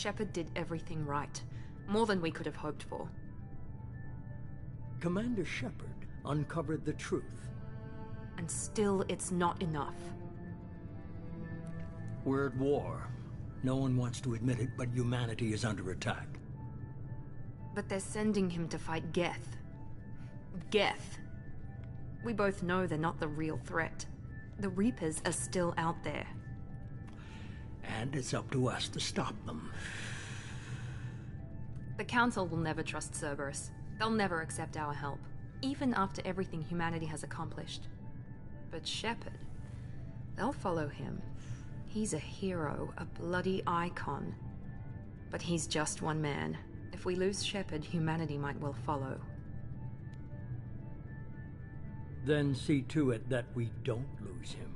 Shepard did everything right. More than we could have hoped for. Commander Shepard uncovered the truth. And still, it's not enough. We're at war. No one wants to admit it, but humanity is under attack. But they're sending him to fight Geth. Geth. We both know they're not the real threat. The Reapers are still out there. And it's up to us to stop them. The Council will never trust Cerberus. They'll never accept our help, even after everything humanity has accomplished. But Shepard, they'll follow him. He's a hero, a bloody icon. But he's just one man. If we lose Shepard, humanity might well follow. Then see to it that we don't lose him.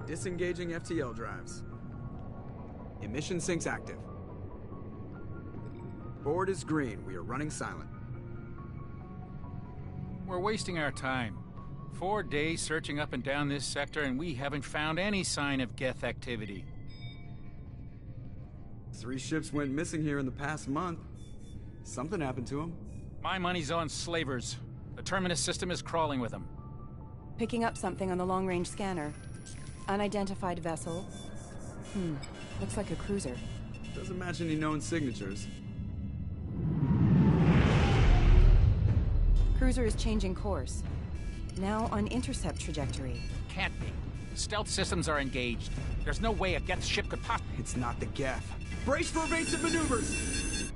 Disengaging FTL drives. Emission sinks active. Board is green. We are running silent. We're wasting our time. 4 days searching up and down this sector, and we haven't found any sign of Geth activity. 3 ships went missing here in the past month. Something happened to them. My money's on slavers. The Terminus system is crawling with them. Picking up something on the long-range scanner. Unidentified vessel. Looks like a cruiser. Doesn't match any known signatures. Cruiser is changing course. Now on intercept trajectory. Can't be. Stealth systems are engaged. There's no way a Geth ship could possibly... It's not the Geth. Brace for evasive maneuvers!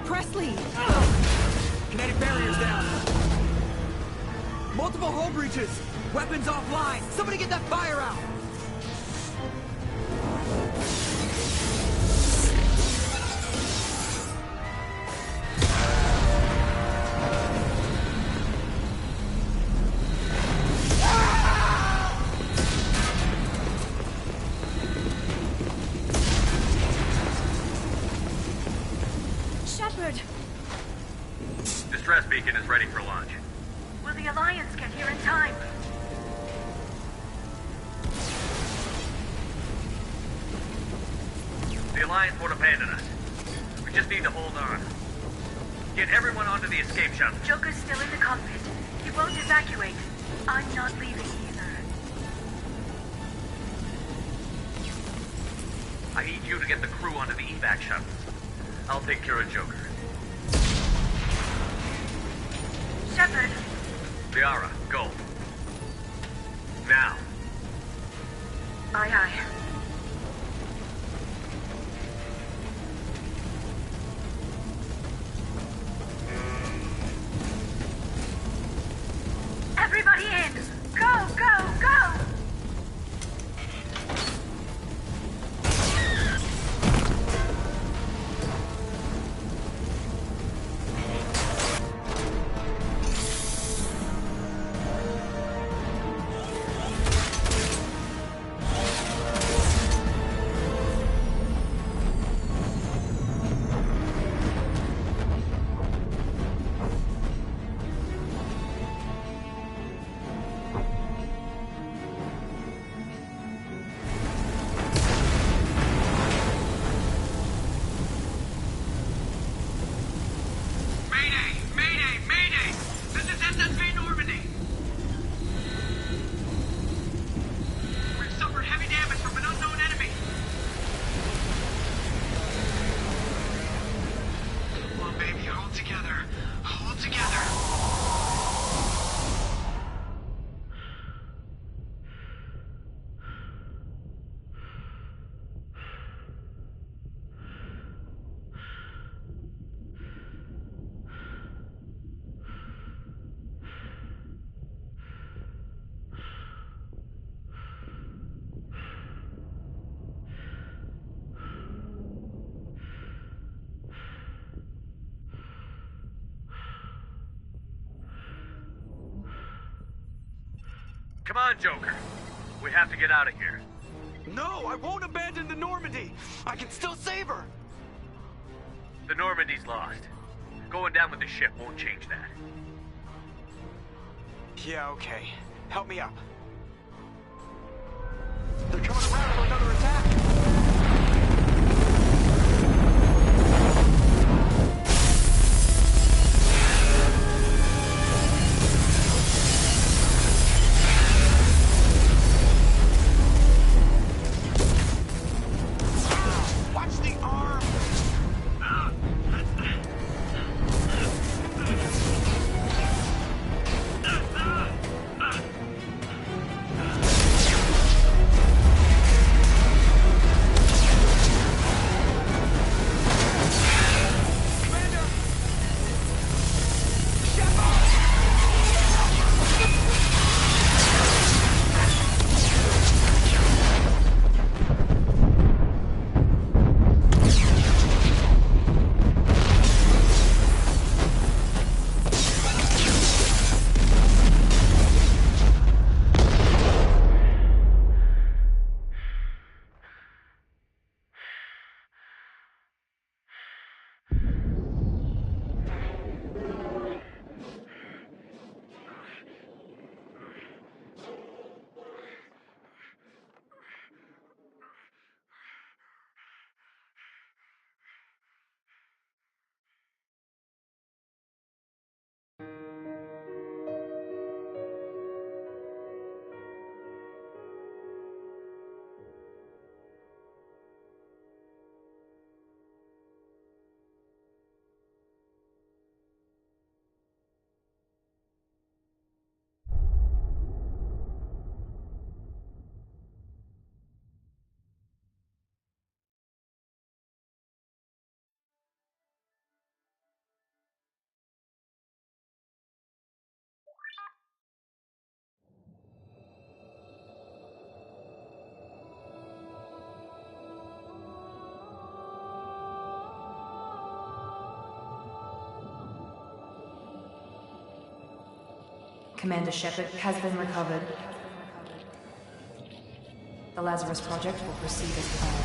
Presley! Kinetic barriers down. Multiple hull breaches. Weapons offline. Somebody get that fire out. Distress beacon is ready for launch. Will the Alliance get here in time? The Alliance won't abandon us. We just need to hold on. Get everyone onto the escape shuttle. Joker's still in the cockpit. He won't evacuate. I'm not leaving either. I need you to get the crew onto the evac shuttle. I'll take care of Joker. Shepard! Liara, go. Now. Aye, aye. Everybody in! Go, go, go! Come on, Joker. We have to get out of here. No, I won't abandon the Normandy. I can still save her. The Normandy's lost. Going down with the ship won't change that. Yeah, okay. Help me up. They're coming around for another attack. Watch the arm! Commander Shepard has been recovered. The Lazarus Project will proceed as planned.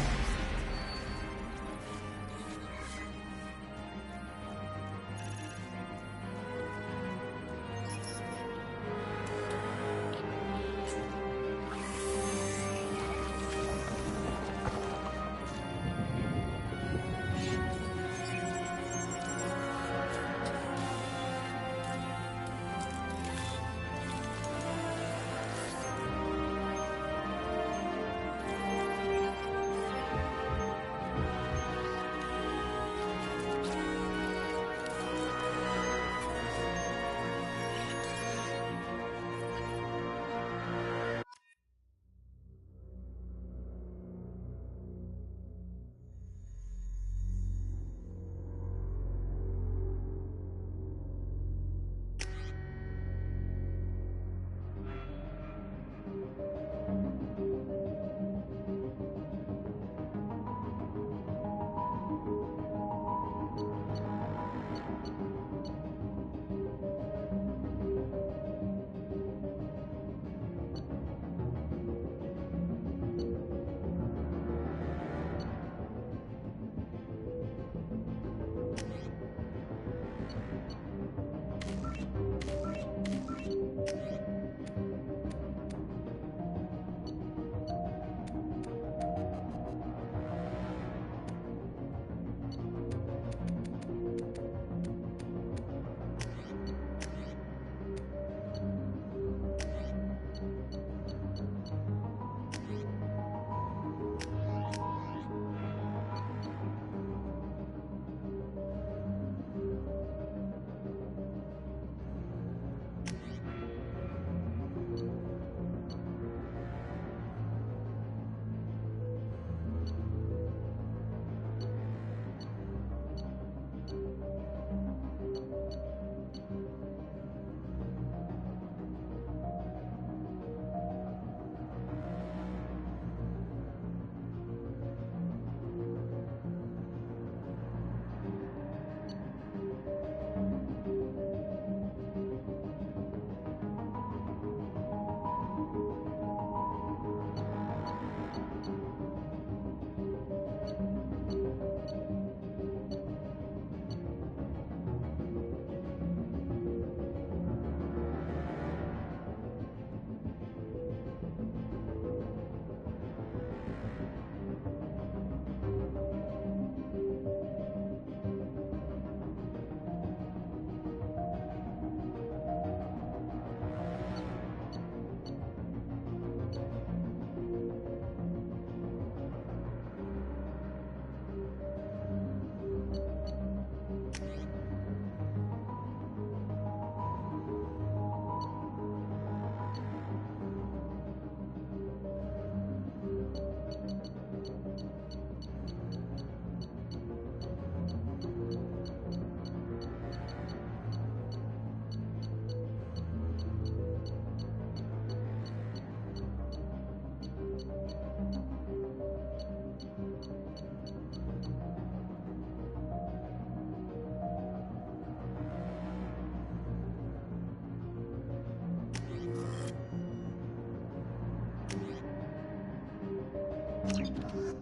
On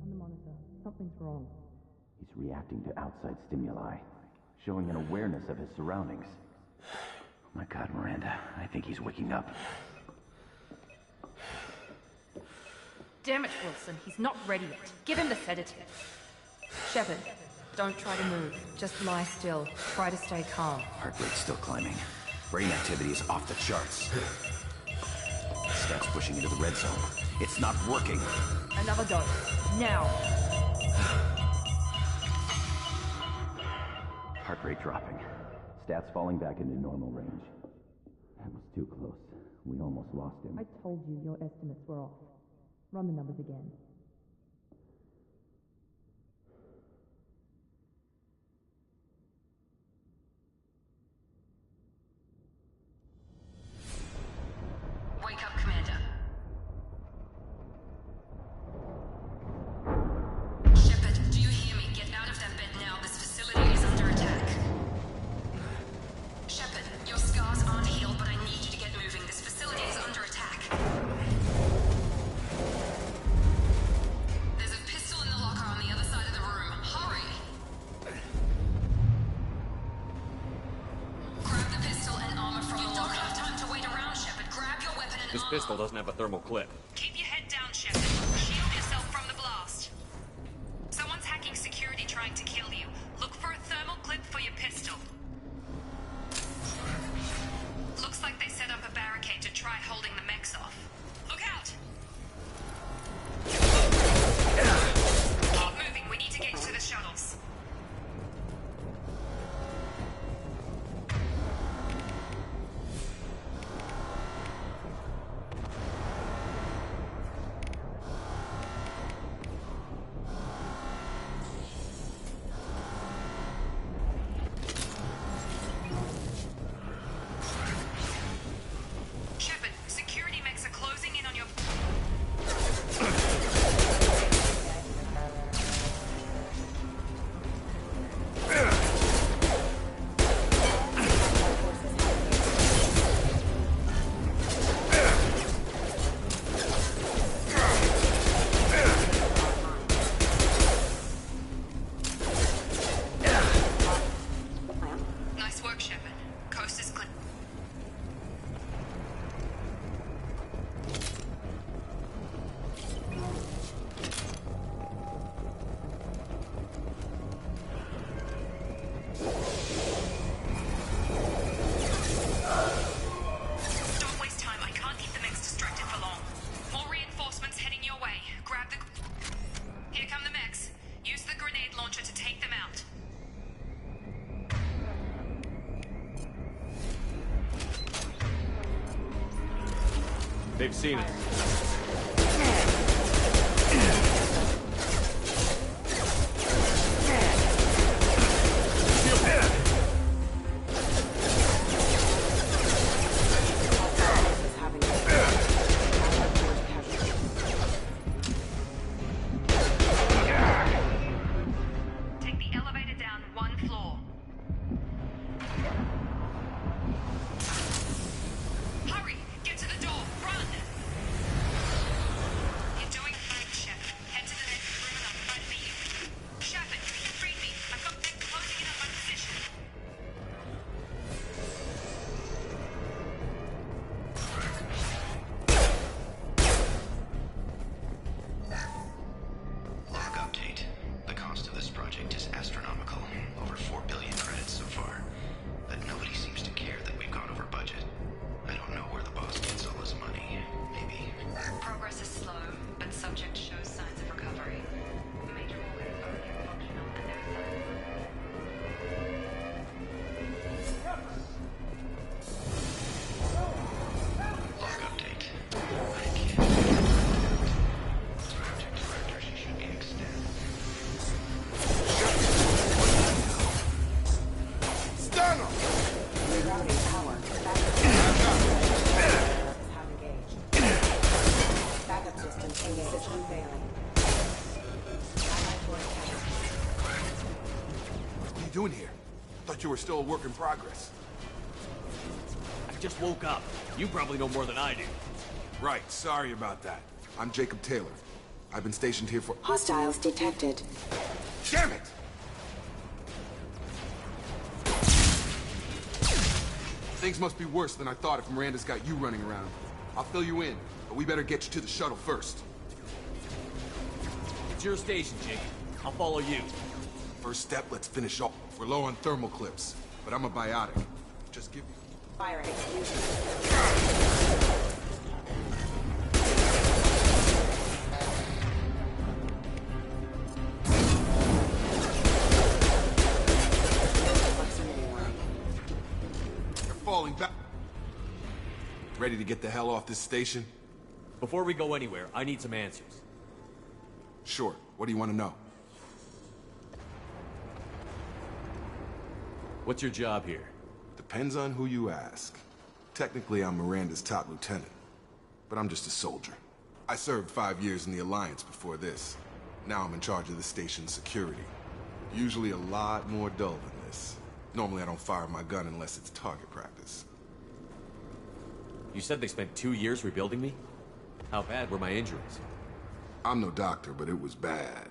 the monitor. Something's wrong. He's reacting to outside stimuli, showing an awareness of his surroundings. Oh my God, Miranda, I think he's waking up. Damn it, Wilson. He's not ready yet. Give him the sedative. Shepard, don't try to move. Just lie still. Try to stay calm. Heart rate's still climbing. Brain activity is off the charts. Steps pushing into the red zone. It's not working. Another dose. Now. Heart rate dropping. Stats falling back into normal range. That was too close. We almost lost him. I told you your estimates were off. Run the numbers again. Wake up, Commander. Shepard, do you hear me? Get out of that bed now. This facility is under attack. Shepard, your scars aren't healed, but I need you to get moving. This facility is under attack. There's a pistol in the locker on the other side of the room. Hurry! Grab the pistol and armor from the locker. You don't have time to wait around, Shepard. Grab your weapon and This armor. pistol doesn't have a thermal clip. Keep your head down, Shepard. Shield yourself from the blast. Someone's hacking security trying to kill you. Look for a thermal clip for your pistol. Looks like they set up a barricade to try holding the mechs off. Look out! Keep moving. We need to get to the shuttles. Shepard, security mechs are closing in on your... Nice work, Shepard. Coast is clear. Don't waste time. I can't keep the mechs distracted for long. More reinforcements heading your way. Grab the... Here come the mechs. Use the grenade launcher to take them out. They've seen it. Take the elevator down one floor. Hurry! Get to the door! Run! doing here? Thought you were still a work in progress. I just woke up. You probably know more than I do. Right, sorry about that. I'm Jacob Taylor. I've been stationed here for— Hostiles detected. Damn it! Things must be worse than I thought if Miranda's got you running around. I'll fill you in, but we better get you to the shuttle first. It's your station, Jake. I'll follow you. First step, let's finish off. We're low on thermal clips, but I'm a biotic. Just give me— Fire execution. They're falling back. Ready to get the hell off this station? Before we go anywhere, I need some answers. Sure. What do you want to know? What's your job here? Depends on who you ask. Technically, I'm Miranda's top lieutenant, but I'm just a soldier. I served 5 years in the Alliance before this. Now I'm in charge of the station's security. Usually a lot more dull than this. Normally I don't fire my gun unless it's target practice. You said they spent 2 years rebuilding me? How bad were my injuries? I'm no doctor, but it was bad.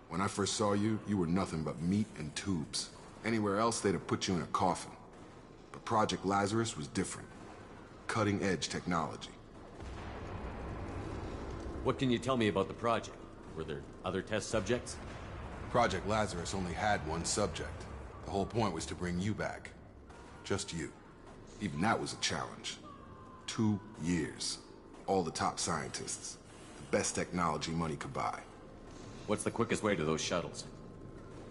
When I first saw you, you were nothing but meat and tubes. Anywhere else, they'd have put you in a coffin. But Project Lazarus was different. Cutting-edge technology. What can you tell me about the project? Were there other test subjects? Project Lazarus only had one subject. The whole point was to bring you back. Just you. Even that was a challenge. 2 years. All the top scientists. The best technology money could buy. What's the quickest way to those shuttles?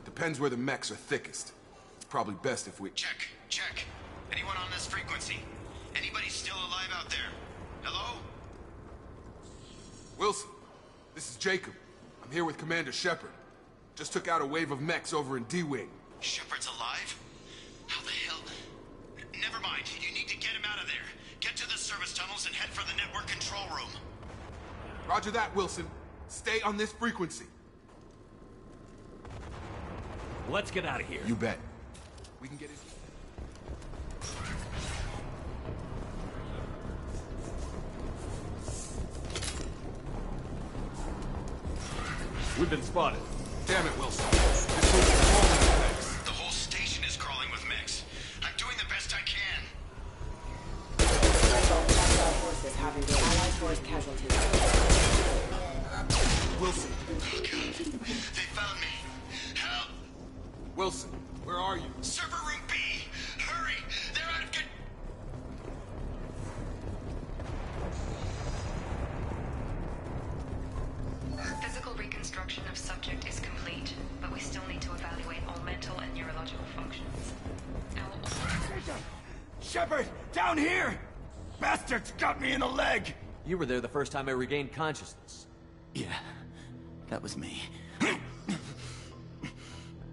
Depends where the mechs are thickest. It's probably best if we— Check. Anyone on this frequency? Anybody still alive out there? Hello? Wilson, this is Jacob. I'm here with Commander Shepard. Just took out a wave of mechs over in D-Wing. Shepard's alive? How the hell? Never mind. You need to get him out of there. Get to the service tunnels and head for the network control room. Roger that, Wilson. Stay on this frequency. Let's get out of here. You bet. We can get in. We've been spotted. Damn it, Wilson. This room is crawling with mechs. The whole station is crawling with mechs. I'm doing the best I can. Forces having the Allied force casualties. Wilson. Oh, God. They found me. Help! Wilson, where are you? Server room B! Hurry! They're out of control! Physical reconstruction of subject is complete, but we still need to evaluate all mental and neurological functions. Shepard! Down here! Bastards got me in the leg! You were there the first time I regained consciousness. Yeah, that was me.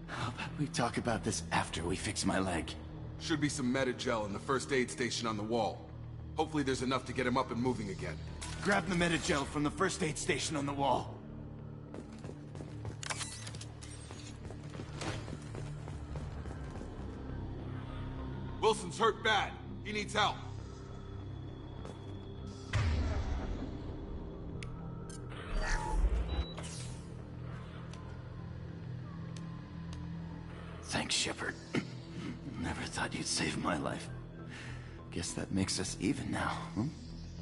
How about we talk about this after we fix my leg? Should be some Medi-gel in the first aid station on the wall. Hopefully there's enough to get him up and moving again. Grab the Medi-gel from the first aid station on the wall. Wilson's hurt bad. He needs help. Thanks, Shepard. Never thought you'd save my life. Guess that makes us even now, hmm?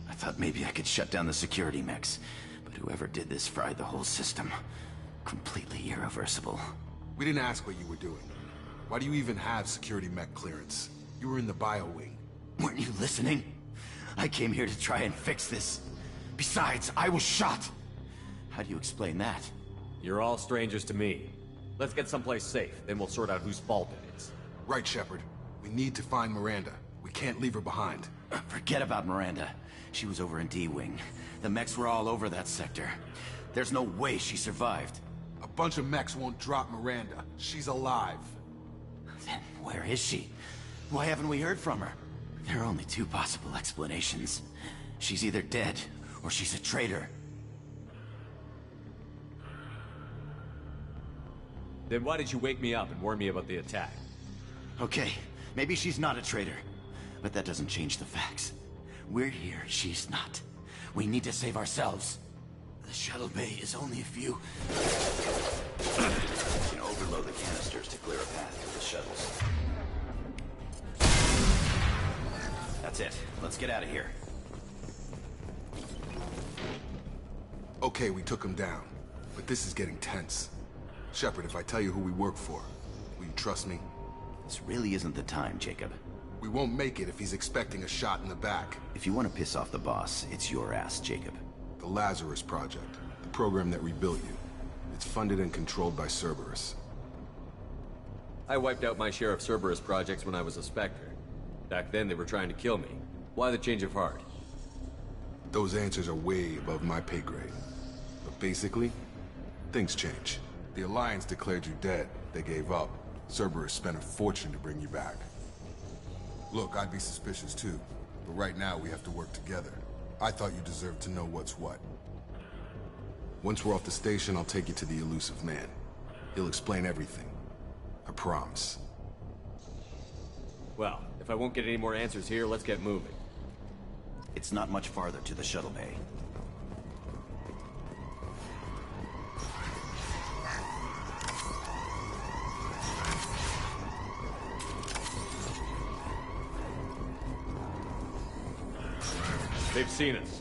I thought maybe I could shut down the security mechs, but whoever did this fried the whole system. Completely irreversible. We didn't ask what you were doing. Why do you even have security mech clearance? You were in the bio wing. Weren't you listening? I came here to try and fix this. Besides, I was shot. How do you explain that? You're all strangers to me. Let's get someplace safe, then we'll sort out whose fault it is. Right, Shepard. We need to find Miranda. We can't leave her behind. Forget about Miranda. She was over in D-Wing. The mechs were all over that sector. There's no way she survived. A bunch of mechs won't drop Miranda. She's alive. Then where is she? Why haven't we heard from her? There are only two possible explanations. She's either dead, or she's a traitor. Then why did you wake me up and warn me about the attack? Okay, maybe she's not a traitor, but that doesn't change the facts. We're here, she's not. We need to save ourselves. The shuttle bay is only a few... You can overload the canisters to clear a path to the shuttles. That's it. Let's get out of here. Okay, we took him down, but this is getting tense. Shepard, if I tell you who we work for, will you trust me? This really isn't the time, Jacob. We won't make it if he's expecting a shot in the back. If you want to piss off the boss, it's your ass, Jacob. The Lazarus Project, the program that rebuilt you. It's funded and controlled by Cerberus. I wiped out my share of Cerberus projects when I was a Spectre. Back then, they were trying to kill me. Why the change of heart? Those answers are way above my pay grade. But basically, things change. The Alliance declared you dead. They gave up. Cerberus spent a fortune to bring you back. Look, I'd be suspicious too. But right now, we have to work together. I thought you deserved to know what's what. Once we're off the station, I'll take you to the elusive man. He'll explain everything. I promise. Well, if I won't get any more answers here, let's get moving. It's not much farther to the shuttle bay. They've seen us.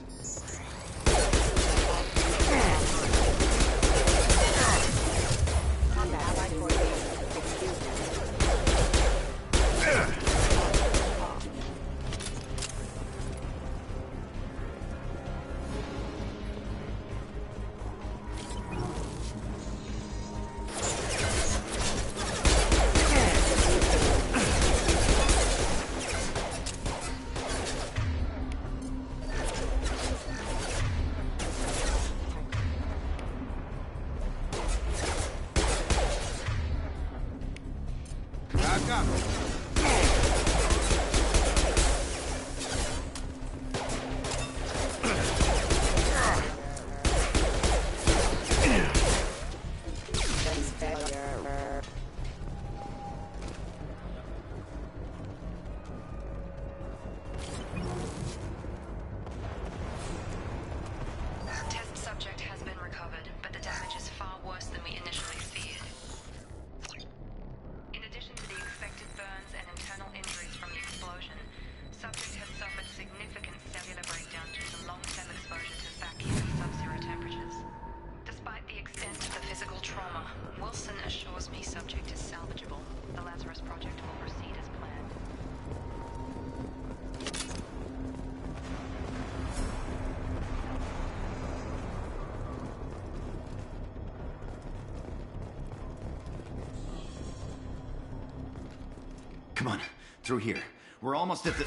Come on, through here. We're almost at the...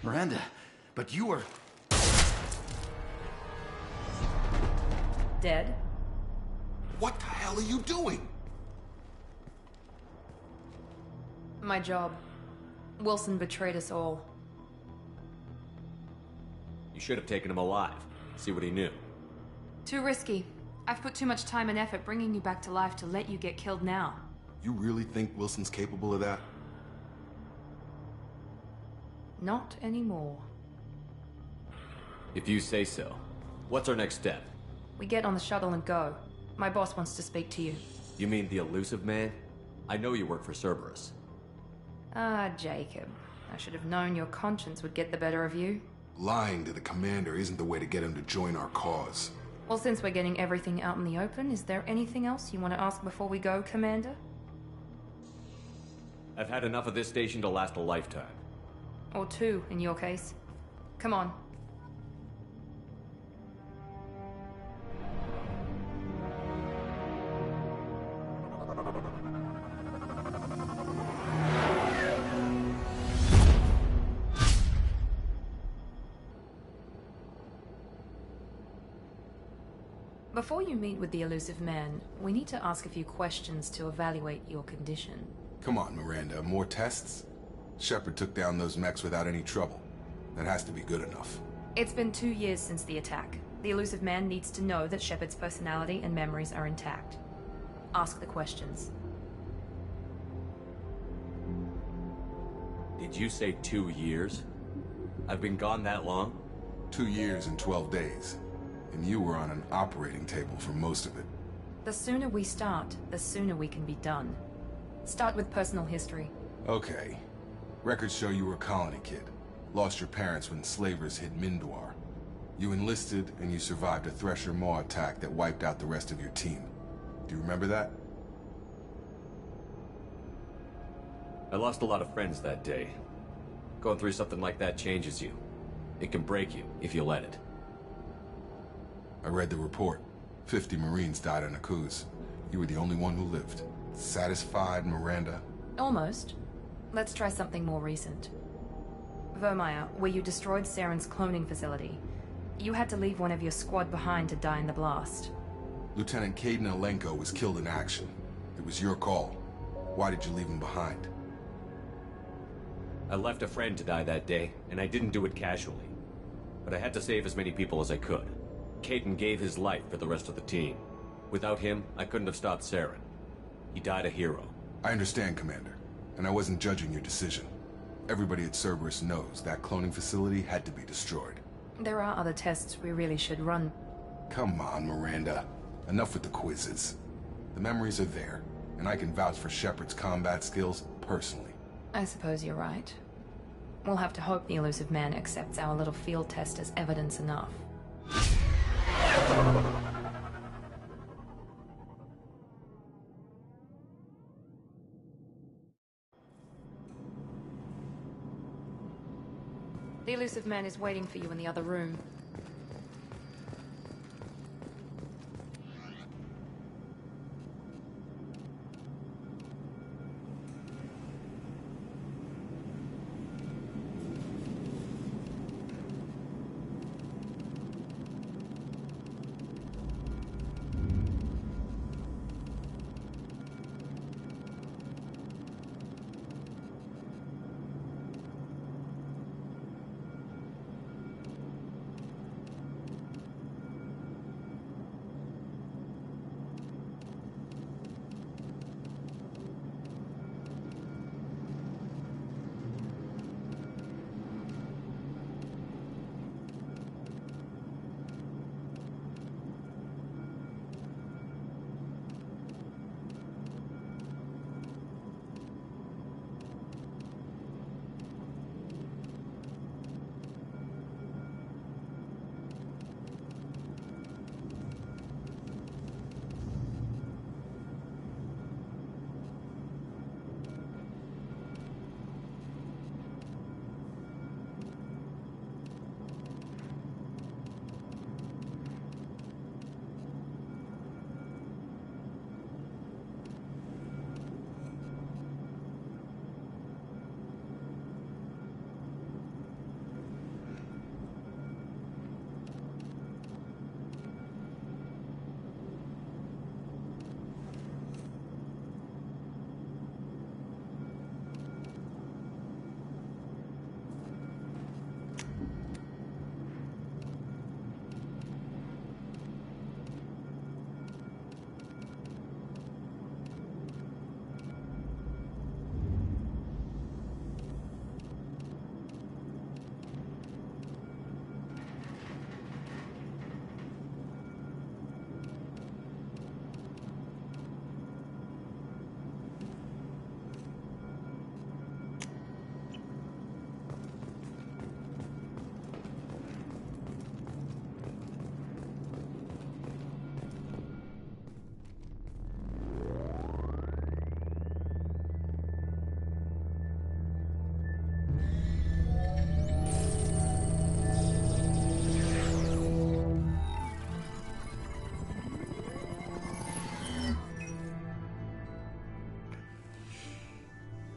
Miranda, but you were... Dead? What the hell are you doing? My job. Wilson betrayed us all. You should have taken him alive. See what he knew. Too risky. I've put too much time and effort bringing you back to life to let you get killed now. You really think Wilson's capable of that? Not anymore. If you say so. What's our next step? We get on the shuttle and go. My boss wants to speak to you. You mean the elusive man? I know you work for Cerberus. Ah, Jacob. I should have known your conscience would get the better of you. Lying to the commander isn't the way to get him to join our cause. Well, since we're getting everything out in the open, is there anything else you want to ask before we go, Commander? I've had enough of this station to last a lifetime. Or two, in your case. Come on. Before you meet with the elusive man, we need to ask a few questions to evaluate your condition. Come on, Miranda. More tests? Shepard took down those mechs without any trouble. That has to be good enough. It's been 2 years since the attack. The elusive man needs to know that Shepard's personality and memories are intact. Ask the questions. Did you say 2 years? I've been gone that long? 2 years and 12 days. And you were on an operating table for most of it. The sooner we start, the sooner we can be done. Start with personal history. Okay. Records show you were a colony kid. Lost your parents when slavers hit Mindwar. You enlisted, and you survived a Thresher Maw attack that wiped out the rest of your team. Do you remember that? I lost a lot of friends that day. Going through something like that changes you. It can break you, if you let it. I read the report. 50 Marines died on a cruise. You were the only one who lived. Satisfied, Miranda? Almost. Let's try something more recent. Vermeer, where you destroyed Saren's cloning facility. You had to leave one of your squad behind to die in the blast. Lieutenant Caden Alenko was killed in action. It was your call. Why did you leave him behind? I left a friend to die that day, and I didn't do it casually. But I had to save as many people as I could. Caden gave his life for the rest of the team. Without him, I couldn't have stopped Saren. He died a hero. I understand, Commander. And I wasn't judging your decision. Everybody at Cerberus knows that cloning facility had to be destroyed. There are other tests we really should run. Come on, Miranda. Enough with the quizzes. The memories are there, and I can vouch for Shepard's combat skills personally. I suppose you're right. We'll have to hope the elusive man accepts our little field test as evidence enough. The elusive man is waiting for you in the other room.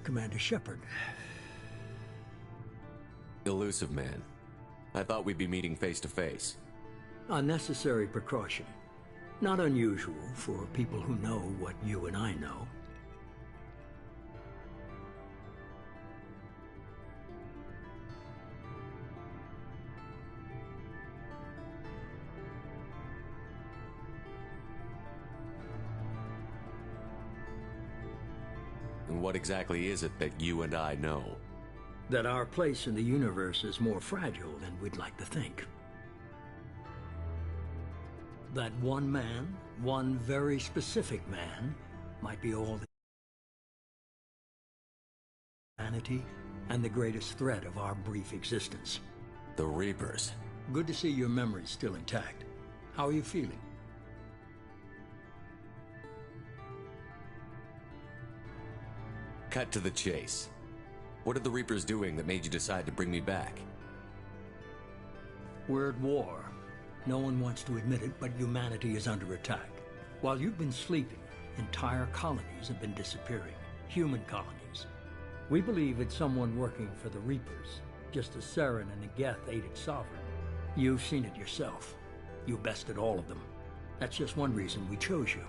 Commander Shepard. Elusive man. I thought we'd be meeting face to face. A necessary precaution. Not unusual for people who know what you and I know. And what exactly is it that you and I know? That our place in the universe is more fragile than we'd like to think. That one man, one very specific man, might be all the humanity and the greatest threat of our brief existence. The Reapers. Good to see your memory's still intact. How are you feeling? Cut to the chase. What are the Reapers doing that made you decide to bring me back? We're at war. No one wants to admit it, but humanity is under attack. While you've been sleeping, entire colonies have been disappearing. Human colonies. We believe it's someone working for the Reapers, just as Saren and the Geth aided Sovereign. You've seen it yourself. You bested all of them. That's just one reason we chose you.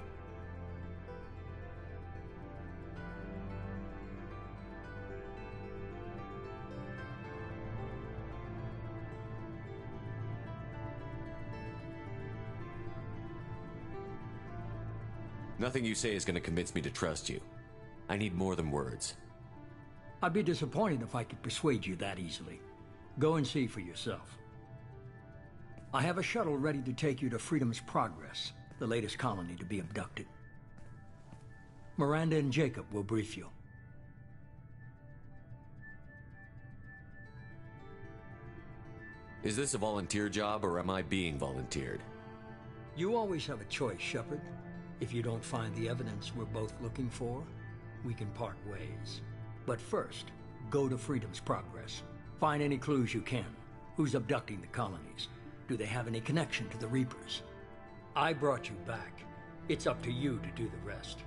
Nothing you say is going to convince me to trust you. I need more than words. I'd be disappointed if I could persuade you that easily. Go and see for yourself. I have a shuttle ready to take you to Freedom's Progress, the latest colony to be abducted. Miranda and Jacob will brief you. Is this a volunteer job, or am I being volunteered? You always have a choice, Shepard. If you don't find the evidence we're both looking for, we can part ways. But first, go to Freedom's Progress. Find any clues you can. Who's abducting the colonies? Do they have any connection to the Reapers? I brought you back. It's up to you to do the rest.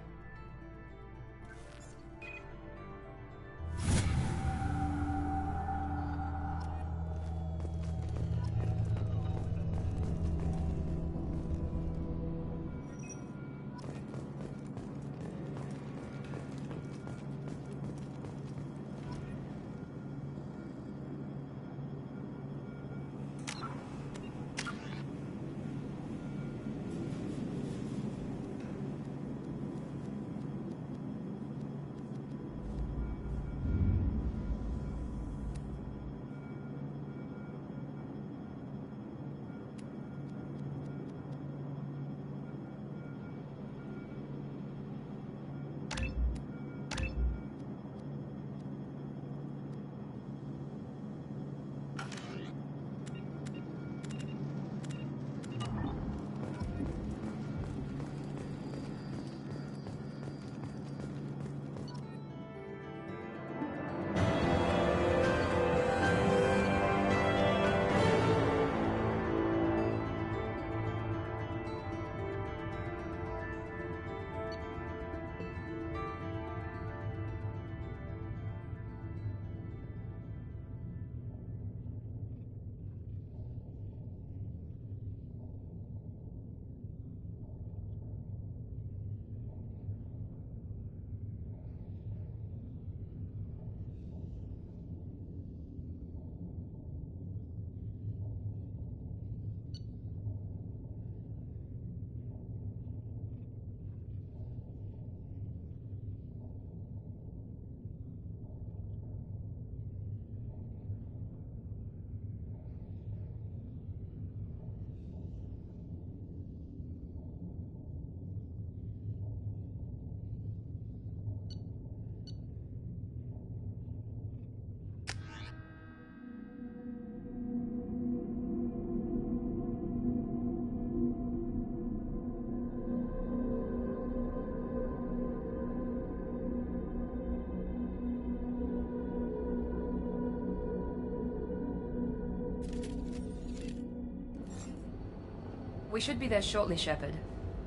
We should be there shortly, Shepard.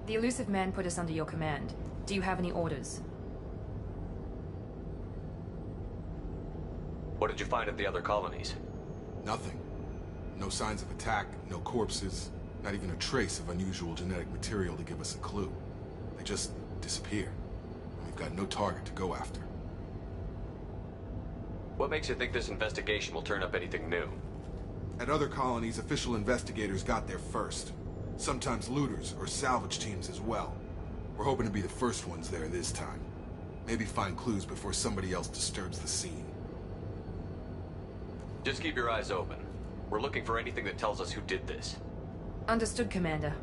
The elusive man put us under your command. Do you have any orders? What did you find at the other colonies? Nothing. No signs of attack, no corpses, not even a trace of unusual genetic material to give us a clue. They just disappear. We've got no target to go after. What makes you think this investigation will turn up anything new? At other colonies, official investigators got there first. Sometimes looters or salvage teams as well. We're hoping to be the first ones there this time. Maybe find clues before somebody else disturbs the scene. Just keep your eyes open. We're looking for anything that tells us who did this. Understood, Commander.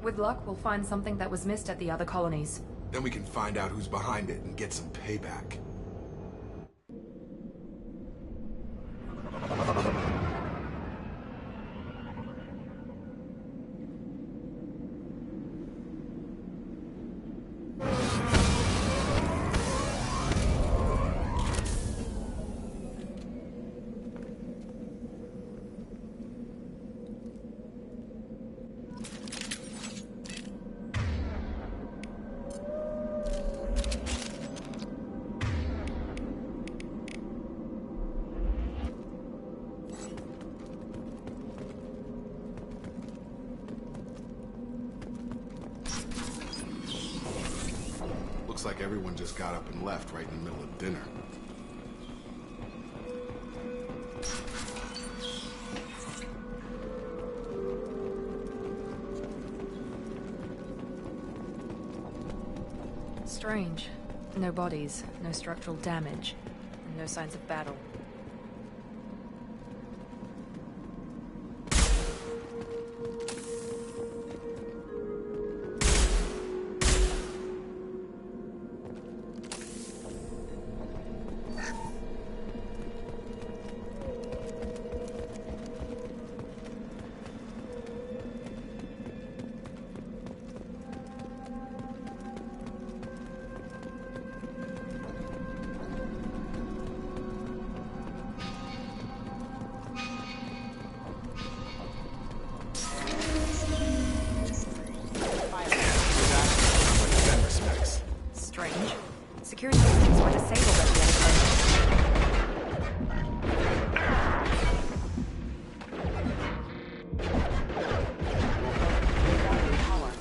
With luck, we'll find something that was missed at the other colonies. Then we can find out who's behind it and get some payback. Looks like everyone just got up and left right in the middle of dinner. Strange. No bodies, no structural damage, and no signs of battle. Strange. Security systems were disabled at the end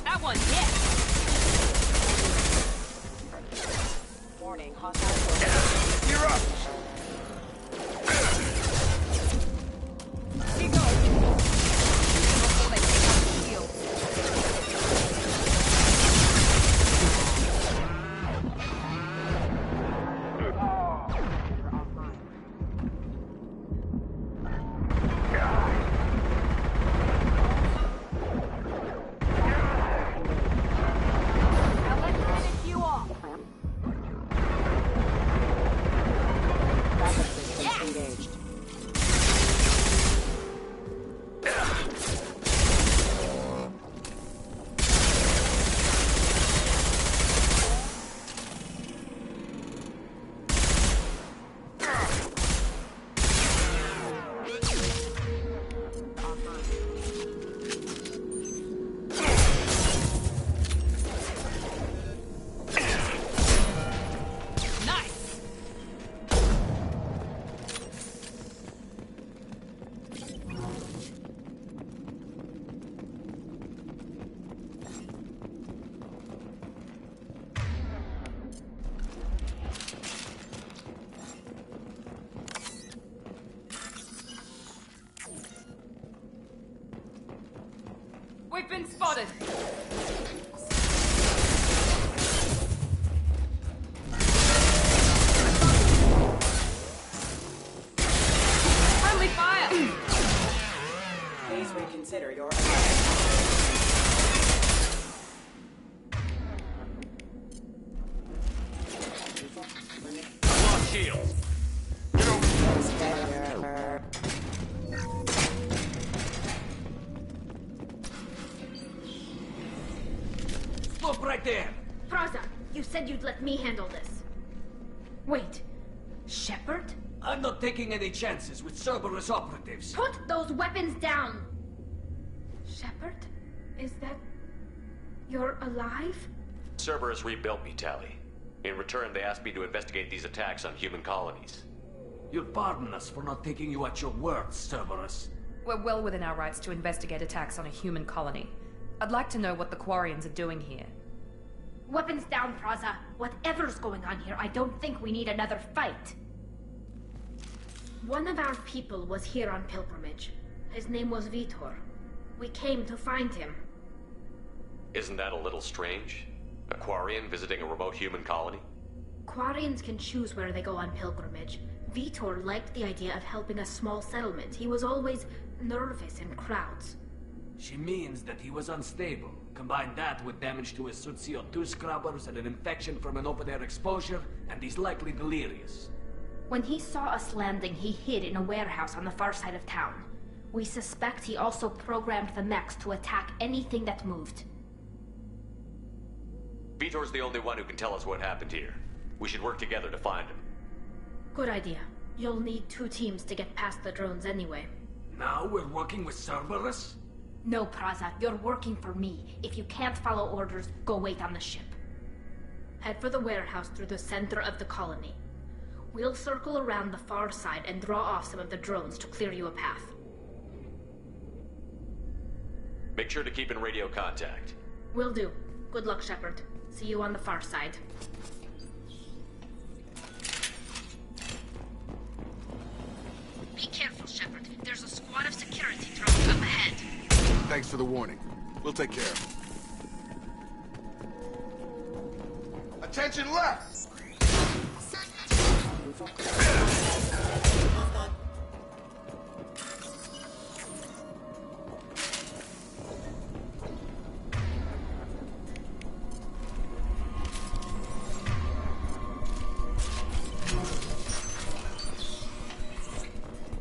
That one hit! Warning, hostile. You're up! Keep going! Before they take out the shield. We've been spotted! Friendly fire! Please reconsider your Lock shield. Get over. Stop right there! Praza, you said you'd let me handle this. Wait, Shepard? I'm not taking any chances with Cerberus operatives. Put those weapons down! Shepard? Is that... you're alive? Cerberus rebuilt me, Tally. In return, they asked me to investigate these attacks on human colonies. You'll pardon us for not taking you at your word, Cerberus. We're well within our rights to investigate attacks on a human colony. I'd like to know what the Quarians are doing here. Weapons down, Praza. Whatever's going on here, I don't think we need another fight. One of our people was here on pilgrimage. His name was Vitor. We came to find him. Isn't that a little strange? A Quarian visiting a remote human colony? Quarians can choose where they go on pilgrimage. Vitor liked the idea of helping a small settlement. He was always nervous in crowds. She means that he was unstable. Combine that with damage to his suit CO2 scrubbers and an infection from an open-air exposure, and he's likely delirious. When he saw us landing, he hid in a warehouse on the far side of town. We suspect he also programmed the mechs to attack anything that moved. Vitor's the only one who can tell us what happened here. We should work together to find him. Good idea. You'll need 2 teams to get past the drones anyway. Now we're working with Cerberus? No, Praza, you're working for me. If you can't follow orders, go wait on the ship. Head for the warehouse through the center of the colony. We'll circle around the far side and draw off some of the drones to clear you a path. Make sure to keep in radio contact. Will do. Good luck, Shepard. See you on the far side. Be careful, Shepard. There's a squad of security drones up ahead. Thanks for the warning. We'll take care of it. Attention left!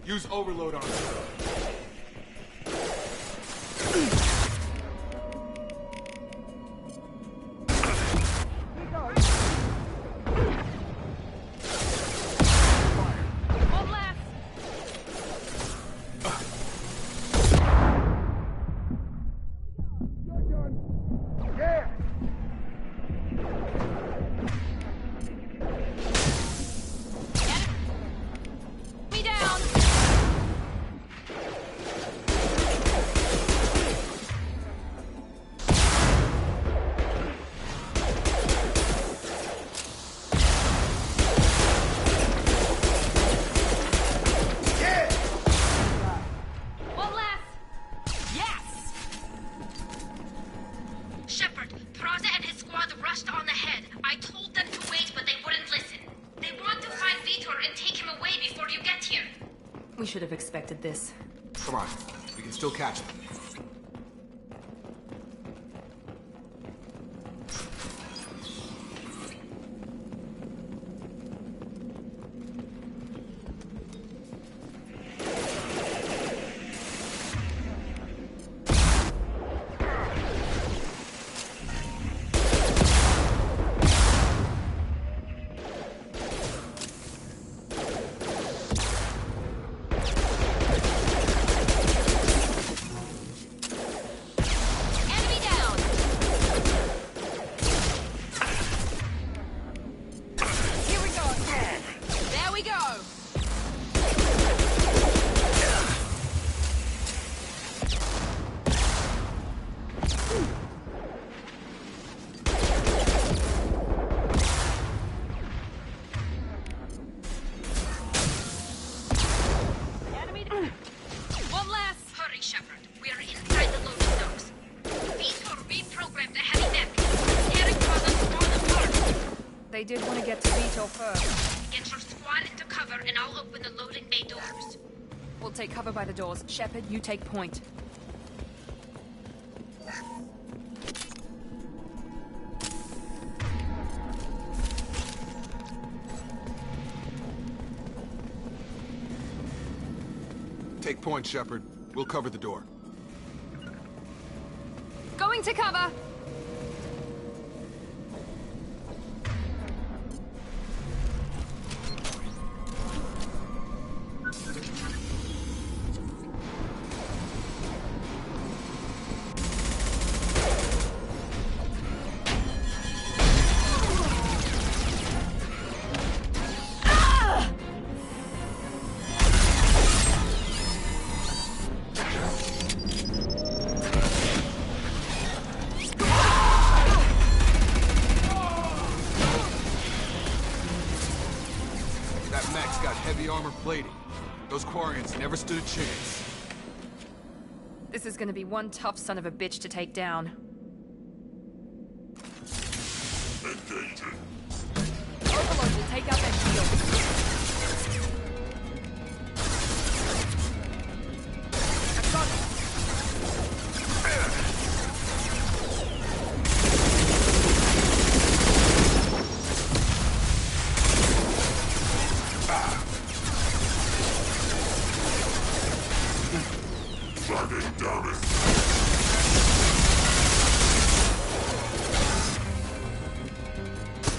Use overload on it. We should have expected this. Come on, we can still catch them. They did want to get to Vito first. Get your squad into cover and I'll open the loading bay doors. We'll take cover by the doors. Shepard, you take point. Take point, Shepard. We'll cover the door. Going to cover! Plating. Those Quarians never stood a chance. This is gonna be one tough son of a bitch to take down. Overload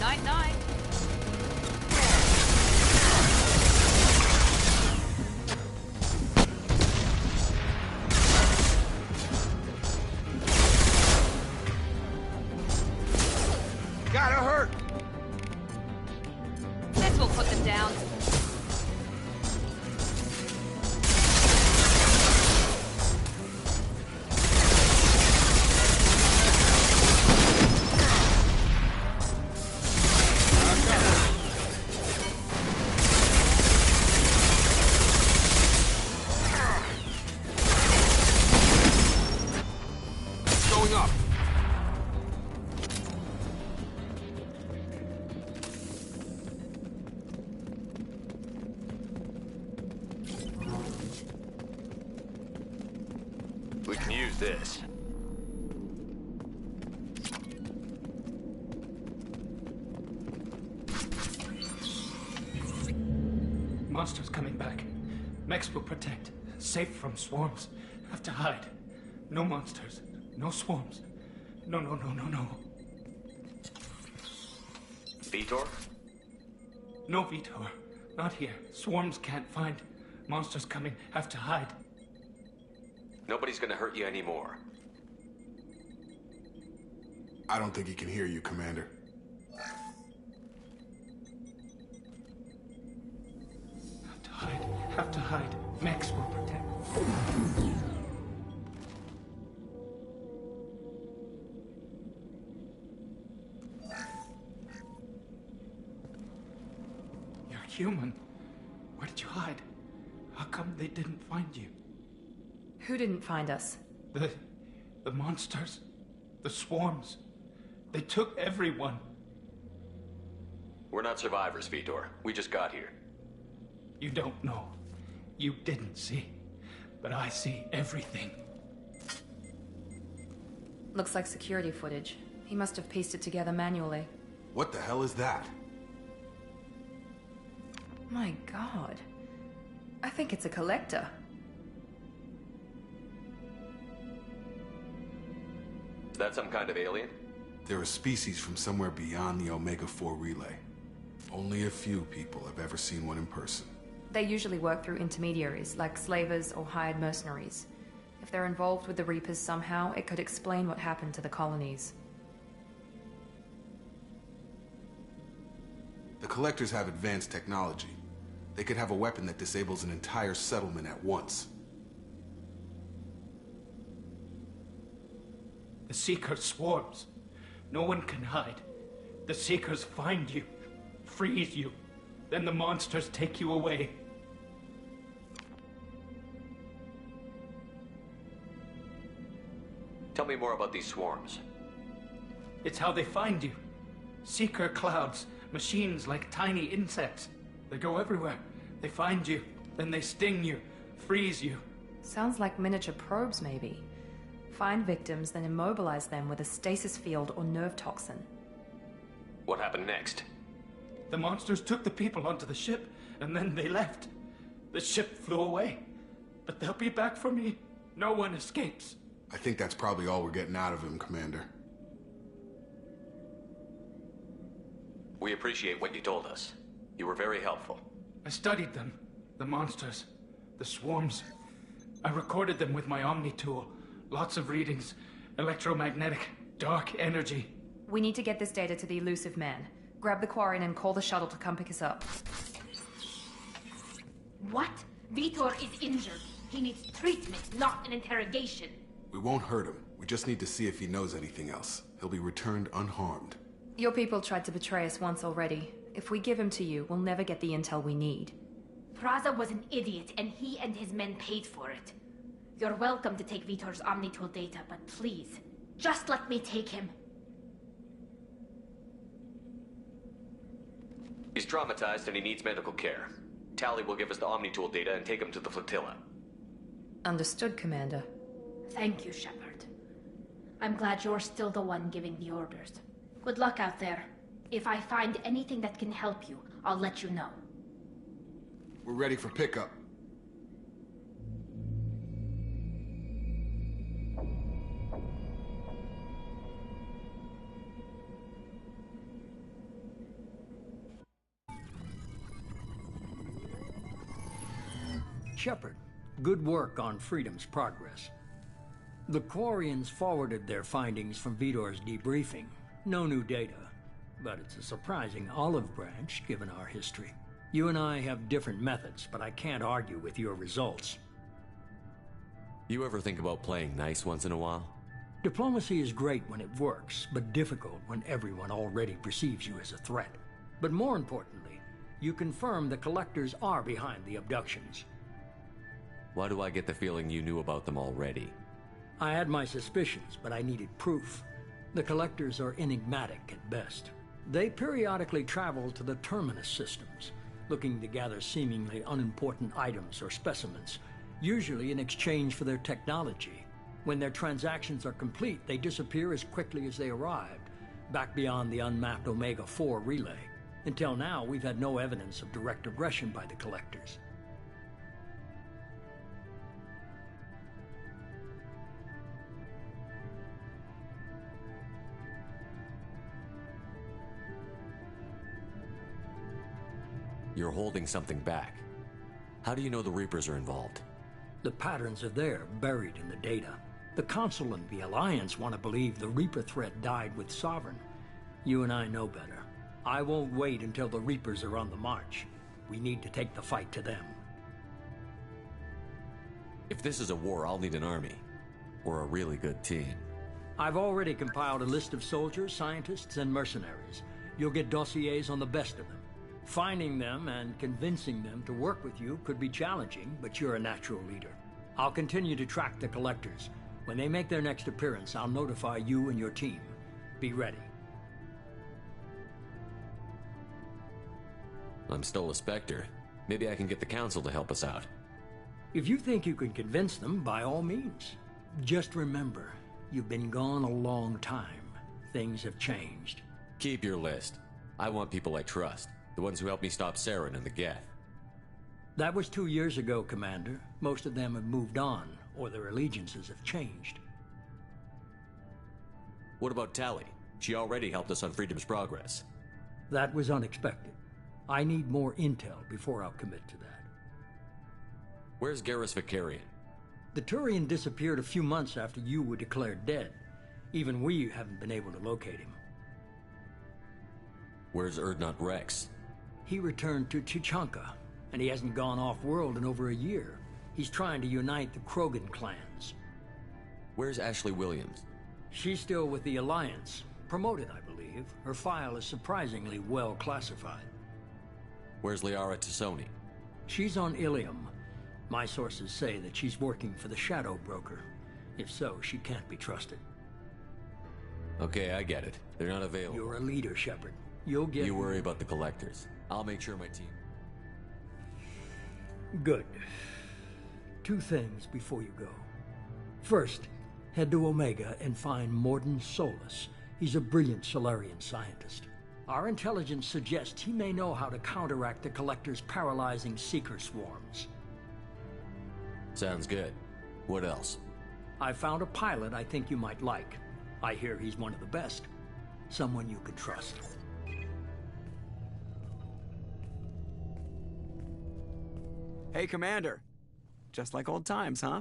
Night-night. Gotta hurt! This will put them down. Going up! We can use this. Monsters coming back. Mechs will protect. Safe from swarms. Have to hide. No monsters. No swarms. No. Vitor? No Vitor. Not here. Swarms can't find. Monsters coming. Have to hide. Nobody's gonna hurt you anymore. I don't think he can hear you, Commander. Have to hide. Mechs will protect. You're human. Where did you hide? How come they didn't find you? Who didn't find us? The monsters. The swarms. They took everyone. We're not survivors, Vitor. We just got here. You don't know. You didn't see. But I see everything. Looks like security footage. He must have pieced it together manually. What the hell is that? My god. I think it's a collector. Is that some kind of alien? They're a species from somewhere beyond the Omega-4 relay. Only a few people have ever seen one in person. They usually work through intermediaries, like slavers or hired mercenaries. If they're involved with the Reapers somehow, it could explain what happened to the colonies. The Collectors have advanced technology. They could have a weapon that disables an entire settlement at once. The Seeker swarms. No one can hide. The Seekers find you, freeze you, then the monsters take you away. Tell me more about these swarms. It's how they find you. Seeker clouds, machines like tiny insects. They go everywhere. They find you, then they sting you, freeze you. Sounds like miniature probes, maybe. Find victims, then immobilize them with a stasis field or nerve toxin. What happened next? The monsters took the people onto the ship, and then they left. The ship flew away. But they'll be back for me. No one escapes. I think that's probably all we're getting out of him, Commander. We appreciate what you told us. You were very helpful. I studied them. The monsters. The swarms. I recorded them with my Omni tool. Lots of readings. Electromagnetic. Dark energy. We need to get this data to the elusive man. Grab the Quarian and call the shuttle to come pick us up. What? Vitor is injured. He needs treatment, not an interrogation. We won't hurt him. We just need to see if he knows anything else. He'll be returned unharmed. Your people tried to betray us once already. If we give him to you, we'll never get the intel we need. Praza was an idiot, and he and his men paid for it. You're welcome to take Vitor's Omnitool data, but please, just let me take him. He's traumatized and he needs medical care. Tally will give us the Omnitool data and take him to the flotilla. Understood, Commander. Thank you, Shepard. I'm glad you're still the one giving the orders. Good luck out there. If I find anything that can help you, I'll let you know. We're ready for pickup. Shepard, good work on Freedom's progress. The Quarians forwarded their findings from Vidor's debriefing. No new data, but it's a surprising olive branch given our history. You and I have different methods, but I can't argue with your results. You ever think about playing nice once in a while? Diplomacy is great when it works, but difficult when everyone already perceives you as a threat. But more importantly, you confirm the Collectors are behind the abductions. Why do I get the feeling you knew about them already? I had my suspicions, but I needed proof. The Collectors are enigmatic at best. They periodically travel to the Terminus systems, looking to gather seemingly unimportant items or specimens, usually in exchange for their technology. When their transactions are complete, they disappear as quickly as they arrived, back beyond the unmapped Omega-4 relay. Until now, we've had no evidence of direct aggression by the Collectors. You're holding something back. How do you know the Reapers are involved? The patterns are there, buried in the data. The Council and the Alliance want to believe the Reaper threat died with Sovereign. You and I know better. I won't wait until the Reapers are on the march. We need to take the fight to them. If this is a war, I'll need an army. Or a really good team. I've already compiled a list of soldiers, scientists, and mercenaries. You'll get dossiers on the best of them. Finding them and convincing them to work with you could be challenging, but you're a natural leader. I'll continue to track the Collectors. When they make their next appearance, I'll notify you and your team. Be ready. I'm still a Spectre. Maybe I can get the Council to help us out. If you think you can convince them, by all means. Just remember, you've been gone a long time. Things have changed. Keep your list. I want people I trust. The ones who helped me stop Saren and the Geth. That was 2 years ago, Commander. Most of them have moved on, or their allegiances have changed. What about Tali? She already helped us on Freedom's progress. That was unexpected. I need more intel before I'll commit to that. Where's Garrus Vicarian? The Turian disappeared a few months after you were declared dead. Even we haven't been able to locate him. Where's Urdnot Rex? He returned to Chichanka, and he hasn't gone off-world in over a year. He's trying to unite the Krogan clans. Where's Ashley Williams? She's still with the Alliance. Promoted, I believe. Her file is surprisingly well classified. Where's Liara Tassoni? She's on Ilium. My sources say that she's working for the Shadow Broker. If so, she can't be trusted. Okay, I get it. They're not available. You're a leader, Shepard. You'll get... You worry about the Collectors. I'll make sure my team... Good. 2 things before you go. First, head to Omega and find Mordin Solus. He's a brilliant Solarian scientist. Our intelligence suggests he may know how to counteract the Collector's paralyzing Seeker swarms. Sounds good. What else? I found a pilot I think you might like. I hear he's one of the best. Someone you can trust. Hey, Commander. Just like old times, huh?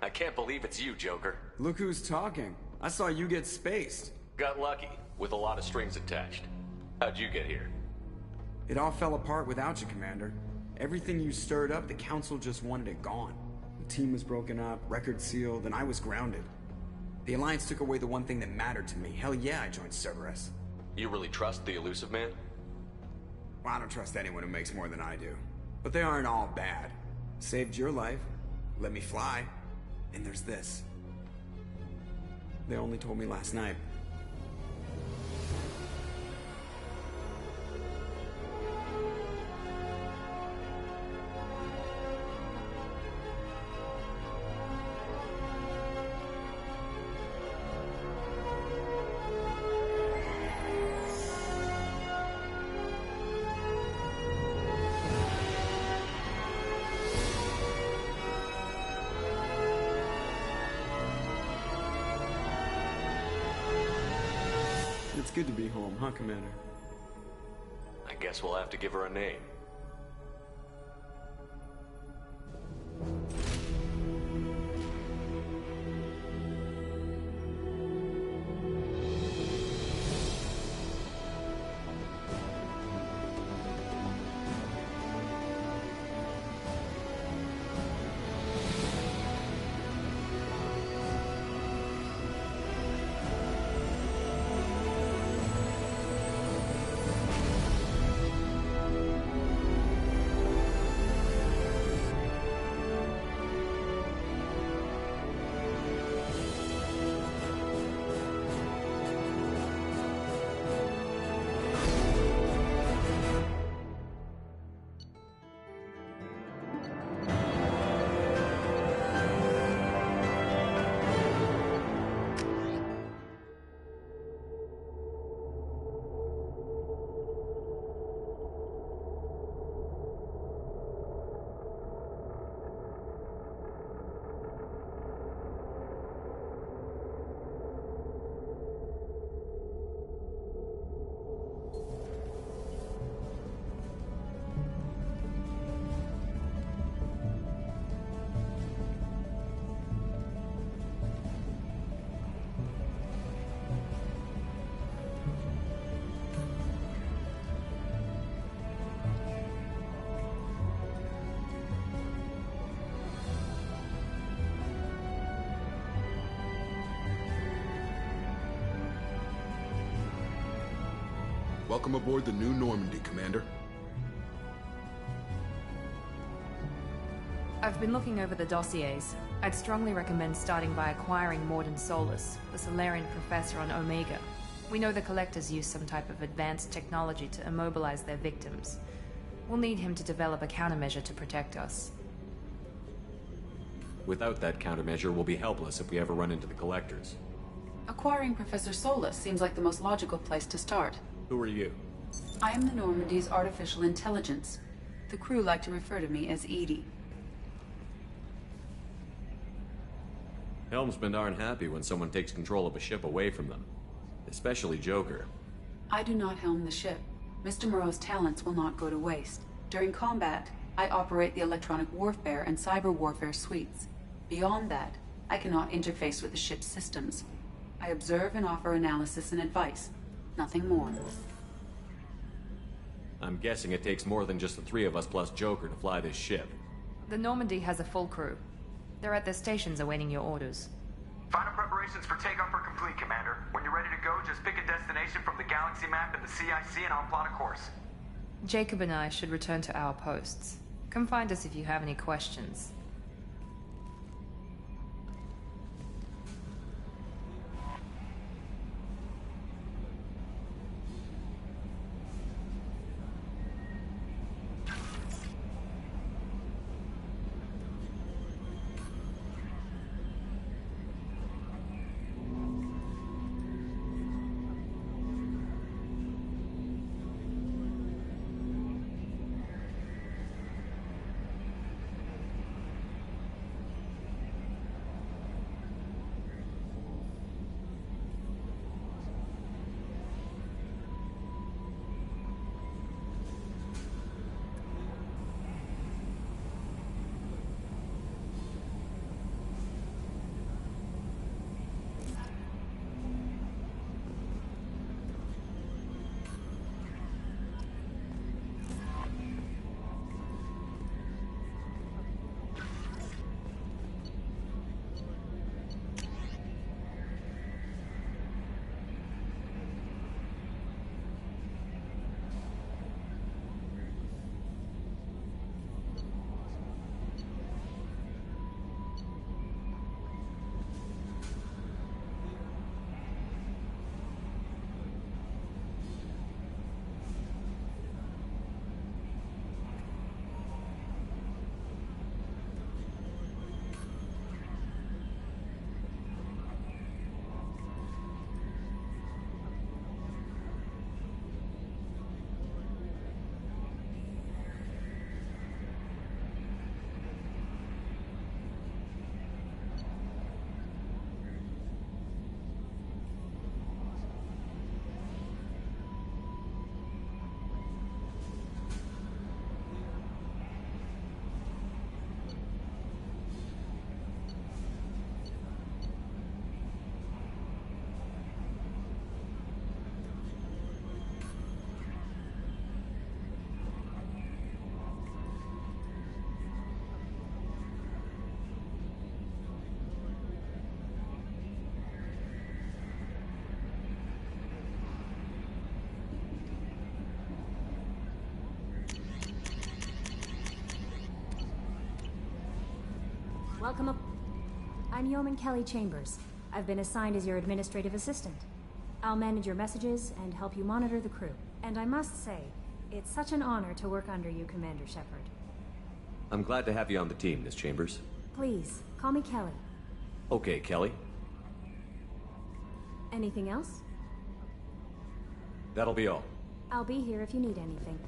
I can't believe it's you, Joker. Look who's talking. I saw you get spaced. Got lucky, with a lot of strings attached. How'd you get here? It all fell apart without you, Commander. Everything you stirred up, the Council just wanted it gone. The team was broken up, record sealed, and I was grounded. The Alliance took away the one thing that mattered to me. Hell yeah, I joined Cerberus. You really trust the Elusive Man? Well, I don't trust anyone who makes more than I do. But they aren't all bad. Saved your life, let me fly, and there's this. They only told me last night. It's good to be home, huh, Commander? I guess we'll have to give her a name. Welcome aboard the new Normandy, Commander. I've been looking over the dossiers. I'd strongly recommend starting by acquiring Morden Solus, the Solarian professor on Omega. We know the Collectors use some type of advanced technology to immobilize their victims. We'll need him to develop a countermeasure to protect us. Without that countermeasure, we'll be helpless if we ever run into the Collectors. Acquiring Professor Solus seems like the most logical place to start. Who are you? I am the Normandy's artificial intelligence. The crew like to refer to me as Edie. Helmsmen aren't happy when someone takes control of a ship away from them. Especially Joker. I do not helm the ship. Mr. Moreau's talents will not go to waste. During combat, I operate the electronic warfare and cyber warfare suites. Beyond that, I cannot interface with the ship's systems. I observe and offer analysis and advice. Nothing more. I'm guessing it takes more than just the three of us plus Joker to fly this ship. The Normandy has a full crew. They're at their stations awaiting your orders. Final preparations for takeoff are complete, Commander. When you're ready to go, just pick a destination from the galaxy map in the CIC and I'll plot a course. Jacob and I should return to our posts. Come find us if you have any questions. Welcome up. I'm Yeoman Kelly Chambers. I've been assigned as your administrative assistant. I'll manage your messages and help you monitor the crew. And I must say, it's such an honor to work under you, Commander Shepard. I'm glad to have you on the team, Miss Chambers. Please, call me Kelly. Okay, Kelly. Anything else? That'll be all. I'll be here if you need anything.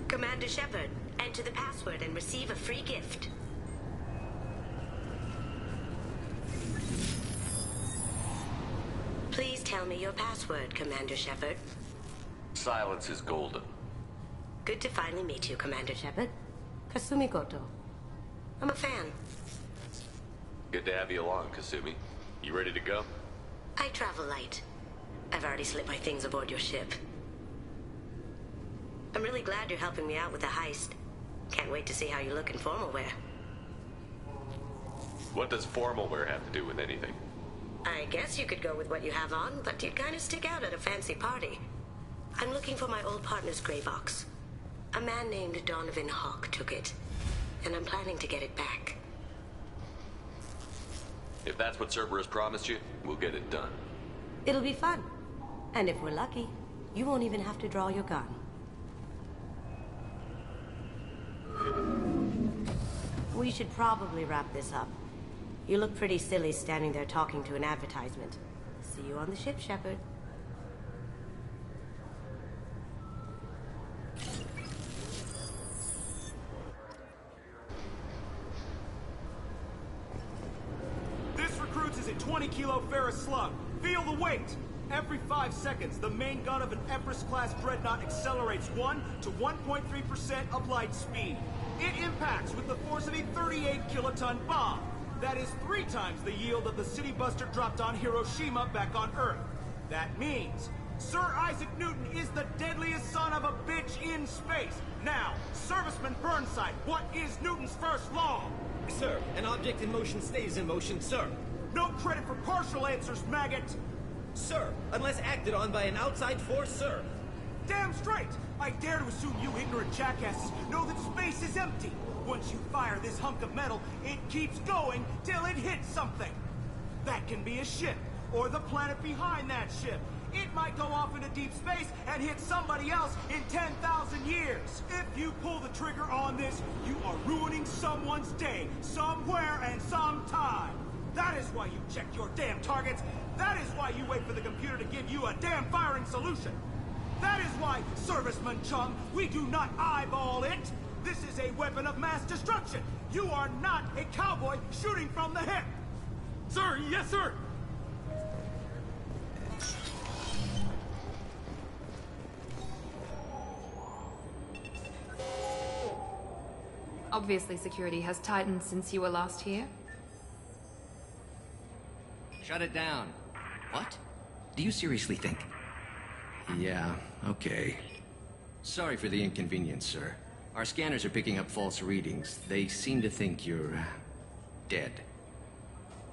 Commander Shepard, enter the password and receive a free gift. Please tell me your password, Commander Shepard. Silence is golden. Good to finally meet you, Commander Shepard. Kasumi Goto. I'm a fan. Good to have you along, Kasumi. You ready to go? I travel light. I've already slipped my things aboard your ship. I'm really glad you're helping me out with the heist. Can't wait to see how you look in formal wear. What does formal wear have to do with anything? I guess you could go with what you have on, but you'd kind of stick out at a fancy party. I'm looking for my old partner's gray box. A man named Donovan Hawk took it, and I'm planning to get it back. If that's what Cerberus promised you, we'll get it done. It'll be fun. And if we're lucky, you won't even have to draw your gun. We should probably wrap this up. You look pretty silly standing there talking to an advertisement. See you on the ship, Shepard. This recruits is a 20-kilo ferrous slug. Feel the weight! Every 5 seconds, the main gun of an Everest-class dreadnought accelerates 1 to 1.3% of light speed. It impacts with the force of a 38-kiloton bomb. That is 3 times the yield of the city buster dropped on Hiroshima back on Earth. That means Sir Isaac Newton is the deadliest son of a bitch in space. Now, Serviceman Burnside, what is Newton's first law? Sir, an object in motion stays in motion, sir. No credit for partial answers, maggot! Sir, unless acted on by an outside force, sir. Damn straight! I dare to assume you ignorant jackasses know that space is empty. Once you fire this hunk of metal, it keeps going till it hits something. That can be a ship, or the planet behind that ship. It might go off into deep space and hit somebody else in 10,000 years. If you pull the trigger on this, you are ruining someone's day, somewhere and sometime. That is why you check your damn targets. That is why you wait for the computer to give you a damn firing solution. That is why, Serviceman Chung, we do not eyeball it. This is a weapon of mass destruction. You are not a cowboy shooting from the hip. Sir, yes, sir. Obviously, security has tightened since you were last here. Shut it down. What? Do you seriously think? Yeah, okay. Sorry for the inconvenience, sir. Our scanners are picking up false readings. They seem to think you're... dead.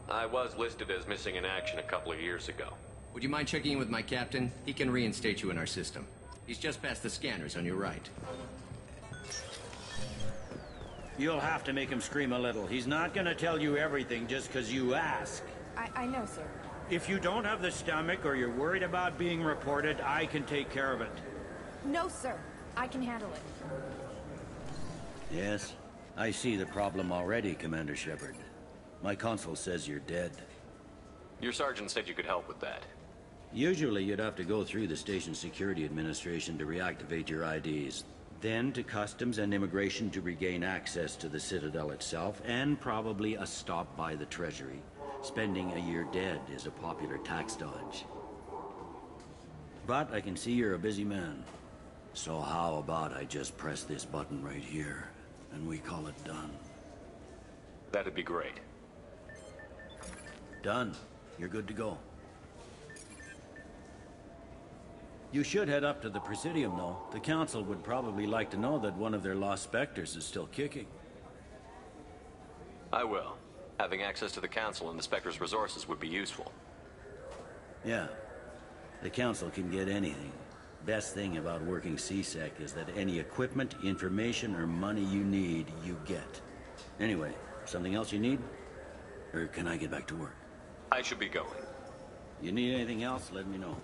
I was listed as missing in action a couple of years ago. Would you mind checking in with my captain? He can reinstate you in our system. He's just past the scanners on your right. You'll have to make him scream a little. He's not gonna tell you everything just because you ask. I know, sir. If you don't have the stomach or you're worried about being reported, I can take care of it. No, sir. I can handle it. Yes, I see the problem already, Commander Shepard. My console says you're dead. Your sergeant said you could help with that. Usually you'd have to go through the Station Security Administration to reactivate your IDs. Then to Customs and Immigration to regain access to the Citadel itself, and probably a stop by the Treasury. Spending a year dead is a popular tax dodge. But I can see you're a busy man. So how about I just press this button right here, and we call it done? That'd be great. Done. You're good to go. You should head up to the Presidium, though. The Council would probably like to know that one of their lost Spectres is still kicking. I will. Having access to the Council and the Spectre's resources would be useful. Yeah. The Council can get anything. Best thing about working CSEC is that any equipment, information, or money you need, you get. Anyway, something else you need? Or can I get back to work? I should be going. You need anything else, let me know.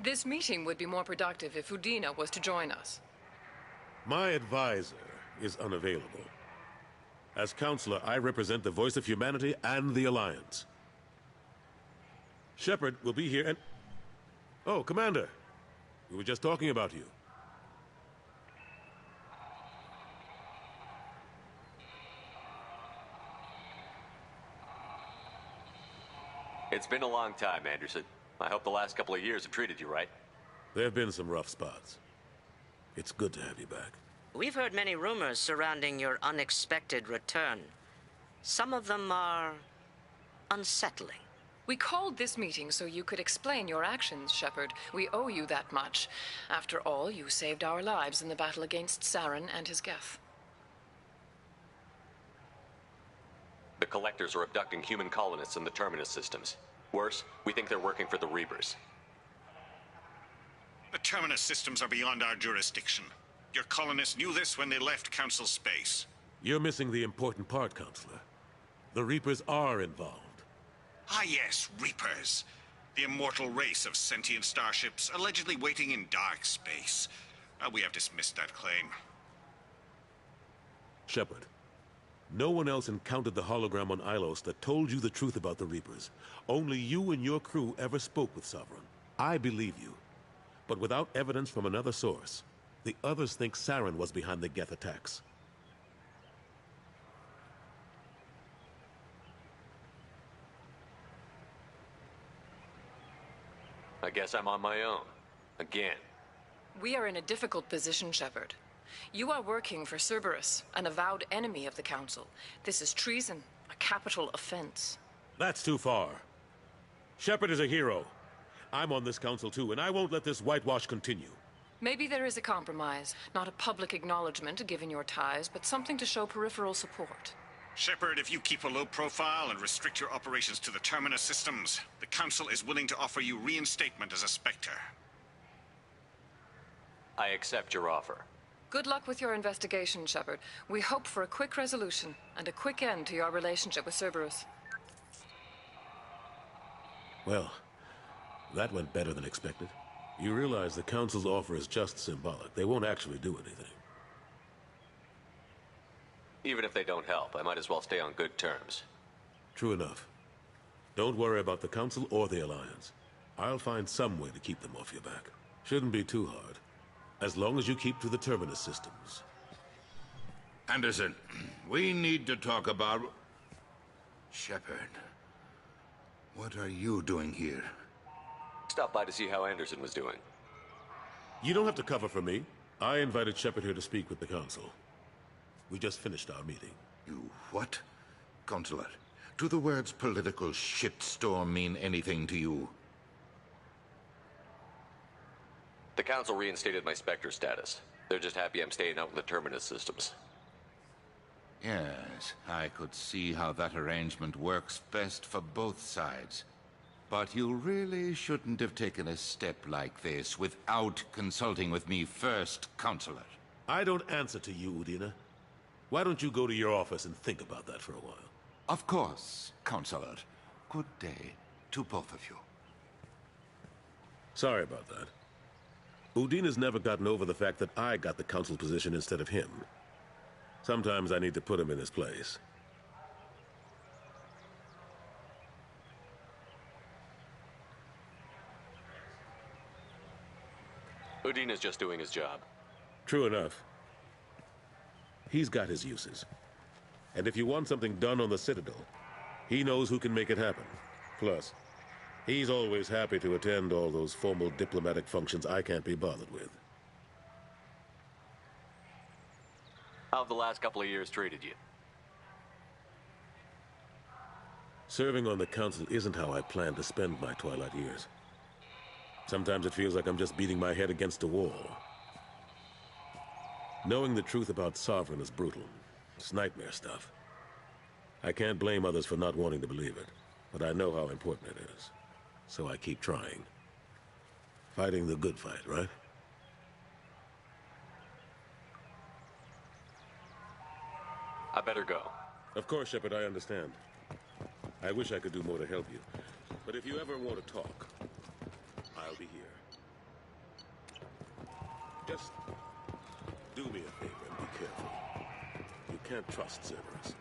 This meeting would be more productive if Udina was to join us. My advisor is unavailable. As counselor, I represent the voice of humanity and the Alliance. Shepard will be here and... Oh, Commander. We were just talking about you. It's been a long time, Anderson. I hope the last couple of years have treated you right. There have been some rough spots. It's good to have you back. We've heard many rumors surrounding your unexpected return. Some of them are unsettling. We called this meeting so you could explain your actions, Shepard. We owe you that much. After all, you saved our lives in the battle against Saren and his Geth. The Collectors are abducting human colonists in the Terminus systems. Worse, we think they're working for the Reapers. The Terminus systems are beyond our jurisdiction. Your colonists knew this when they left Council space. You're missing the important part, Counselor. The Reapers are involved. Ah yes, Reapers. The immortal race of sentient starships allegedly waiting in dark space. We have dismissed that claim. Shepard, no one else encountered the hologram on Ilos that told you the truth about the Reapers. Only you and your crew ever spoke with Sovereign. I believe you. But without evidence from another source, the others think Saren was behind the Geth attacks. I guess I'm on my own. Again. We are in a difficult position, Shepard. You are working for Cerberus, an avowed enemy of the Council. This is treason, a capital offense. That's too far. Shepard is a hero. I'm on this council too, and I won't let this whitewash continue. Maybe there is a compromise. Not a public acknowledgement given your ties, but something to show peripheral support. Shepard, if you keep a low profile and restrict your operations to the Terminus systems, the Council is willing to offer you reinstatement as a Spectre. I accept your offer. Good luck with your investigation, Shepard. We hope for a quick resolution and a quick end to your relationship with Cerberus. Well, that went better than expected. You realize the Council's offer is just symbolic. They won't actually do anything. Even if they don't help, I might as well stay on good terms. True enough. Don't worry about the Council or the Alliance. I'll find some way to keep them off your back. Shouldn't be too hard. As long as you keep to the Terminus systems. Anderson, we need to talk about... Shepard. What are you doing here? Stop by to see how Anderson was doing. You don't have to cover for me. I invited Shepard here to speak with the Council. We just finished our meeting. You what? Consular, do the words political shitstorm mean anything to you? The Council reinstated my Spectre status. They're just happy I'm staying out in the Terminus systems. Yes, I could see how that arrangement works best for both sides. But you really shouldn't have taken a step like this without consulting with me first, Counselor. I don't answer to you, Udina. Why don't you go to your office and think about that for a while? Of course, Counselor. Good day to both of you. Sorry about that. Udina's never gotten over the fact that I got the Council position instead of him. Sometimes I need to put him in his place. Udina's just doing his job. True enough. He's got his uses. And if you want something done on the Citadel, he knows who can make it happen. Plus, he's always happy to attend all those formal diplomatic functions I can't be bothered with. How have the last couple of years treated you? Serving on the Council isn't how I plan to spend my twilight years. Sometimes it feels like I'm just beating my head against a wall. Knowing the truth about Sovereign is brutal. It's nightmare stuff. I can't blame others for not wanting to believe it, but I know how important it is. So I keep trying. Fighting the good fight, right? I better go. Of course, Shepard, I understand. I wish I could do more to help you. But if you ever want to talk, I'll be here. Just do me a favor and be careful. You can't trust Cerberus.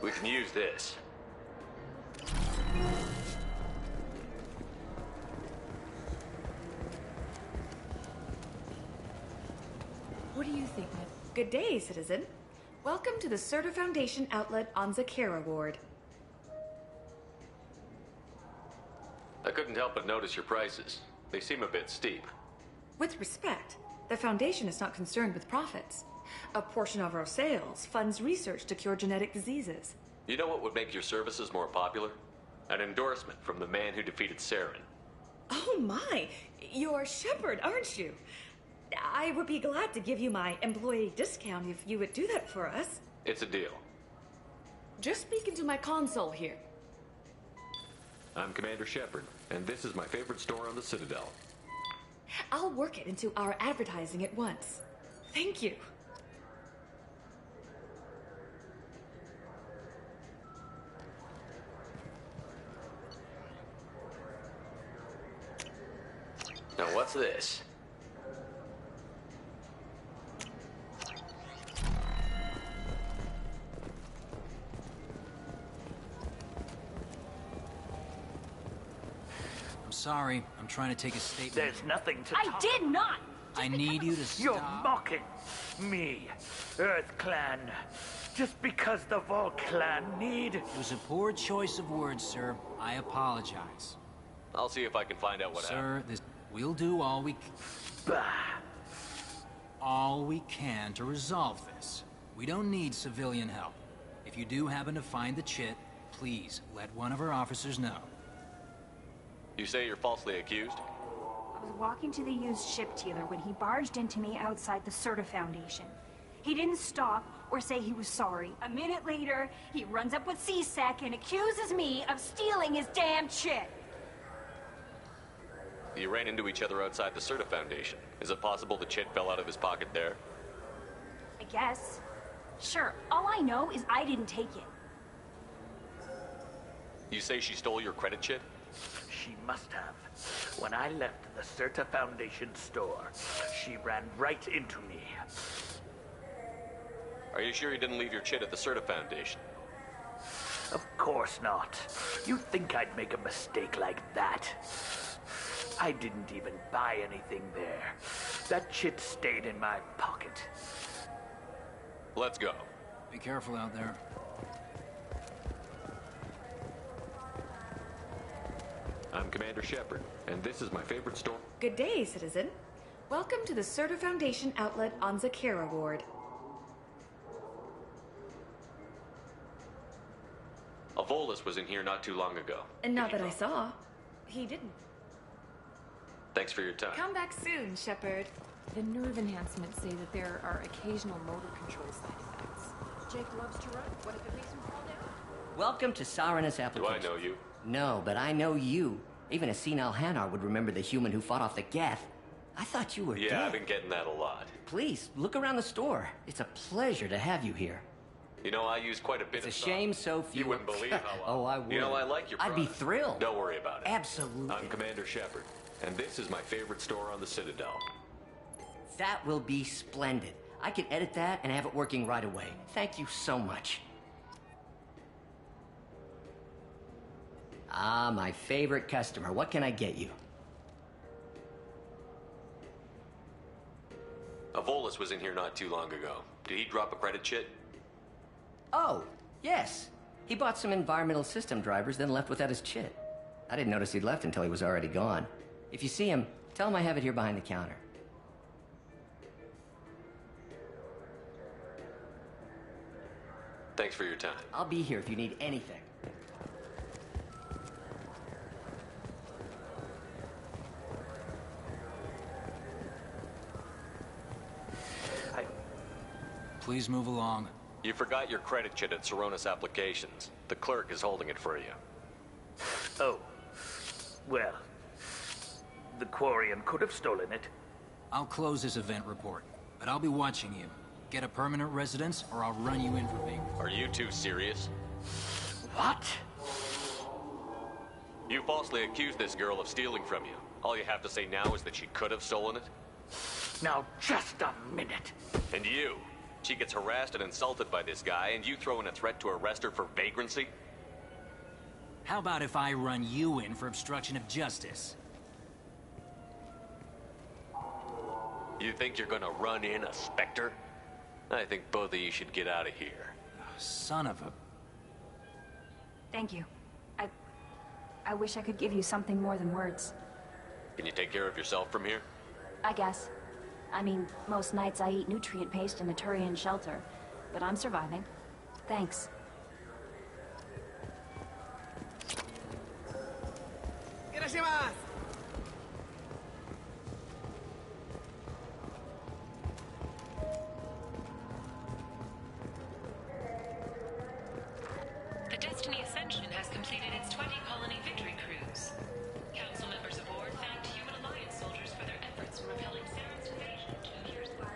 We can use this. What do you think, Ned? Good day, citizen. Welcome to the Serta Foundation outlet on Zakera Ward. I couldn't help but notice your prices. They seem a bit steep. With respect, the Foundation is not concerned with profits. A portion of our sales funds research to cure genetic diseases. You know what would make your services more popular? An endorsement from the man who defeated Saren. Oh my! You're Shepard, aren't you? I would be glad to give you my employee discount if you would do that for us. It's a deal. Just speak into my console here. I'm Commander Shepard, and this is my favorite store on the Citadel. I'll work it into our advertising at once. Thank you. Now what's this? I'm sorry. I'm trying to take a statement. There's nothing to I did not! I need you to stop. You're mocking me, Earth Clan. Just because the Vol Clan need... It was a poor choice of words, sir. I apologize. I'll see if I can find out what happened. Sir, we'll do all we can to resolve this. We don't need civilian help. If you do happen to find the chit, please let one of our officers know. You say you're falsely accused? I was walking to the used ship dealer when he barged into me outside the Serta Foundation. He didn't stop or say he was sorry. A minute later, he runs up with C-Sec and accuses me of stealing his damn chit. You ran into each other outside the Serta Foundation. Is it possible the chit fell out of his pocket there? I guess. Sure, all I know is I didn't take it. You say she stole your credit chit? She must have. When I left the Serta Foundation store, she ran right into me. Are you sure you didn't leave your chit at the Serta Foundation? Of course not. You think I'd make a mistake like that? I didn't even buy anything there. That chit stayed in my pocket. Let's go. Be careful out there. I'm Commander Shepard, and this is my favorite store. Good day, citizen. Welcome to the Serta Foundation outlet on Zakera Ward. A Volus was in here not too long ago. And not that I saw. He didn't. Thanks for your time. Come back soon, Shepard. The nerve enhancements say that there are occasional motor control side effects. Jake loves to run. What if it makes him fall down? Welcome to Sarenus Do application. I know you? No, but I know you. Even a senile Hanar would remember the human who fought off the Geth. I thought you were dead. Yeah, I've been getting that a lot. Please, look around the store. It's a pleasure to have you here. You know, I use quite a bit of It's a shame so few... You wouldn't believe how Oh, I would. You know, I like your I'd be product. thrilled. Don't worry about it. Absolutely. I'm Commander Shepard, and this is my favorite store on the Citadel. That will be splendid. I can edit that and have it working right away. Thank you so much. Ah, my favorite customer. What can I get you? A Volus was in here not too long ago. Did he drop a credit chit? Oh, yes. He bought some environmental system drivers, then left without his chit. I didn't notice he'd left until he was already gone. If you see him, tell him I have it here behind the counter. Thanks for your time. I'll be here if you need anything. Please move along. You forgot your credit chit at Sarenus Applications. The clerk is holding it for you. Oh. Well, the Quarian could have stolen it. I'll close this event report, but I'll be watching you. Get a permanent residence, or I'll run you in for being... Are you two serious? What? You falsely accused this girl of stealing from you. All you have to say now is that she could have stolen it? Now, just a minute. And you, She gets harassed and insulted by this guy, and you throw in a threat to arrest her for vagrancy? How about if I run you in for obstruction of justice? You think you're gonna run in a Spectre? I think both of you should get out of here. Son of a... Thank you. I wish I could give you something more than words. Can you take care of yourself from here? I guess. I mean, most nights I eat nutrient paste in a Turian shelter, but I'm surviving. Thanks. The Destiny Ascension has completed its 20-colony victory cruise. Council members aboard thanked Human Alliance soldiers for their efforts in repelling Saren's invasion 2 years ago.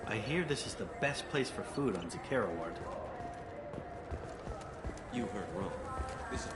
I hear this is the best place for food on Zakera Ward. You heard wrong. This is...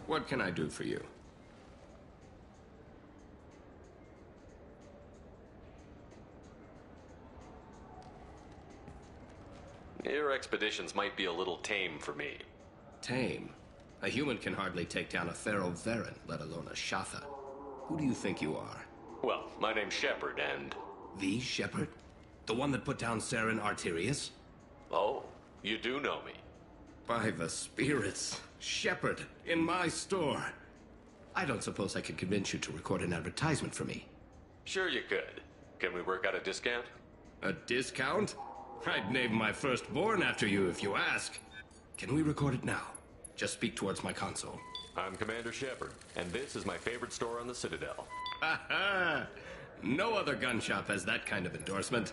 What can I do for you? Your expeditions might be a little tame for me. Tame? A human can hardly take down a Pharaoh Varen, let alone a Shatha. Who do you think you are? Well, my name's Shepard, and... The Shepard? The one that put down Saren Arterius? Oh, you do know me. By the spirits. Shepard, in my store. I don't suppose I could convince you to record an advertisement for me. Sure you could. Can we work out a discount? A discount? I'd name my firstborn after you if you ask. Can we record it now? Just speak towards my console. I'm Commander Shepard, and this is my favorite store on the Citadel. Ha ha! No other gun shop has that kind of endorsement.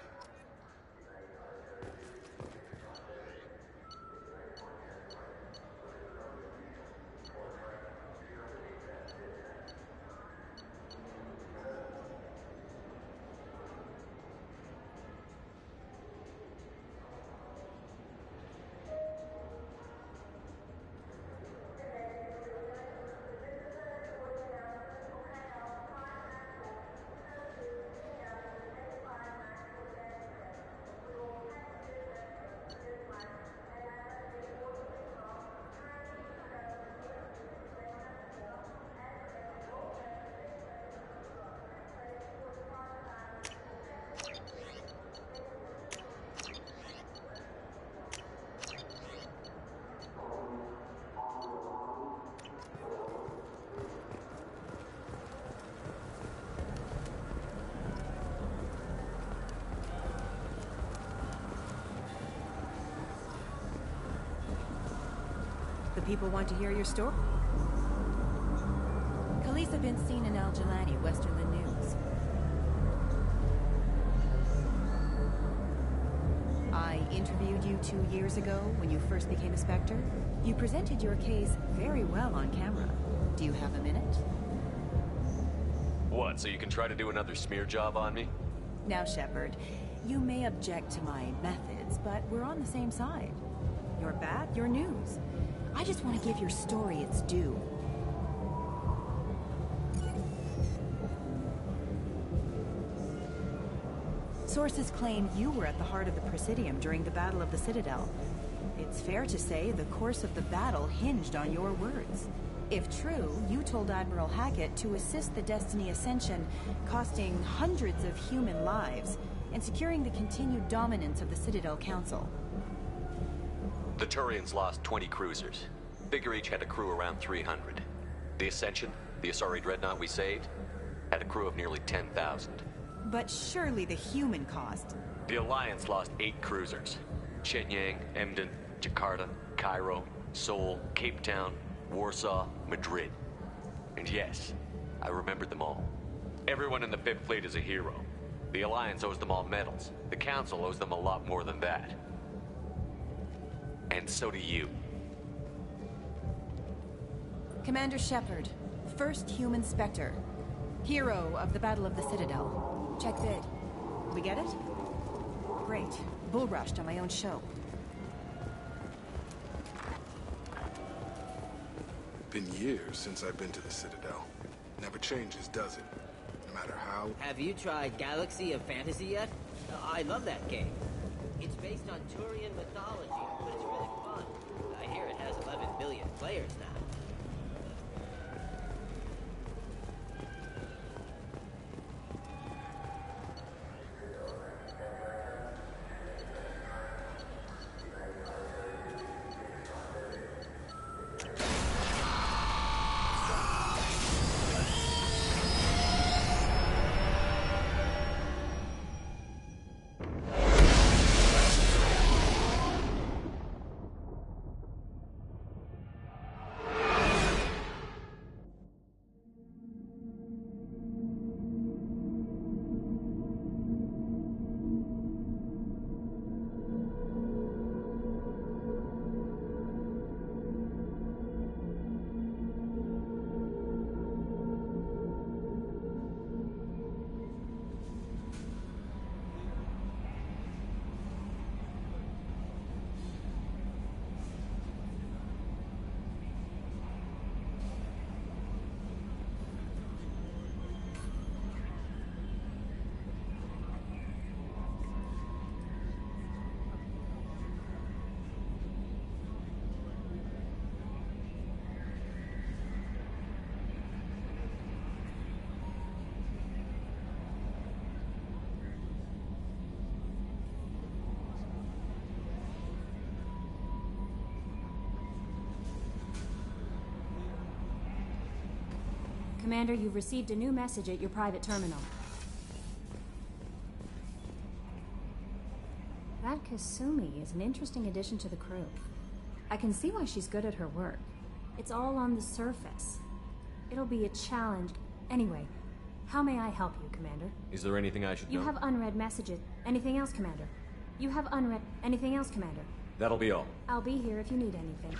The people want to hear your story. Khalees been seen in Al Jelani, Westerland News. I interviewed you 2 years ago when you first became a Spectre, you presented your case very well on camera. Do you have a minute? What, so you can try to do another smear job on me? Now, Shepard, you may object to my methods, but we're on the same side. You're bad, you're news. I just want to give your story its due. Sources claim you were at the heart of the Presidium during the Battle of the Citadel. It's fair to say the course of the battle hinged on your words. If true, you told Admiral Hackett to assist the Destiny Ascension, costing hundreds of human lives, and securing the continued dominance of the Citadel Council. The Turians lost 20 cruisers. Figure each had a crew around 300. The Ascension, the Asari dreadnought we saved, had a crew of nearly 10,000. But surely the human cost. The Alliance lost 8 cruisers. Shenyang, Emden, Jakarta, Cairo, Seoul, Cape Town, Warsaw, Madrid. And yes, I remembered them all. Everyone in the Fifth Fleet is a hero. The Alliance owes them all medals. The Council owes them a lot more than that. And so do you. Commander Shepard, first human Spectre. Hero of the Battle of the Citadel. Check vid. We get it? Great. Bull rushed on my own show. Been years since I've been to the Citadel. Never changes, does it? No matter how... Have you tried Galaxy of Fantasy yet? I love that game. It's based on Turian mythology, but it's really fun. I hear it has 11 billion players now. Commander, you've received a new message at your private terminal. That Kasumi is an interesting addition to the crew. I can see why she's good at her work. It's all on the surface. It'll be a challenge. Anyway, how may I help you, Commander? Is there anything I should know? You have unread messages. Anything else, Commander? You have unread... Anything else, Commander? That'll be all. I'll be here if you need anything.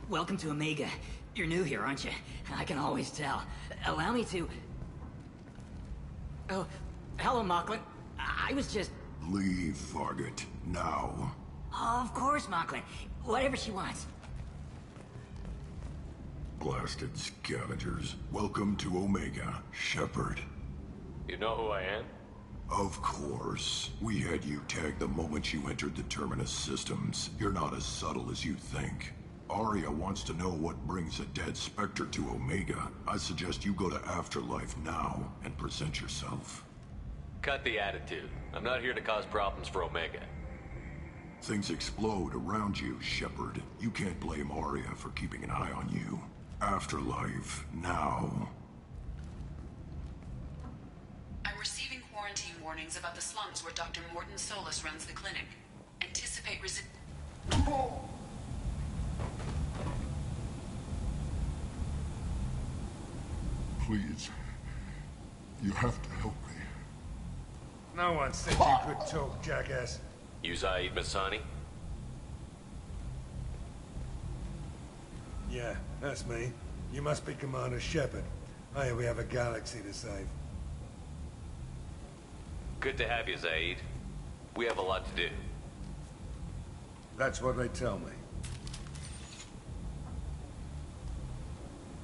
welcome to Omega. You're new here, aren't you? I can always tell. Allow me to... Oh, hello, Mocklin. I was just... Leave, Fargate. Now. Of course, Mocklin. Whatever she wants. Blasted scavengers. Welcome to Omega, Shepard. You know who I am? Of course. We had you tagged the moment you entered the Terminus systems. You're not as subtle as you think. Aria wants to know what brings a dead Spectre to Omega. I suggest you go to Afterlife now and present yourself. Cut the attitude. I'm not here to cause problems for Omega. Things explode around you, Shepard. You can't blame Aria for keeping an eye on you. Afterlife, now. I'm receiving quarantine warnings about the slums where Dr. Morton Solus runs the clinic. Anticipate Please. You have to help me. No one said you could talk, jackass. You Zaid Masani? Yeah, that's me. You must be Commander Shepard. Hey, we have a galaxy to save. Good to have you, Zaid. We have a lot to do. That's what they tell me.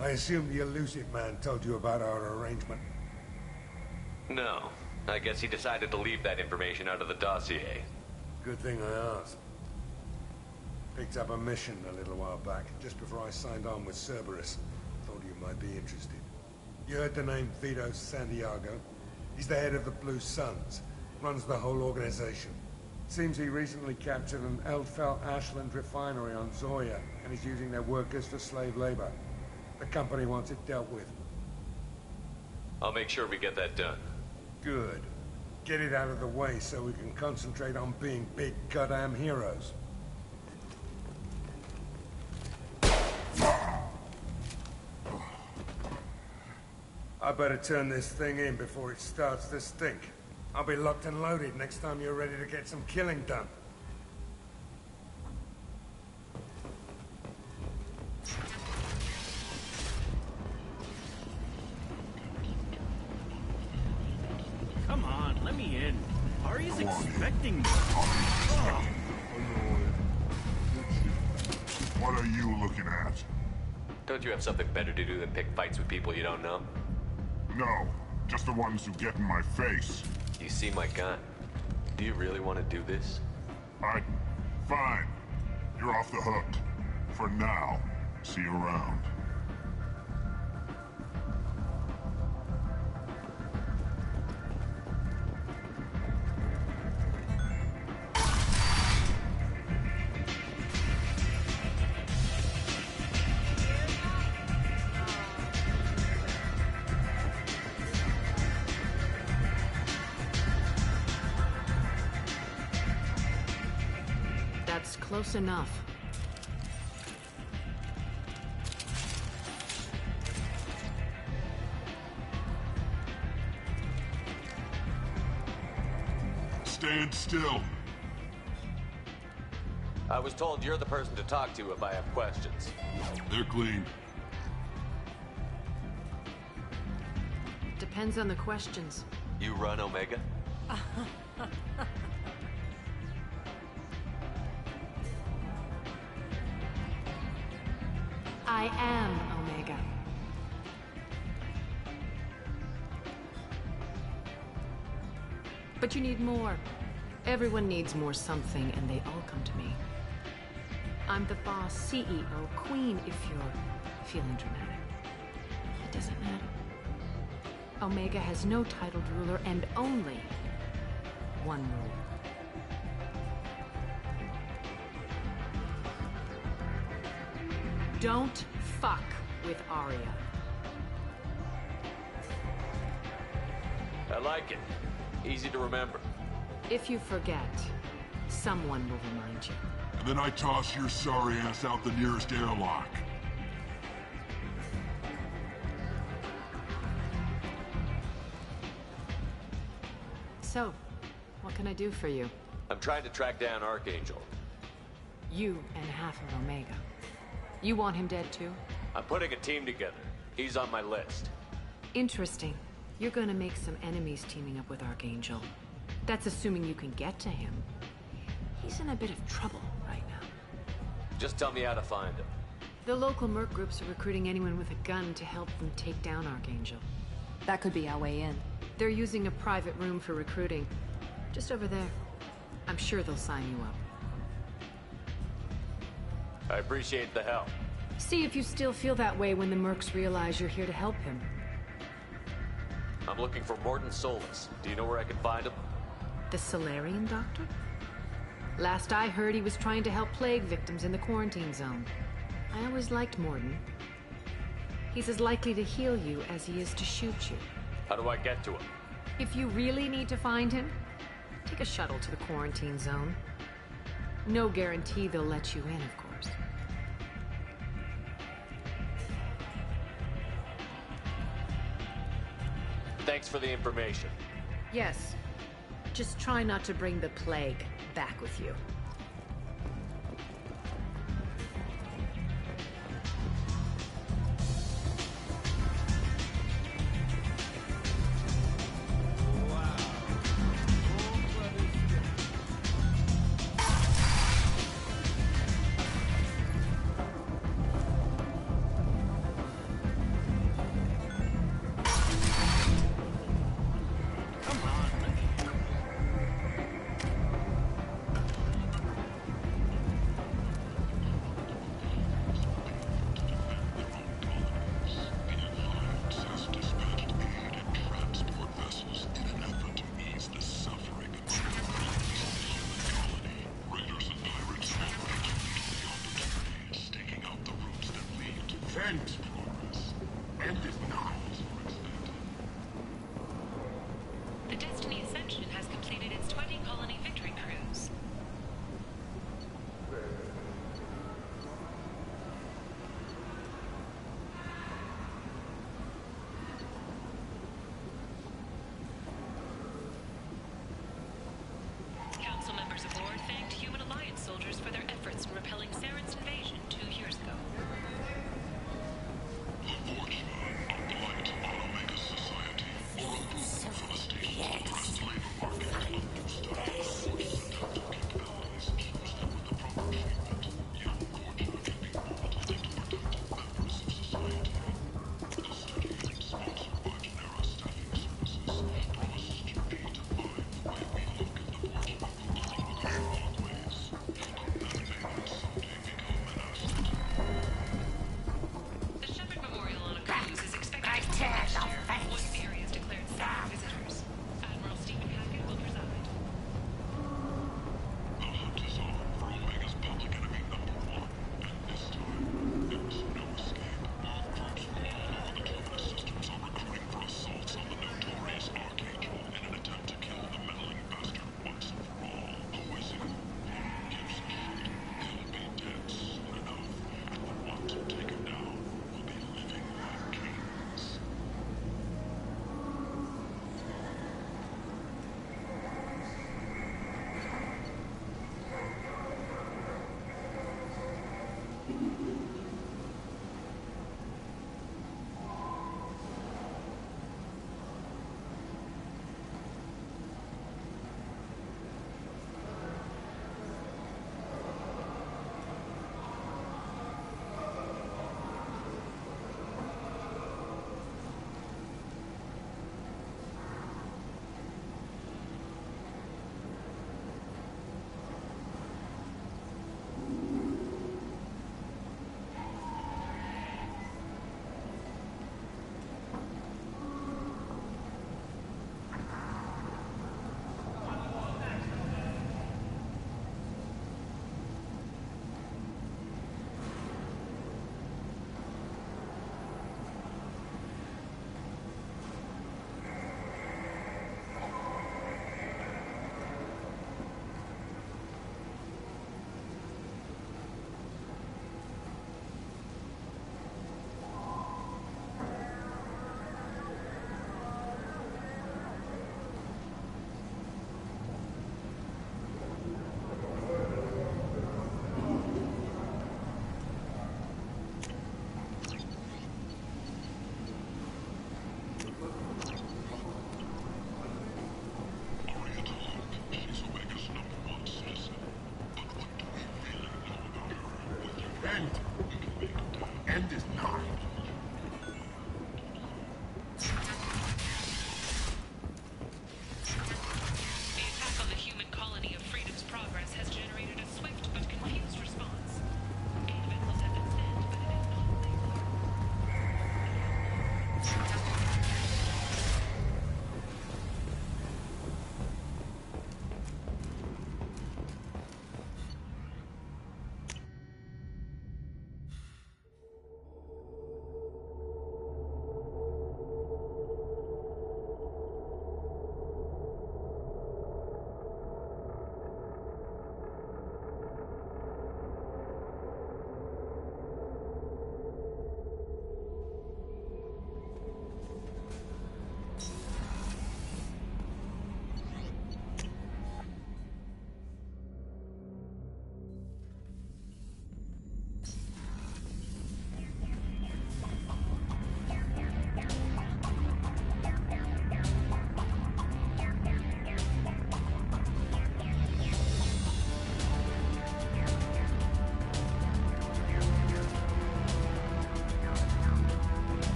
I assume the elusive man told you about our arrangement. No. I guess he decided to leave that information out of the dossier. Good thing I asked. Picked up a mission a little while back, just before I signed on with Cerberus. Thought you might be interested. You heard the name Vito Santiago? He's the head of the Blue Suns. Runs the whole organization. Seems he recently captured an Eldfell Ashland refinery on Zoya, and he's using their workers for slave labor. The company wants it dealt with. I'll make sure we get that done. Good. Get it out of the way so we can concentrate on being big goddamn heroes. I better turn this thing in before it starts to stink. I'll be locked and loaded next time you're ready to get some killing done. Come on, let me in. Ari's expecting me. What are you looking at? Don't you have something better to do than pick fights with people you don't know? No, just the ones who get in my face. You see my gun. Do you really want to do this? Fine. You're off the hook. For now. See you around. That's close enough. Stand still. I was told you're the person to talk to if I have questions. They're clean. Depends on the questions. You run Omega? I am Omega. But you need more. Everyone needs more something, and they all come to me. I'm the boss, CEO, queen, if you're feeling dramatic. It doesn't matter. Omega has no titled ruler and only one ruler. Don't fuck with Aria. I like it. Easy to remember. If you forget, someone will remind you. And then I toss your sorry ass out the nearest airlock. So, what can I do for you? I'm trying to track down Archangel. You and half of Omega. You want him dead too? I'm putting a team together. He's on my list. Interesting. You're gonna make some enemies teaming up with Archangel. That's assuming you can get to him. He's in a bit of trouble right now. Just tell me how to find him. The local merc groups are recruiting anyone with a gun to help them take down Archangel. That could be our way in. They're using a private room for recruiting. Just over there. I'm sure they'll sign you up. I appreciate the help. See if you still feel that way when the mercs realize you're here to help him. I'm looking for Morton Solus. Do you know where I can find him? The Solarian doctor? Last I heard, he was trying to help plague victims in the quarantine zone. I always liked Morton. He's as likely to heal you as he is to shoot you. How do I get to him? If you really need to find him, take a shuttle to the quarantine zone. No guarantee they'll let you in, of course. Thanks for the information. Yes. Just try not to bring the plague back with you. The Destiny Ascension has completed its 20 colony victory cruise. Council members aboard thanked Human Alliance soldiers for their efforts in repelling Saren's invasion 2 years ago. The Vorcha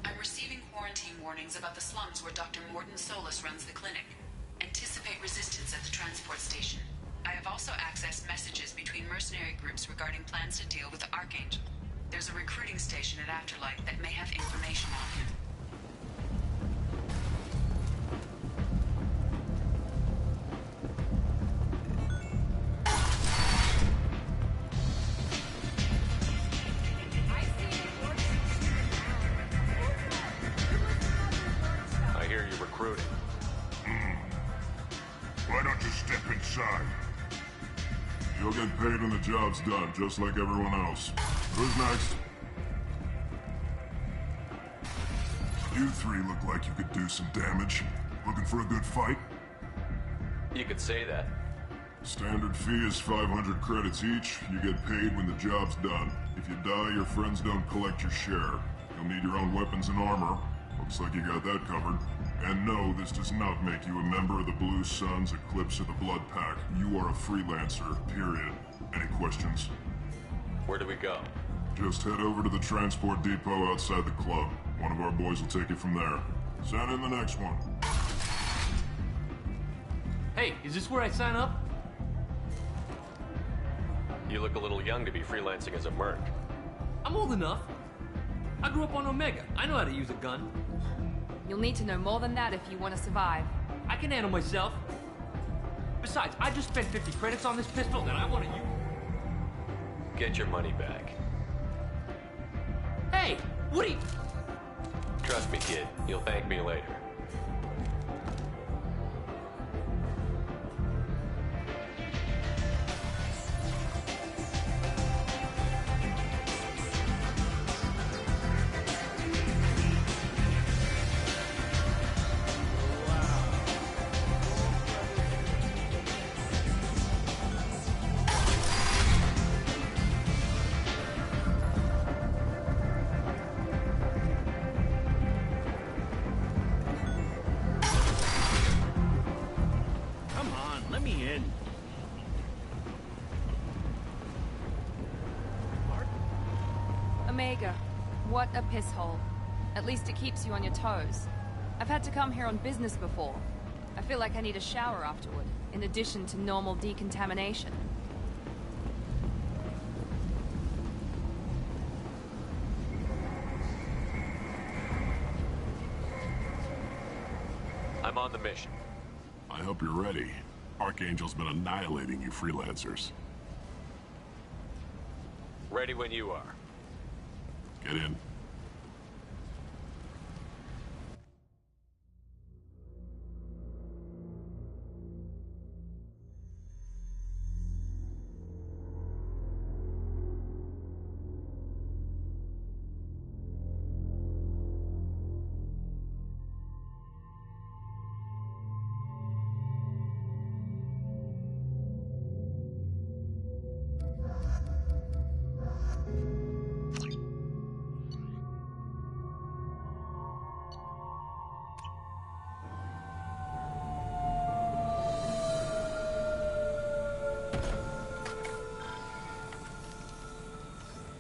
I'm receiving quarantine warnings about the slums where Dr. Morton Solus runs the clinic. Anticipate resistance at the transport station. I have also accessed messages between mercenary groups regarding plans to deal with the Archangel. There's a recruiting station at Afterlight that may have information on him. I hear you're recruiting. Why don't you step inside? You'll get paid when the job's done, just like everyone else. Who's next? You three look like you could do some damage. Looking for a good fight? You could say that. Standard fee is 500 credits each. You get paid when the job's done. If you die, your friends don't collect your share. You'll need your own weapons and armor. Looks like you got that covered. And no, this does not make you a member of the Blue Suns, Eclipse, or the Blood Pack. You are a freelancer, period. Any questions? Where do we go? Just head over to the transport depot outside the club. One of our boys will take you from there. Send in the next one. Hey, is this where I sign up? You look a little young to be freelancing as a merc. I'm old enough. I grew up on Omega. I know how to use a gun. You'll need to know more than that if you want to survive. I can handle myself. Besides, I just spent 50 credits on this pistol that I want to use. Get your money back. Hey, what are you... Trust me, kid. You'll thank me later. Let me in. Omega, what a piss hole. At least it keeps you on your toes. I've had to come here on business before. I feel like I need a shower afterward, in addition to normal decontamination. I'm on the mission. I hope you're ready. Archangel's been annihilating you freelancers. Ready when you are. Get in.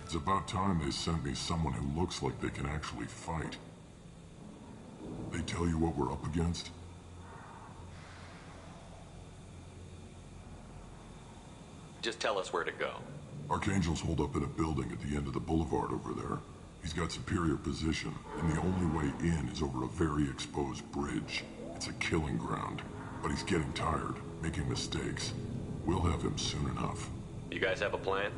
It's about time they sent me someone who looks like they can actually fight. They tell you what we're up against? Just tell us where to go. Archangel's holed up in a building at the end of the boulevard over there. He's got superior position, and the only way in is over a very exposed bridge. It's a killing ground, but he's getting tired, making mistakes. We'll have him soon enough. You guys have a plan?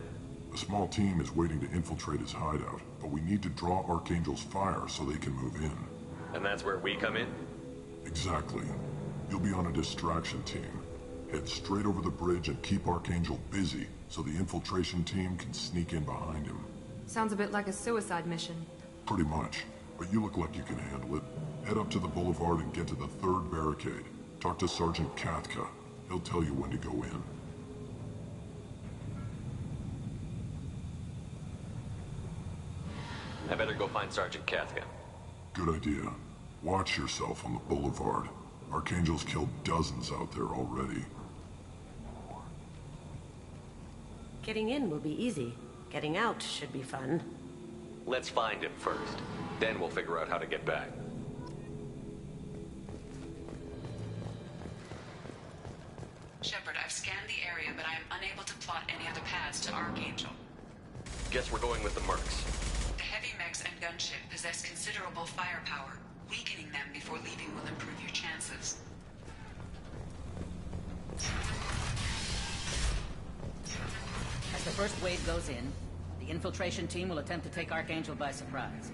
A small team is waiting to infiltrate his hideout, but we need to draw Archangel's fire so they can move in. And that's where we come in? Exactly. You'll be on a distraction team. Head straight over the bridge and keep Archangel busy so the infiltration team can sneak in behind him. Sounds a bit like a suicide mission. Pretty much, but you look like you can handle it. Head up to the boulevard and get to the third barricade. Talk to Sergeant Katka. He'll tell you when to go in. I better go find Sergeant Katka. Good idea. Watch yourself on the boulevard. Archangel's killed dozens out there already. Getting in will be easy. Getting out should be fun. Let's find him first. Then we'll figure out how to get back. Shepard, I've scanned the area, but I am unable to plot any other paths to Archangel. Guess we're going with the Mercs. The heavy mechs and gunship possess considerable firepower. Weakening them before leaving will improve your chances. As the first wave goes in, the infiltration team will attempt to take Archangel by surprise.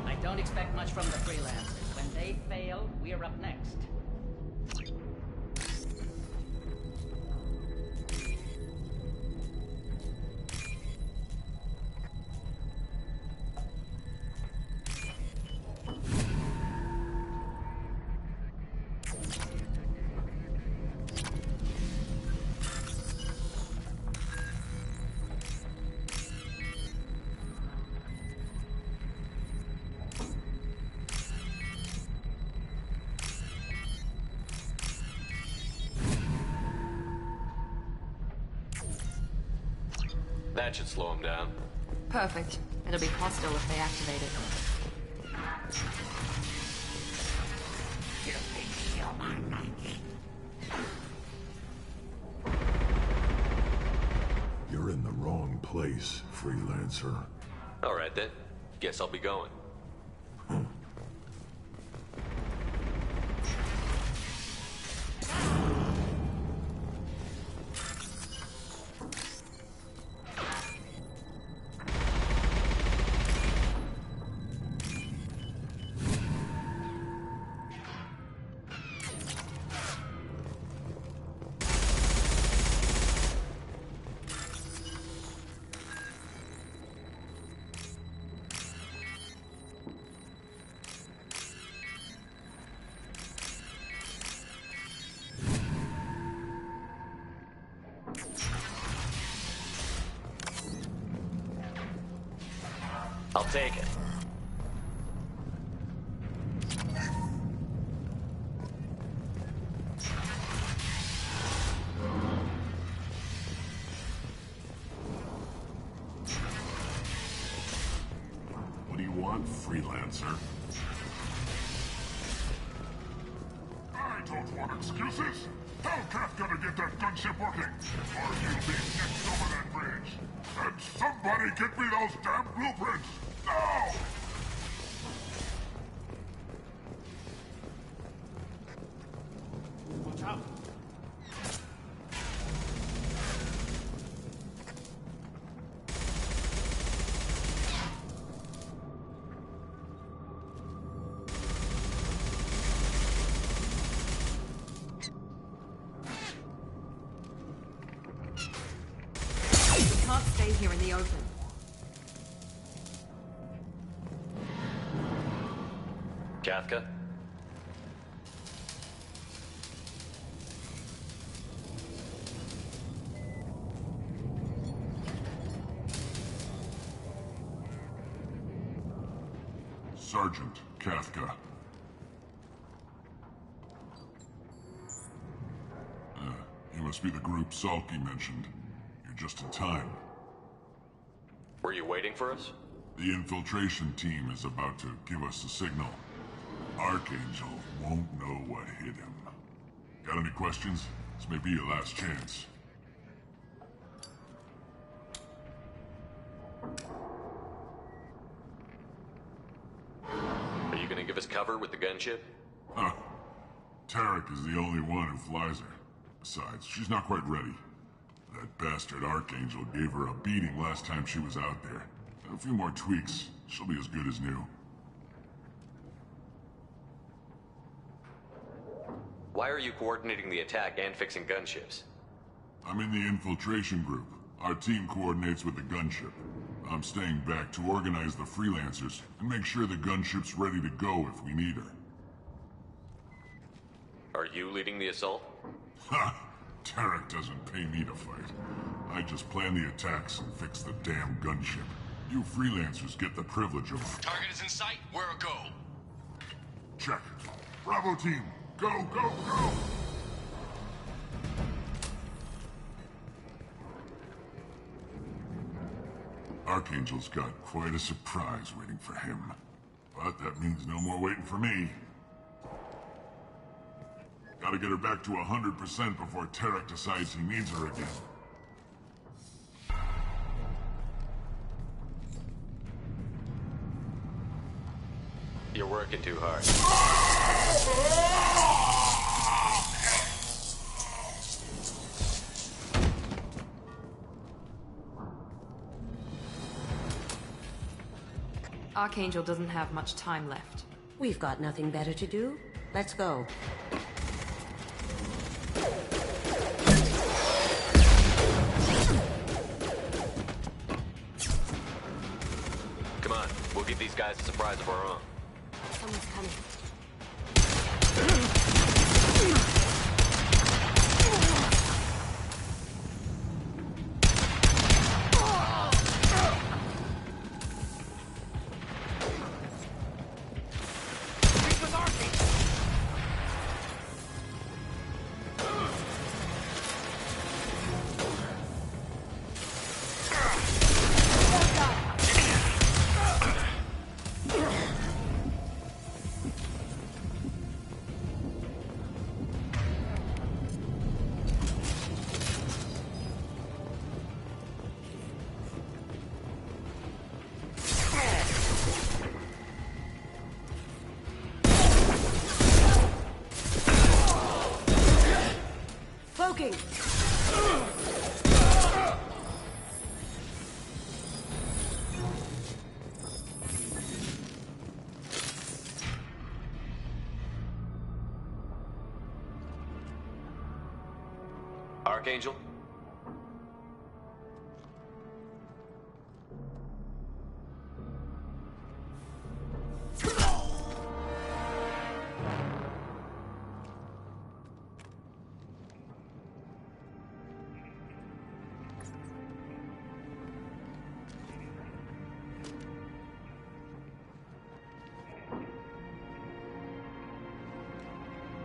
I don't expect much from the freelancers. When they fail, we're up next. That should slow him down. Perfect. It'll be hostile if they activate it. You're in the wrong place, freelancer. All right then. Guess I'll be going. I'll take it. What do you want, freelancer? I don't want excuses. Tell Kafka to get that gunship working, or you'll be nipped over that bridge. And somebody get me those damn blueprints! Now! Watch out! We can't stay here in the open. Katka? Sergeant Kafka. You must be the group Salky mentioned. You're just in time. Were you waiting for us? The infiltration team is about to give us a signal. Archangel won't know what hit him. Got any questions? This may be your last chance. Are you gonna give us cover with the gunship? Huh. Tarek is the only one who flies her. Besides, she's not quite ready. That bastard Archangel gave her a beating last time she was out there. A few more tweaks, she'll be as good as new. Why are you coordinating the attack and fixing gunships? I'm in the infiltration group. Our team coordinates with the gunship. I'm staying back to organize the freelancers and make sure the gunship's ready to go if we need her. Are you leading the assault? Ha! Tarek doesn't pay me to fight. I just plan the attacks and fix the damn gunship. You freelancers get the privilege of... Target is in sight. We're a go. Check. Bravo team, go, go, go! Archangel's got quite a surprise waiting for him. But that means no more waiting for me. Gotta get her back to 100% before Tarek decides he needs her again. You're working too hard. Archangel doesn't have much time left. We've got nothing better to do. Let's go. Come on, we'll give these guys a surprise of our own. Someone's coming. Cloaking! Archangel?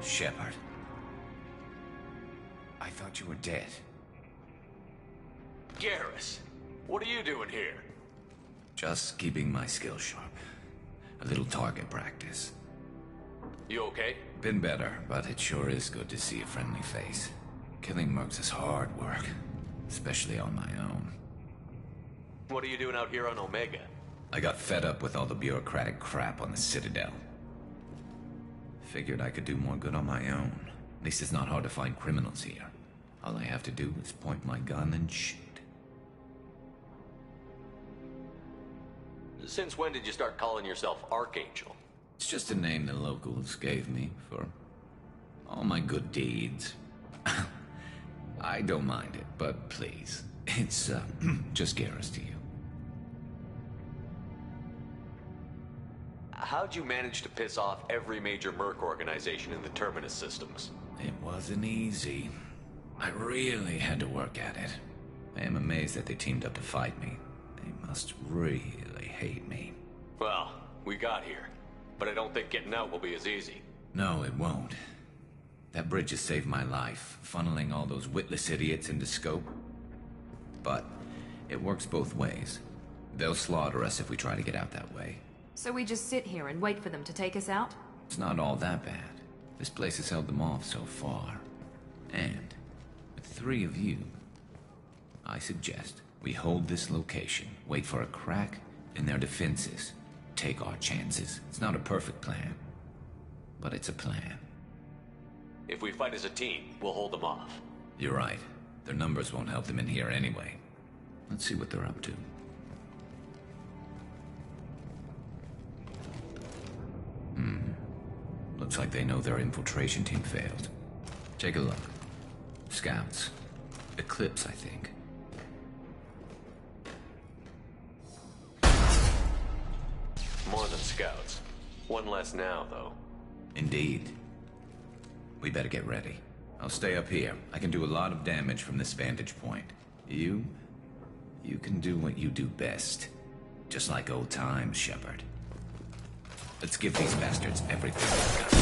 Shepard. I thought you were dead. Garrus, what are you doing here? Just keeping my skills sharp. A little target practice. You okay? Been better, but it sure is good to see a friendly face. Killing mercs is hard work, especially on my own. What are you doing out here on Omega? I got fed up with all the bureaucratic crap on the Citadel. Figured I could do more good on my own. At least it's not hard to find criminals here. All I have to do is point my gun and shoot. Since when did you start calling yourself Archangel? It's just a name the locals gave me for all my good deeds. I don't mind it, but please, it's just Garrus to you. How'd you manage to piss off every major merc organization in the Terminus systems? It wasn't easy. I really had to work at it. I am amazed that they teamed up to fight me. They must really hate me. Well, we got here. But I don't think getting out will be as easy. No, it won't. That bridge has saved my life, funneling all those witless idiots into scope. But it works both ways. They'll slaughter us if we try to get out that way. So we just sit here and wait for them to take us out? It's not all that bad. This place has held them off so far. And with 3 of you, I suggest we hold this location, wait for a crack in their defenses, take our chances. It's not a perfect plan, but it's a plan. If we fight as a team, we'll hold them off. You're right. Their numbers won't help them in here anyway. Let's see what they're up to. Looks like they know their infiltration team failed. Take a look. Scouts. Eclipse, I think. More than scouts. One less now, though. Indeed. We better get ready. I'll stay up here. I can do a lot of damage from this vantage point. You can do what you do best. Just like old times, Shepard. Let's give these bastards everything they've got.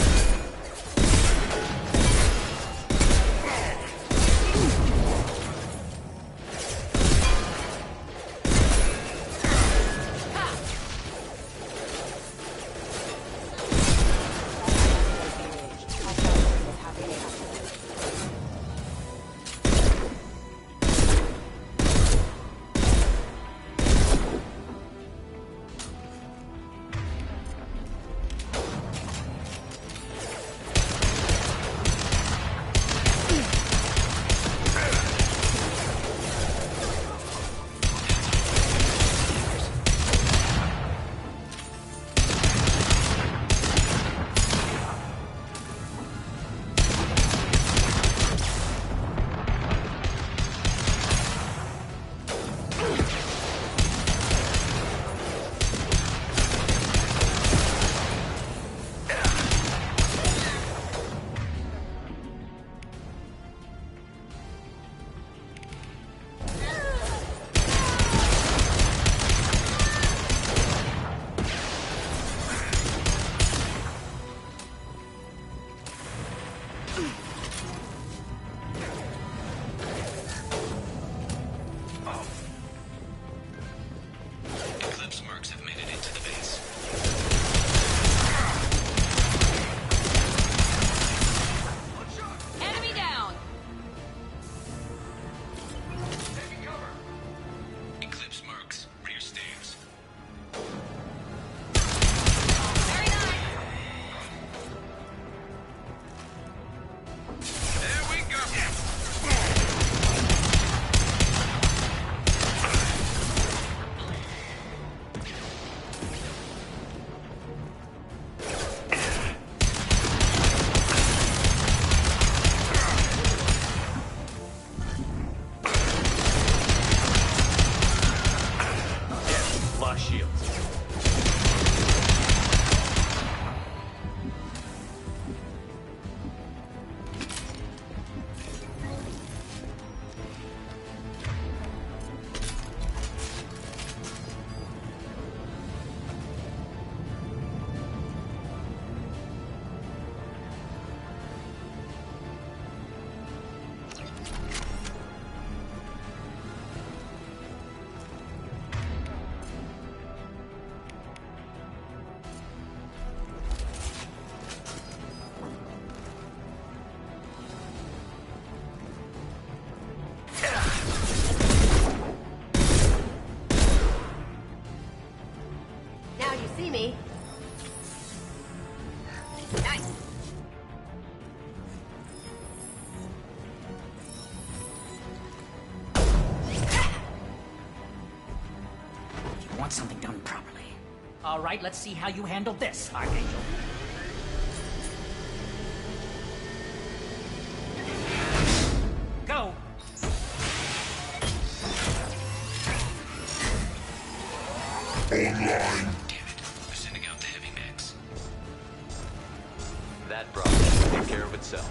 See me. Nice. You want something done properly. All right, let's see how you handle this, Archangel. Go! Online. That problem will take care of itself.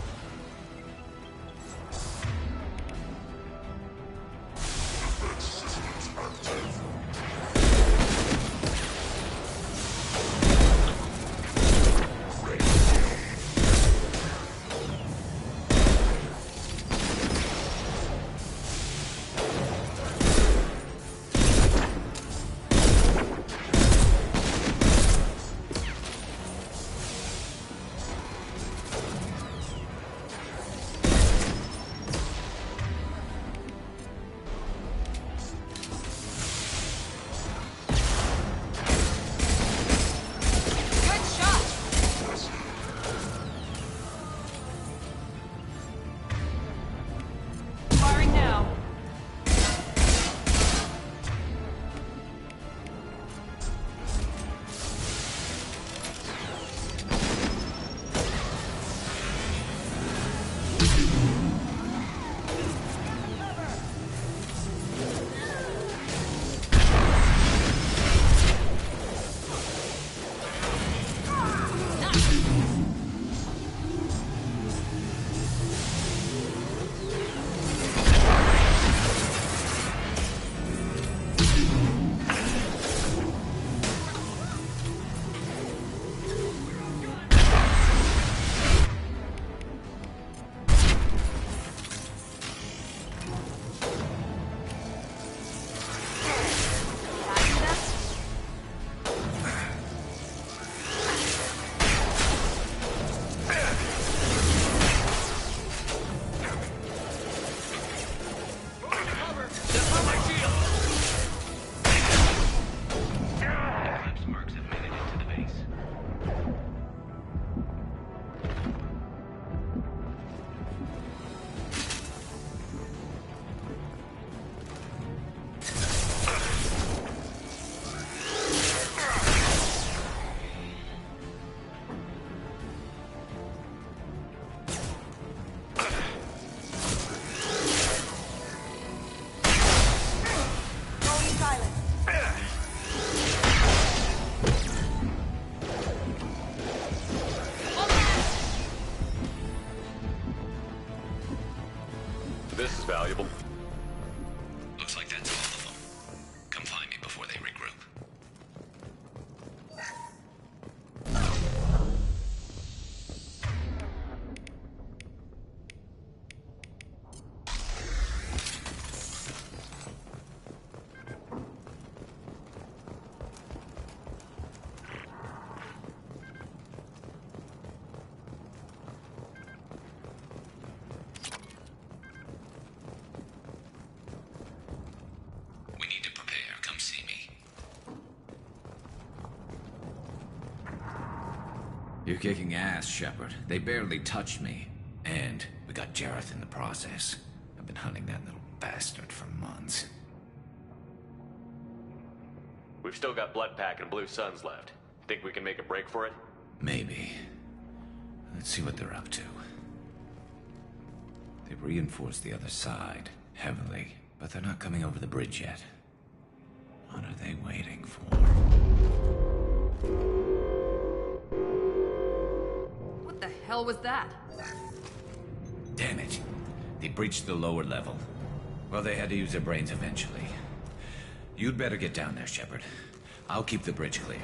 We're kicking ass, Shepard. They barely touched me. And we got Jareth in the process. I've been hunting that little bastard for months. We've still got Bloodpack and Blue Suns left. Think we can make a break for it? Maybe. Let's see what they're up to. They've reinforced the other side, heavily, but they're not coming over the bridge yet. What are they waiting for? What the hell was that? Damn it. They breached the lower level. Well, they had to use their brains eventually. You'd better get down there, Shepard. I'll keep the bridge clear.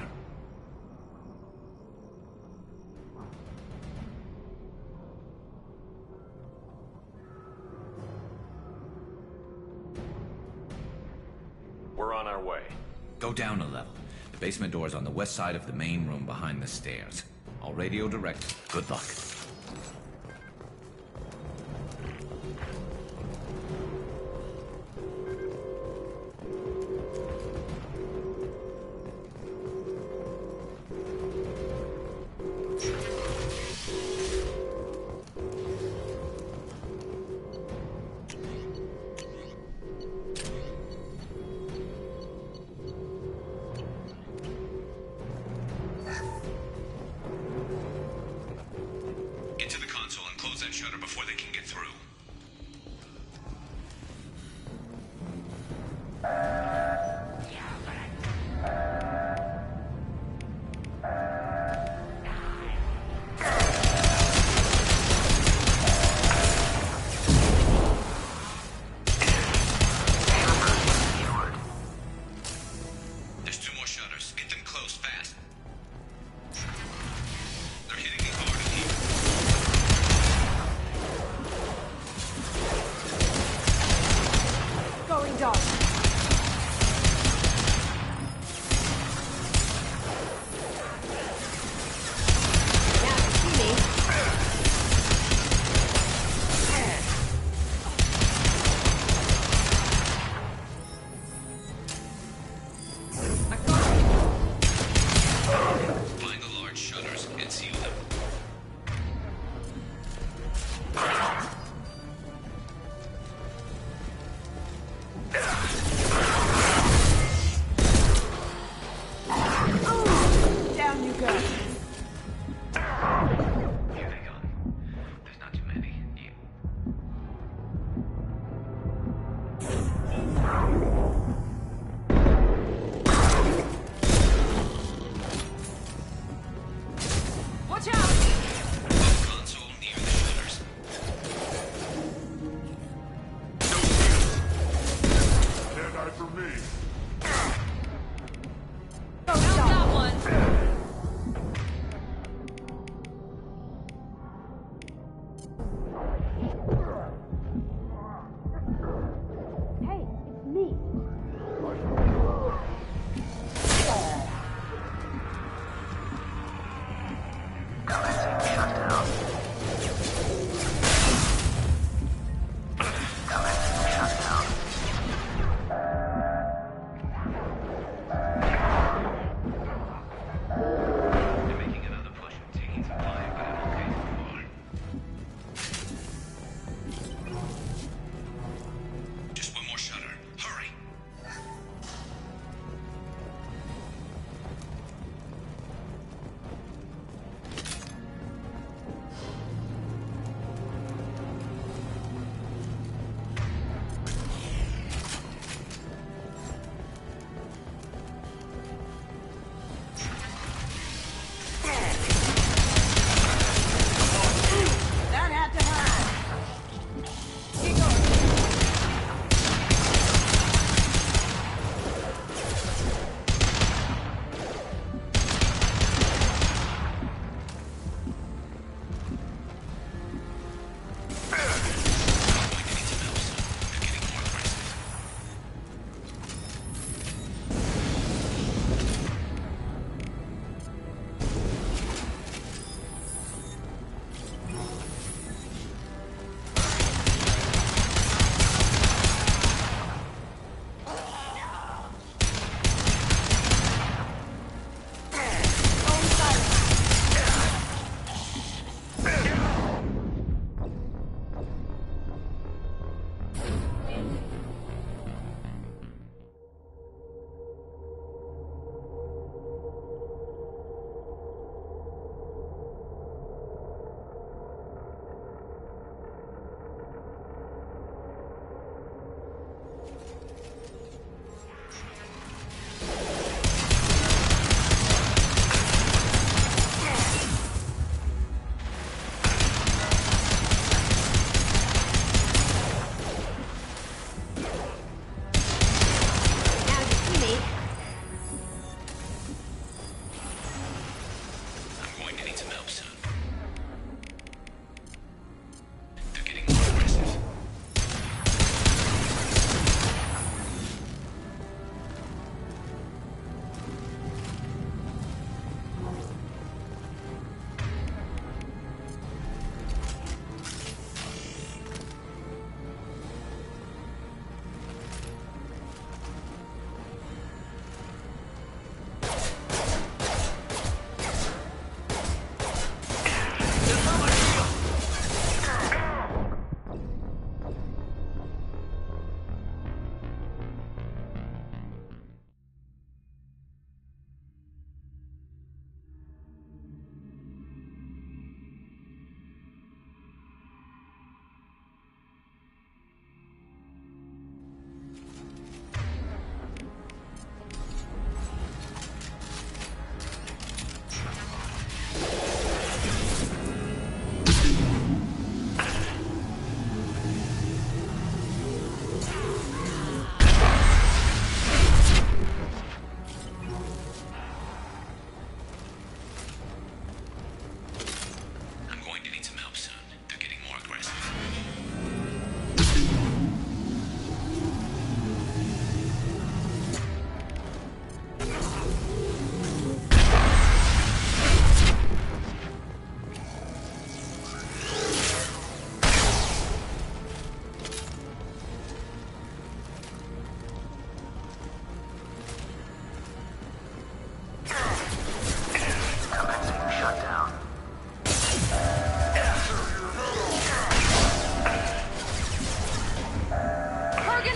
We're on our way. Go down a level. The basement door's on the west side of the main room behind the stairs. I'll radio direct. Good luck. Get to the console and close that shutter before they can get through. There's 2 more shutters. Get them closed fast. They're hitting me hard in here. Going dark. Now you see me. Find the large shutters and seal them. Down you go. Here they go. There's not too many. Watch out! Console near the shutters. Dead eye for me. Found that one! Hey, it's me.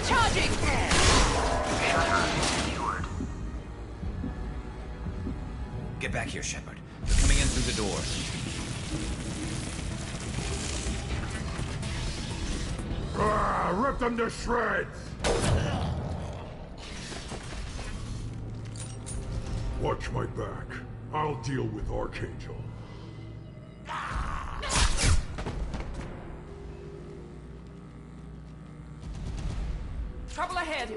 Charging! Get back here, Shepard. They're coming in through the door. Rip them to shreds! Watch my back. I'll deal with Archangel. Trouble ahead!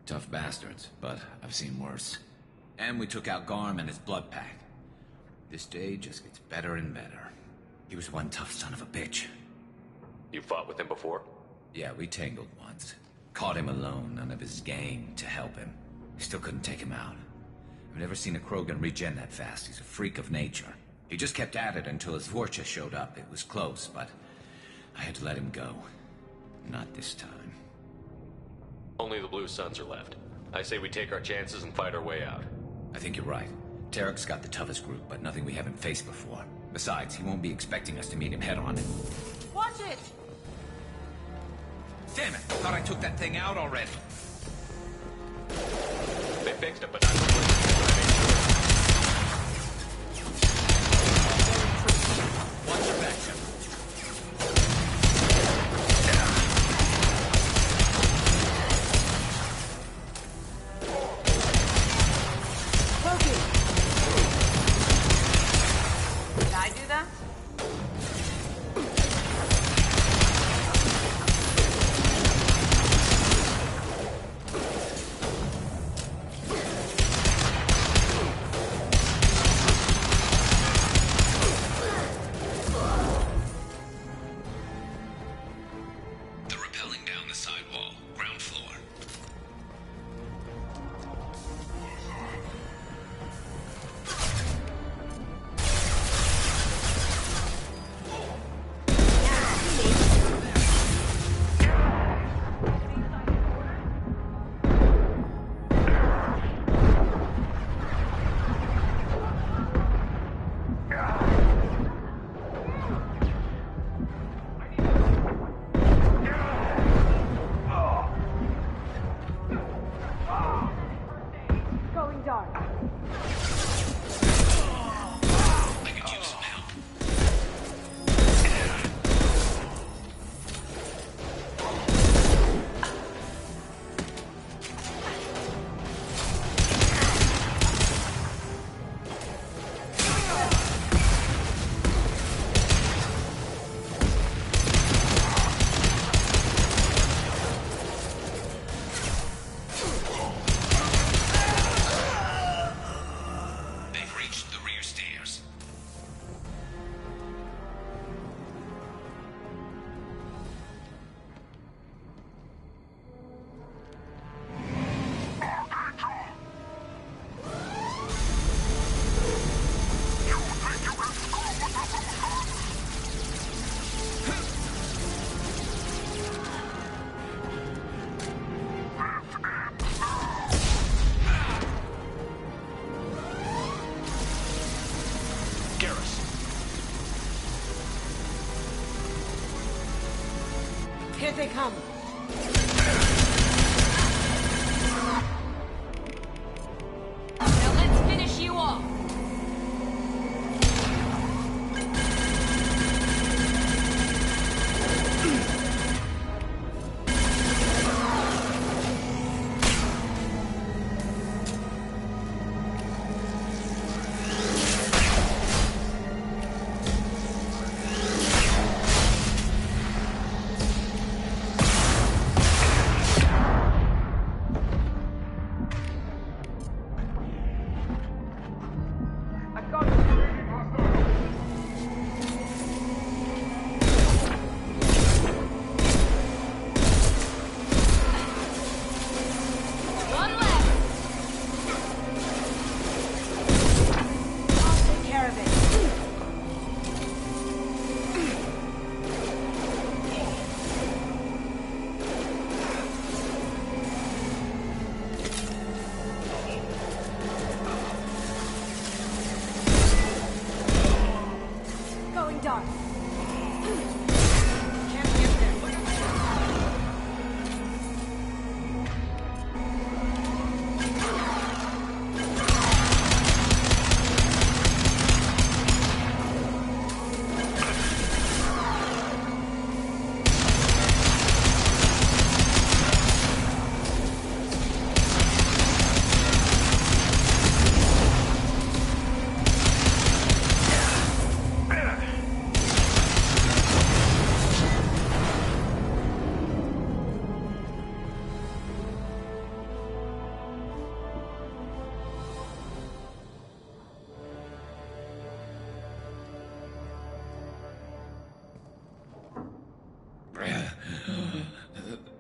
Tough bastards, but I've seen worse. And we took out Garm and his blood pack. This day just gets better and better. He was one tough son of a bitch. You fought with him before? Yeah, we tangled once. Caught him alone, none of his gang to help him. Still couldn't take him out. I've never seen a Krogan regen that fast. He's a freak of nature. He just kept at it until his Vorcha showed up. It was close, but I had to let him go. Not this time. Only the Blue Suns are left. I say we take our chances and fight our way out. I think you're right. Tarek's got the toughest group, but nothing we haven't faced before. Besides, he won't be expecting us to meet him head-on. Watch it! Damn it! Thought I took that thing out already. They fixed it, but not completely. Watch your back, Shepard. Did I do that? dark. I could use some help. They've reached the rear stairs. Garrus, Here they come. Now let's finish you off. One left. I'll take care of it. Going dark. Can't get there.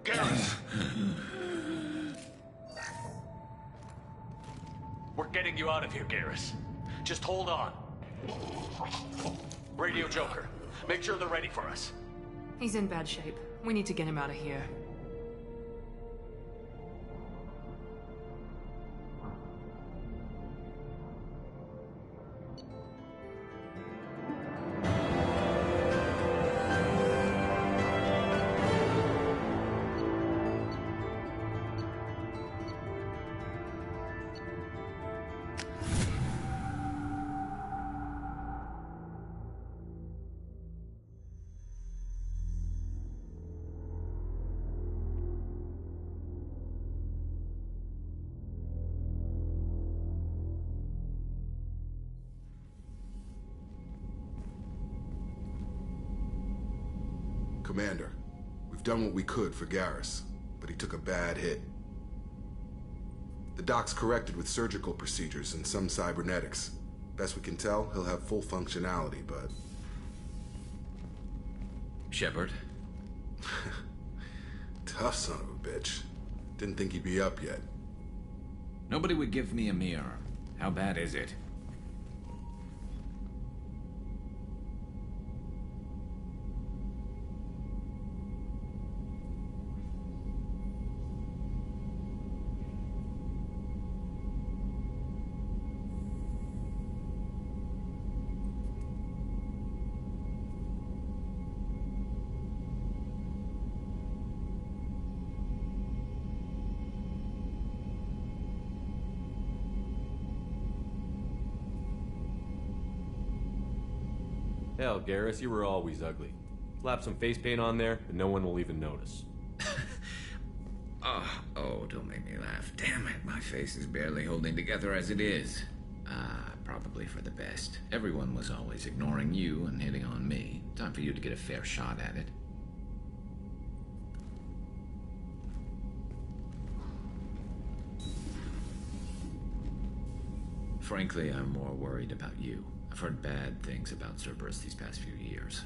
Garrus! We're getting you out of here, Garrus. Just hold on. Radio Joker, make sure they're ready for us. He's in bad shape. We need to get him out of here. Commander, we've done what we could for Garrus, but he took a bad hit. The doc's corrected with surgical procedures and some cybernetics. Best we can tell, he'll have full functionality, but... Shepard? Tough son of a bitch. Didn't think he'd be up yet. Nobody would give me a mirror. How bad is it? Hell, Garrus, you were always ugly. Slap some face paint on there, and no one will even notice. Oh, don't make me laugh. Damn it, my face is barely holding together as it is. Probably for the best. Everyone was always ignoring you and hitting on me. Time for you to get a fair shot at it. Frankly, I'm more worried about you. I've heard bad things about Cerberus these past few years.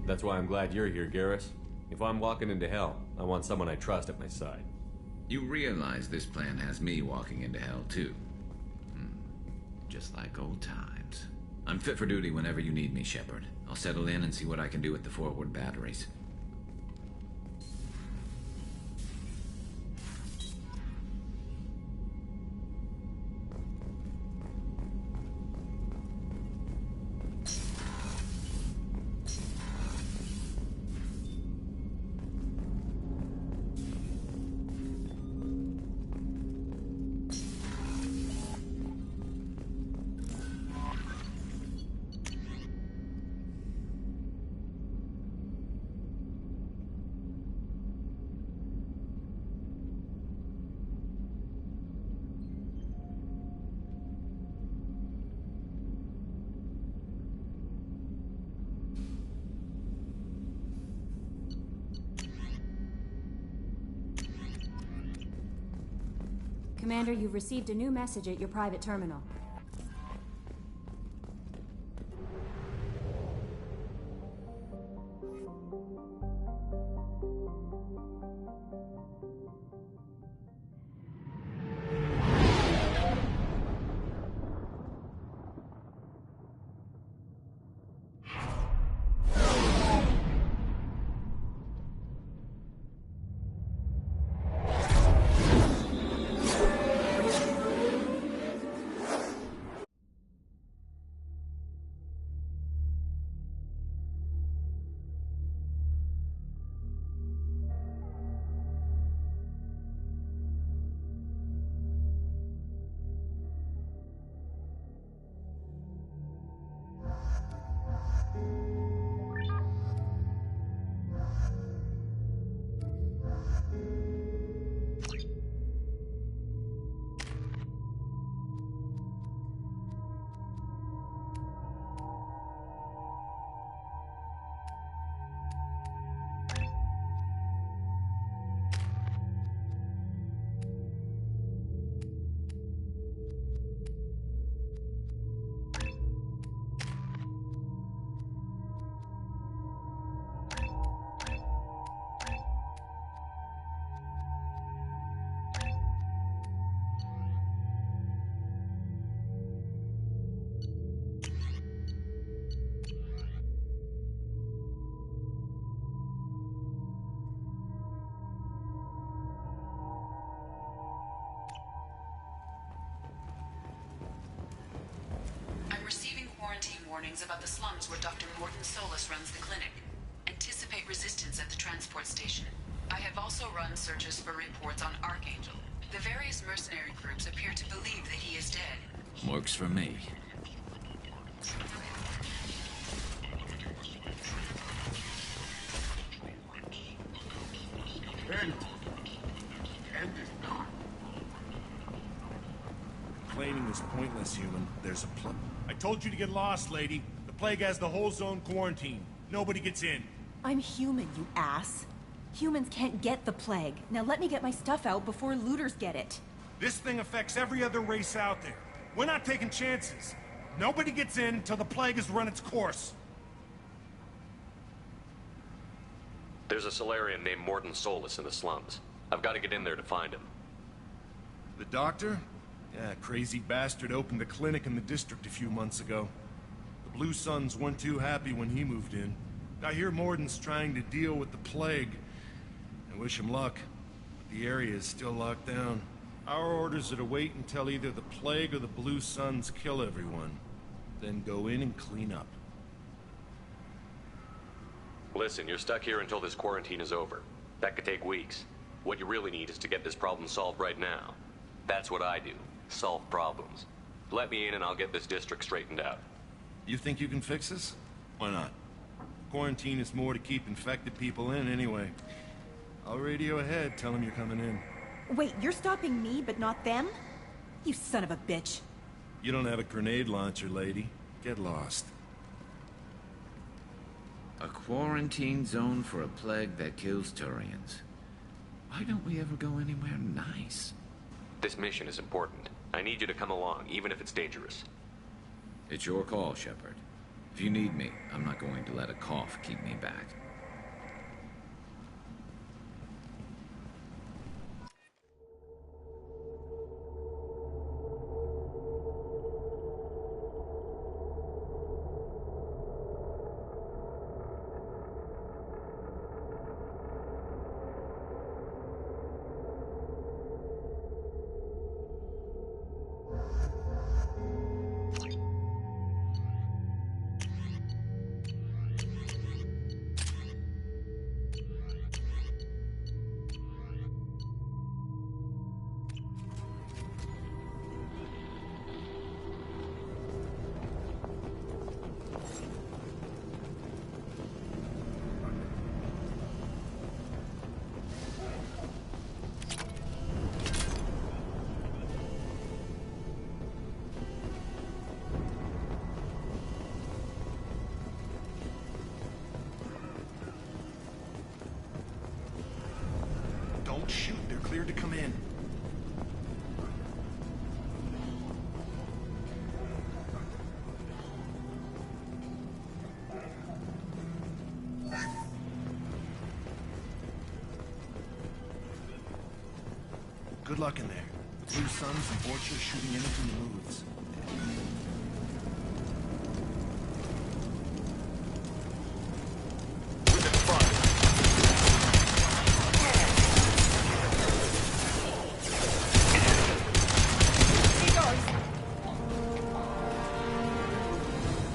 That's why I'm glad you're here, Garrus. If I'm walking into hell, I want someone I trust at my side. You realize this plan has me walking into hell, too. Just like old times. I'm fit for duty whenever you need me, Shepard. I'll settle in and see what I can do with the forward batteries. Commander, you've received a new message at your private terminal. Warnings about the slums where Dr. Morden Solus runs the clinic. Anticipate resistance at the transport station. I have also run searches for reports on Archangel. The various mercenary groups appear to believe that he is dead. Works for me. Complaining is pointless, human. There's a plague. I told you to get lost, lady. The plague has the whole zone quarantined. Nobody gets in. I'm human, you ass. Humans can't get the plague. Now let me get my stuff out before looters get it. This thing affects every other race out there. We're not taking chances. Nobody gets in until the plague has run its course. There's a Solarian named Morden Solus in the slums. I've got to get in there to find him. The doctor? Yeah, crazy bastard opened a clinic in the district a few months ago. The Blue Suns weren't too happy when he moved in. I hear Morden's trying to deal with the plague. I wish him luck, but the area is still locked down. Our orders are to wait until either the plague or the Blue Suns kill everyone, then go in and clean up. Listen, you're stuck here until this quarantine is over. That could take weeks. What you really need is to get this problem solved right now. That's what I do. Solve problems. Let me in and I'll get this district straightened out. You think you can fix this? Why not? Quarantine is more to keep infected people in anyway. I'll radio ahead, tell them you're coming in. Wait, you're stopping me, but not them? You son of a bitch. You don't have a grenade launcher, lady. Get lost. A quarantine zone for a plague that kills Turians. Why don't we ever go anywhere nice? This mission is important. I need you to come along, even if it's dangerous. It's your call, Shepard. If you need me, I'm not going to let a cough keep me back. Don't shoot, they're cleared to come in. Good luck in there. The Blue Suns and Borgia shooting anything that moves.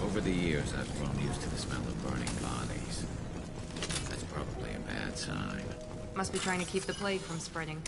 Over the years, I've grown used to the smell of burning bodies. That's probably a bad sign. Must be trying to keep the plague from spreading.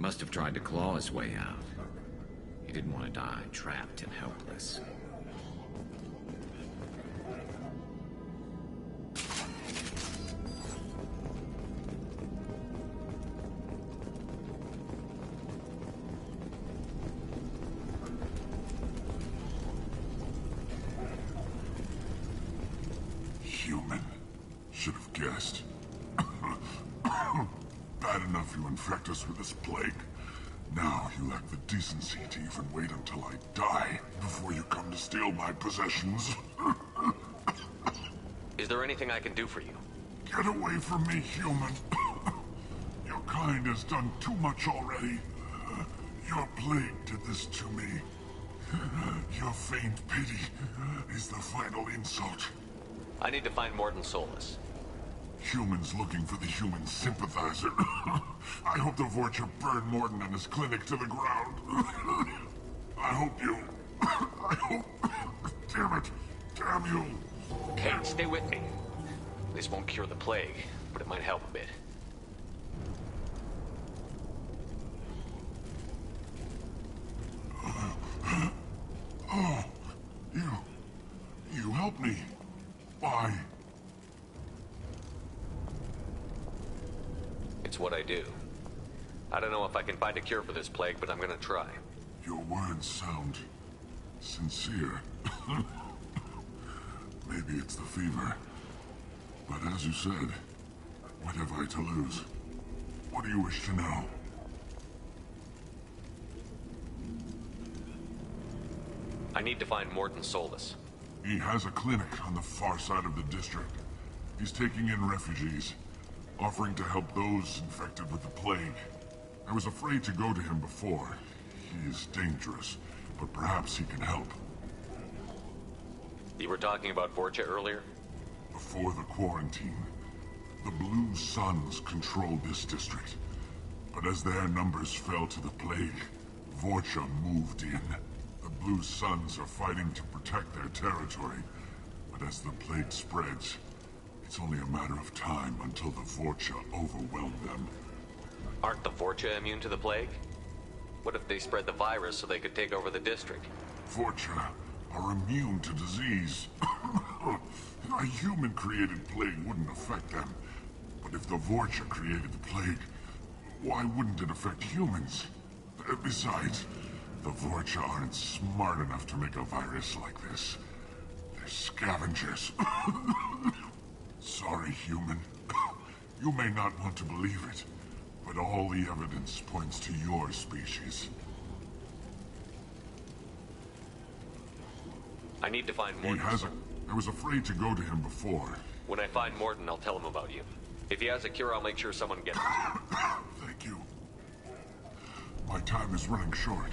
Must have tried to claw his way out. He didn't want to die trapped and helpless. Human. Should have guessed. Bad enough you infect us with this plague. Now you lack the decency to even wait until I die before you come to steal my possessions. Is there anything I can do for you? Get away from me, human. Your kind has done too much already. Your plague did this to me. Your feigned pity is the final insult. I need to find Morden Solus. Humans looking for the human sympathizer. I hope the Vorcha burn Morden and his clinic to the ground. I hope you... I hope... Damn it. Damn you. Hey, stay with me. This won't cure the plague, but it might help a bit. Oh, you helped me. Why? It's what I do. I don't know if I can find a cure for this plague, but I'm gonna try. Your words sound sincere. Maybe it's the fever. But as you said, what have I to lose? What do you wish to know? I need to find Morton Solus. He has a clinic on the far side of the district. He's taking in refugees, offering to help those infected with the plague. I was afraid to go to him before. He is dangerous, but perhaps he can help. You were talking about Vorcha earlier? Before the quarantine, the Blue Suns controlled this district. But as their numbers fell to the plague, Vorcha moved in. The Blue Suns are fighting to protect their territory. But as the plague spreads, it's only a matter of time until the Vorcha overwhelm them. Aren't the Vorcha immune to the plague? What if they spread the virus so they could take over the district? Vorcha are immune to disease. A human-created plague wouldn't affect them. But if the Vorcha created the plague, why wouldn't it affect humans? Besides, the Vorcha aren't smart enough to make a virus like this. They're scavengers. Sorry, human. You may not want to believe it, but all the evidence points to your species. I need to find Morton. I was afraid to go to him before. When I find Morton, I'll tell him about you. If he has a cure, I'll make sure someone gets it. Thank you. My time is running short,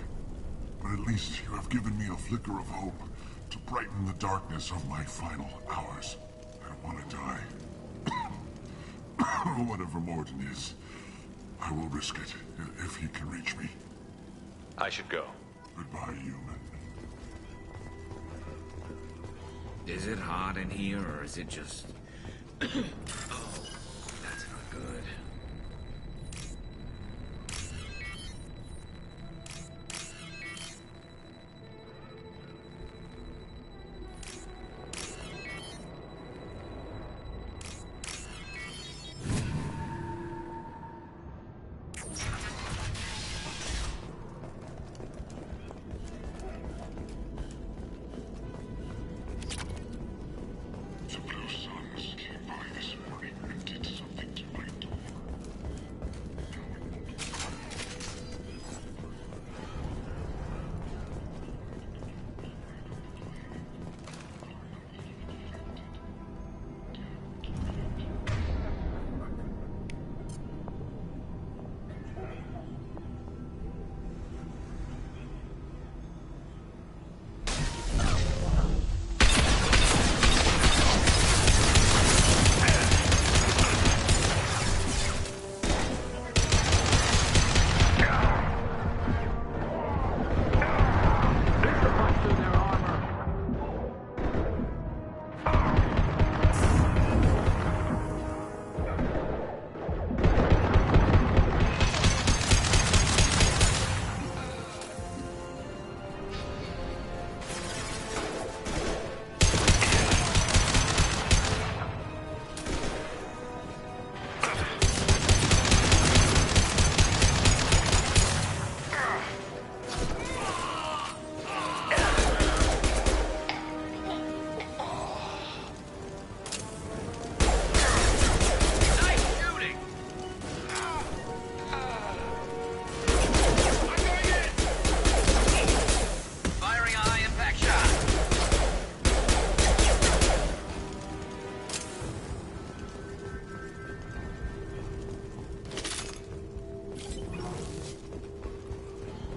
but at least you have given me a flicker of hope to brighten the darkness of my final hours. I don't want to die. Whatever Morton is, I will risk it if he can reach me. I should go. Goodbye, human. Is it hot in here, or is it just... Oh, that's not good.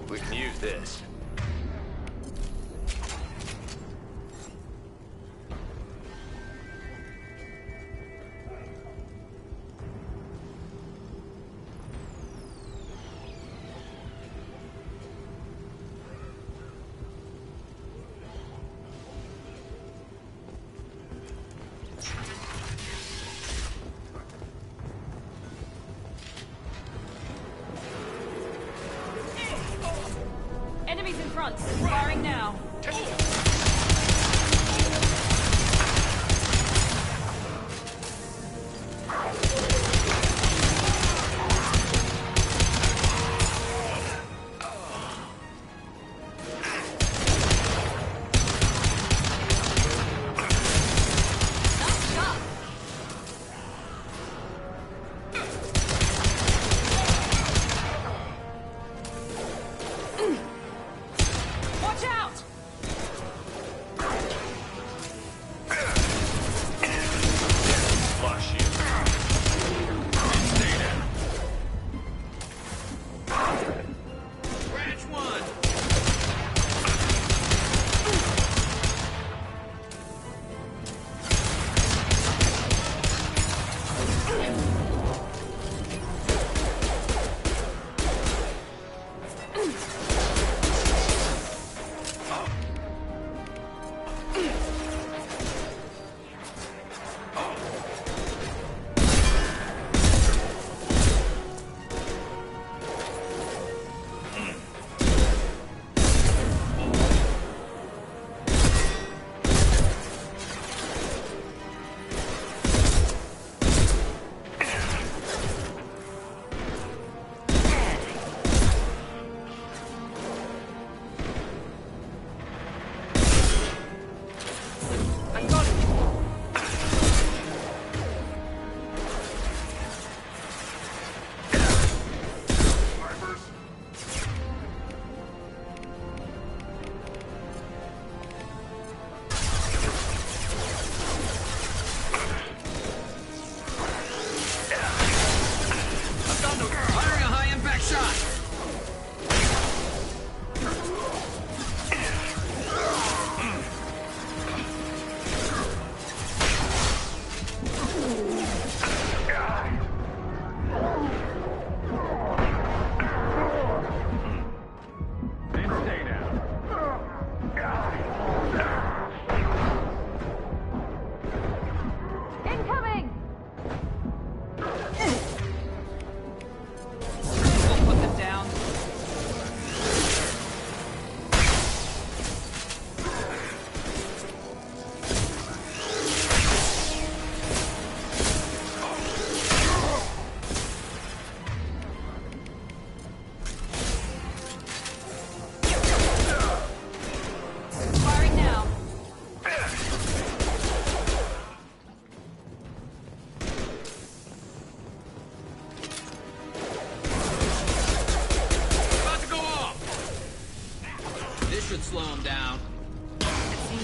We can use this. Enemies in front. Firing now.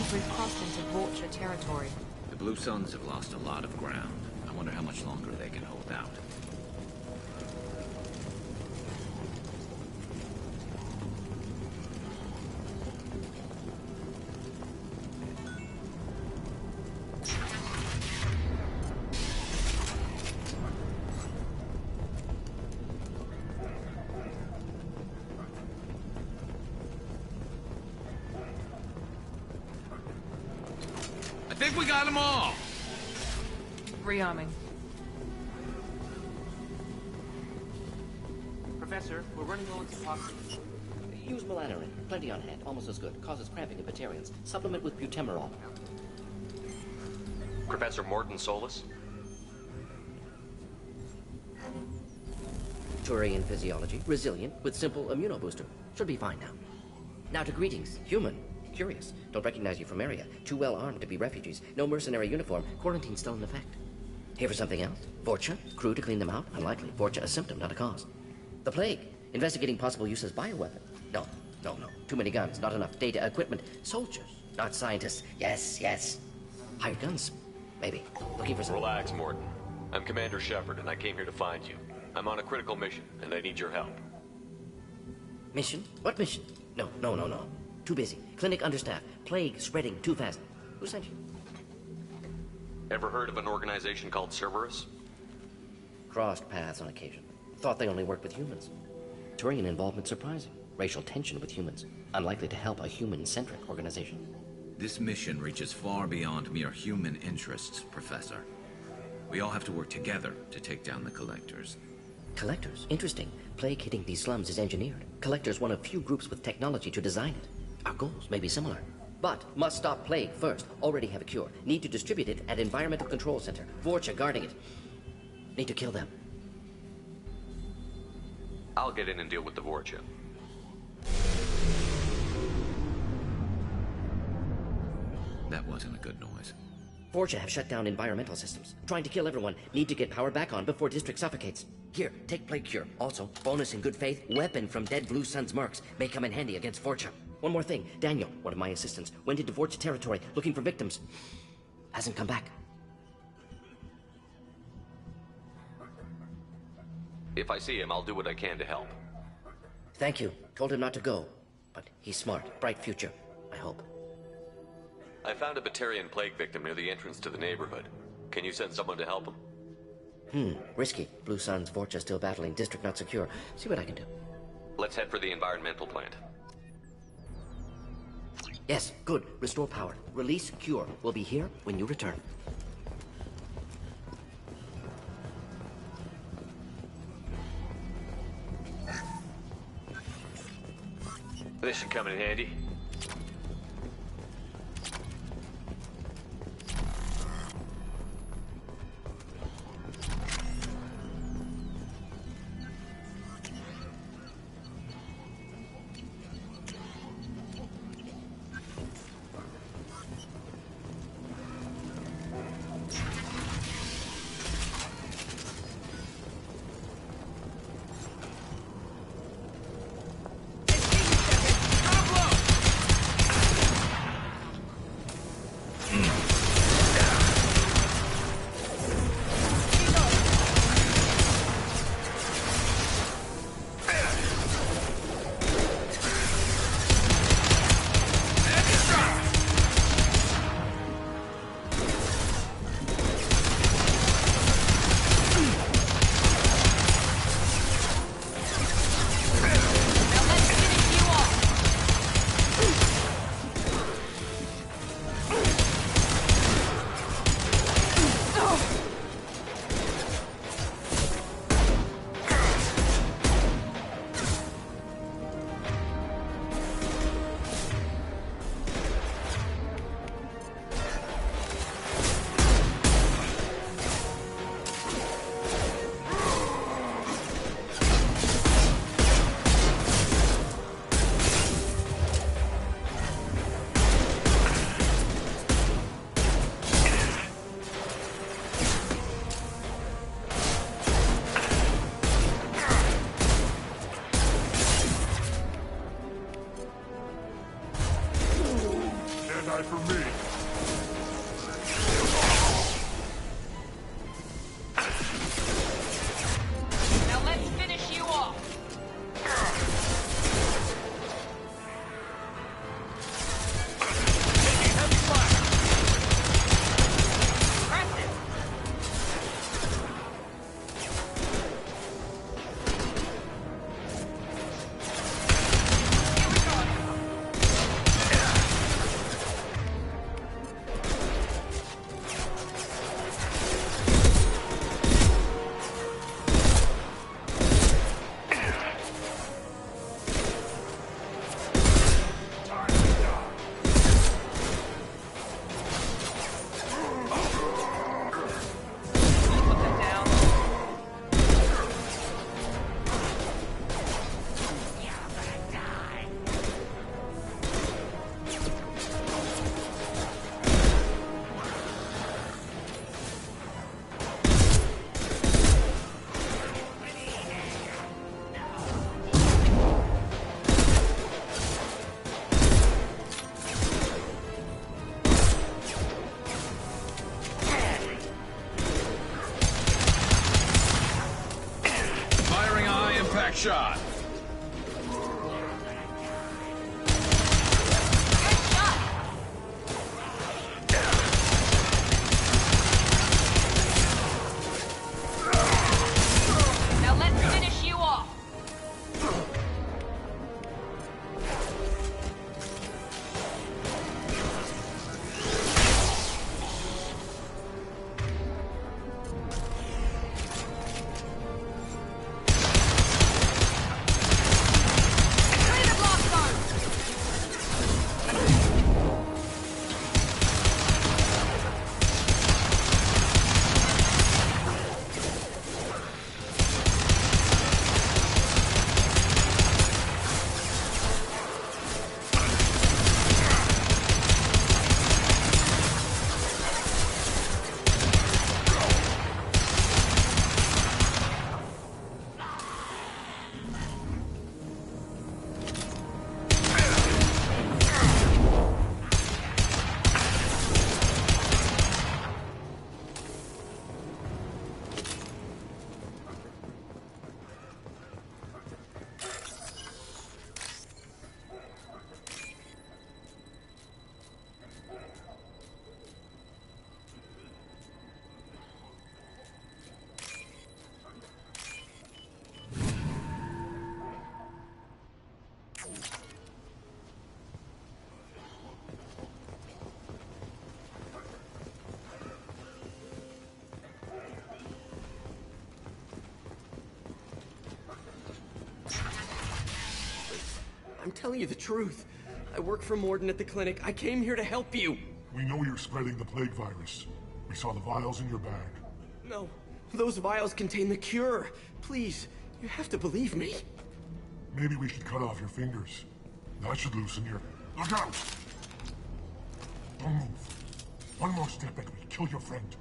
Seems we've crossed into Vulture territory. The Blue Suns have lost a lot of ground. I wonder how much longer they can hold out. I think we got them all! Rearming. Professor, we're running low on toxins. Use melanorin. Plenty on hand. Almost as good. Causes cramping in Batarians. Supplement with butemerol. Professor Morton Solus? Turian physiology. Resilient with simple immunobooster. Should be fine now. Now to greetings. Human. Curious. Don't recognize you from area. Too well armed to be refugees. No mercenary uniform. Quarantine still in effect. Here for something else? Vorcha? Crew to clean them out? Unlikely. Vorcha a symptom, not a cause. The plague. Investigating possible use as bioweapon. No. Too many guns. Not enough data, equipment. Soldiers. Not scientists. Yes. Hired guns. Maybe. Looking for some... Relax, Morton. I'm Commander Shepard, and I came here to find you. I'm on a critical mission, and I need your help. Mission? What mission? No. Too busy. Clinic understaffed. Plague spreading too fast. Who sent you? Ever heard of an organization called Cerberus? Crossed paths on occasion. Thought they only worked with humans. Turian involvement surprising. Racial tension with humans. Unlikely to help a human-centric organization. This mission reaches far beyond mere human interests, Professor. We all have to work together to take down the Collectors. Collectors? Interesting. Plague hitting these slums is engineered. Collectors one of few groups with technology to design it. Our goals may be similar. But must stop plague first. Already have a cure. Need to distribute it at Environmental Control Center. Vorcha guarding it. Need to kill them. I'll get in and deal with the Vorcha. That wasn't a good noise. Vorcha have shut down environmental systems. Trying to kill everyone. Need to get power back on before district suffocates. Here, take plague cure. Also, bonus in good faith, weapon from dead Blue Sun's mercs. May come in handy against Vorcha. One more thing. Daniel, one of my assistants, went into Vorcha territory looking for victims. Hasn't come back. If I see him, I'll do what I can to help. Thank you. Told him not to go. But he's smart. Bright future. I hope. I found a Batarian plague victim near the entrance to the neighborhood. Can you send someone to help him? Risky. Blue Sun's Vorcha still battling. District not secure. See what I can do. Let's head for the environmental plant. Yes, good. Restore power. Release cure. We'll be here when you return. This should come in handy. die for me. Now let's finish you off. Taking heavy fire. Press it. Put them down. Firing a high impact shot. Now let's finish you off. Clear the block zone. I'm telling you the truth. I work for Morden at the clinic. I came here to help you. We know you're spreading the plague virus. We saw the vials in your bag. No, those vials contain the cure. Please, you have to believe me. Maybe we should cut off your fingers. That should loosen your... Look out! Don't move. One more step and we kill your friend.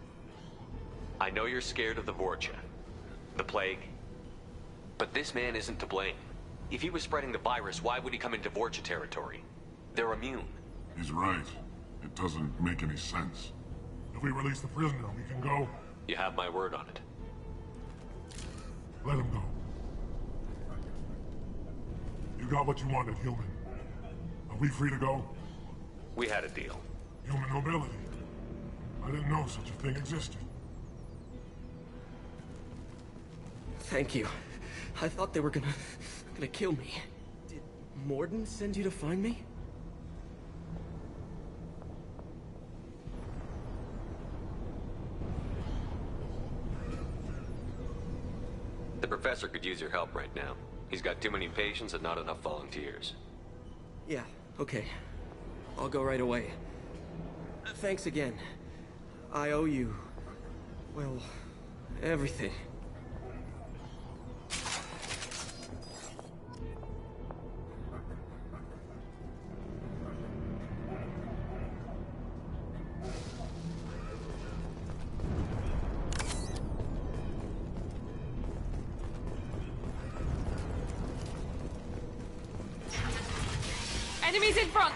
I know you're scared of the Vorcha, the plague, but this man isn't to blame. If he was spreading the virus, why would he come into Vorcha territory? They're immune. He's right. It doesn't make any sense. If we release the prisoner, we can go. You have my word on it. Let him go. You got what you wanted, human. Are we free to go? We had a deal. Human nobility. I didn't know such a thing existed. Thank you. I thought they were gonna kill me. Did Morden send you to find me? The professor could use your help right now. He's got too many patients and not enough volunteers. Yeah, okay. I'll go right away. Thanks again. I owe you... well, everything. Enemies in front!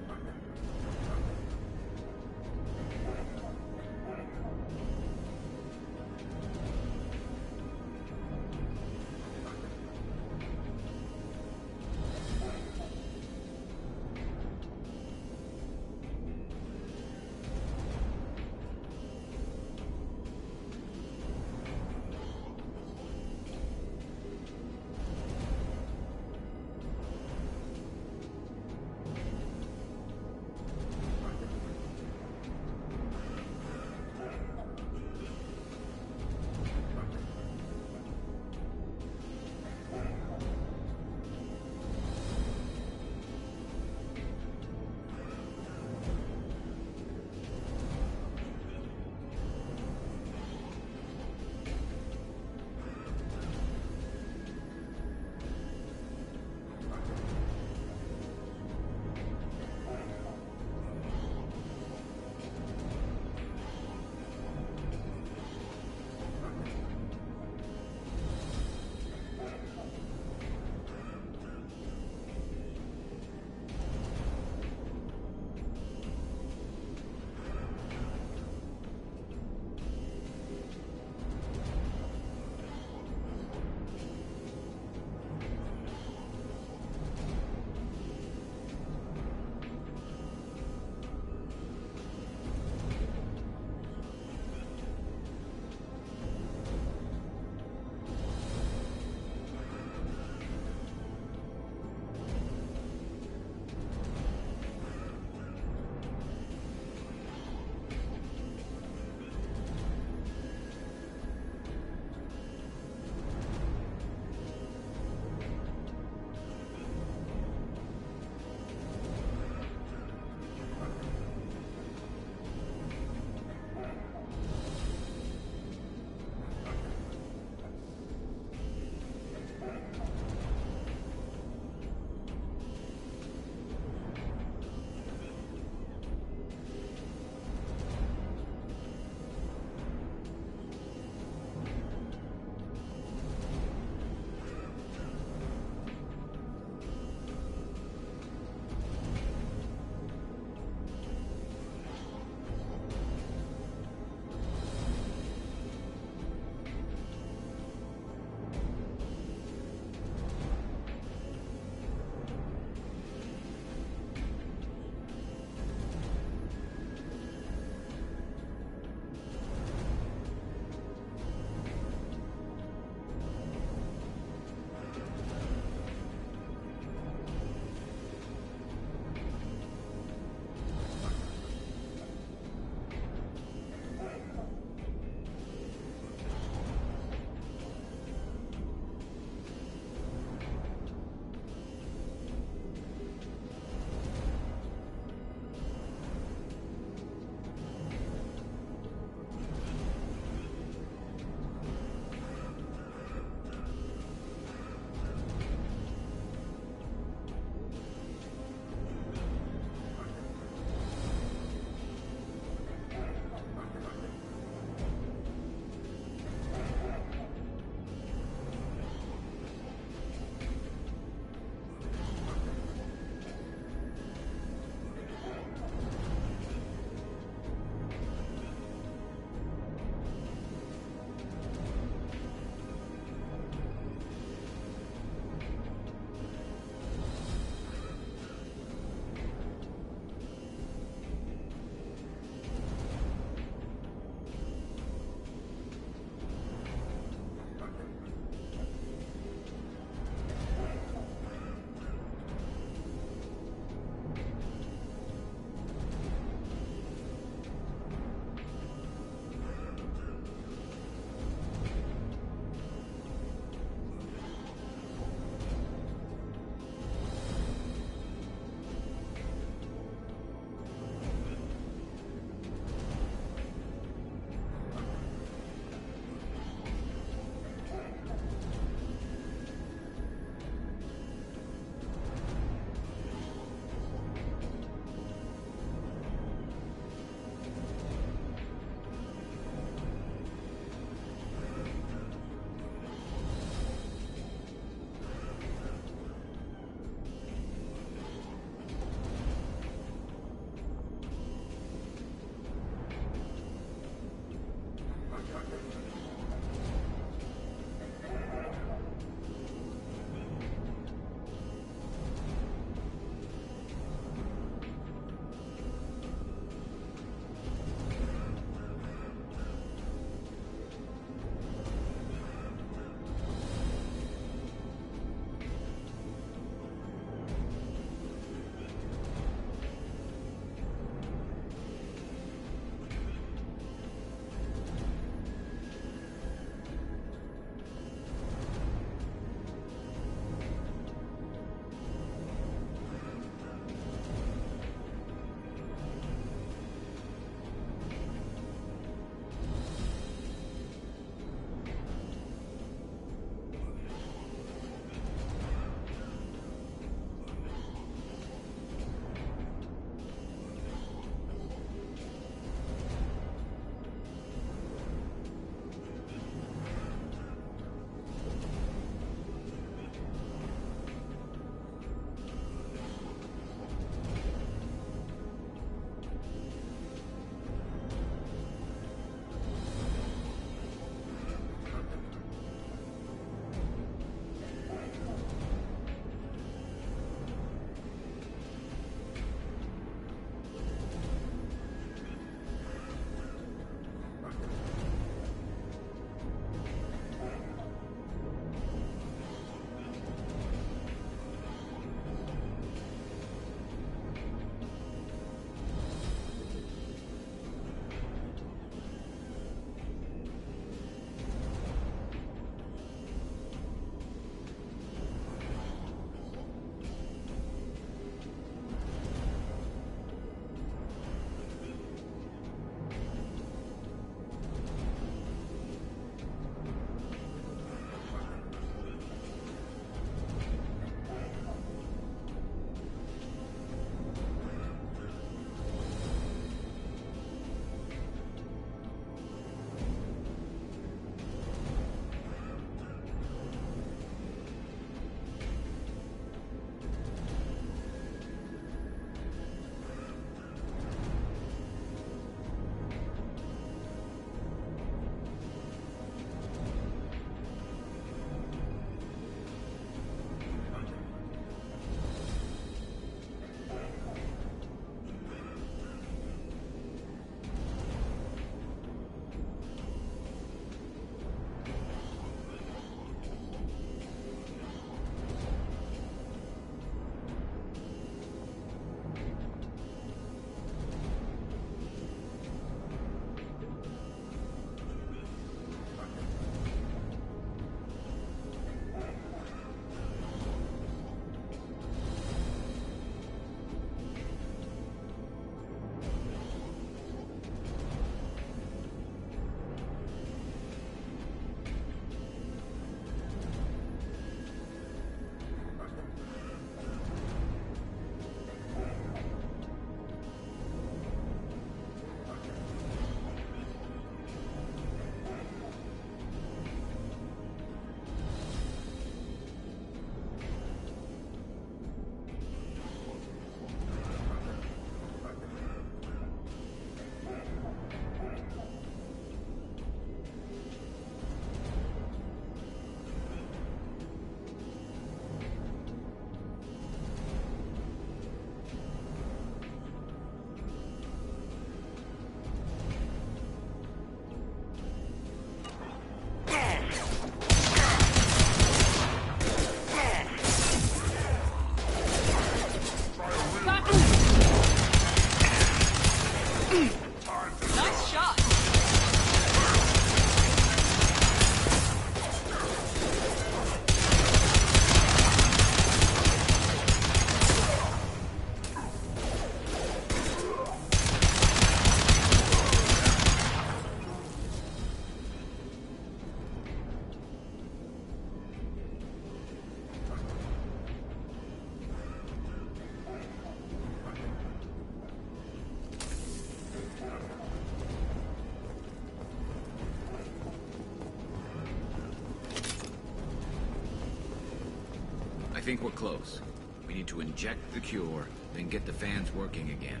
think we're close. We need to inject the cure, then get the fans working again.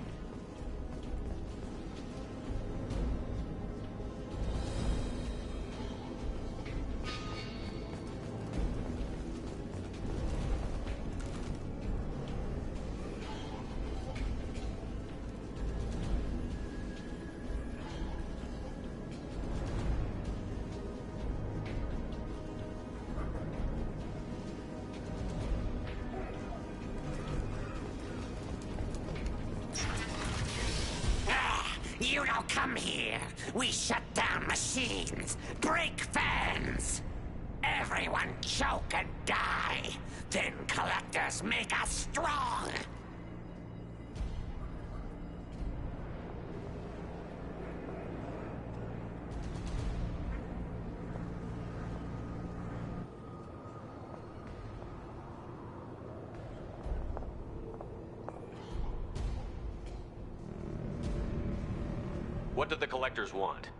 You don't come here. We shut down machines, break fans. Everyone choke and die. Then collectors make us strong. What do the collectors want?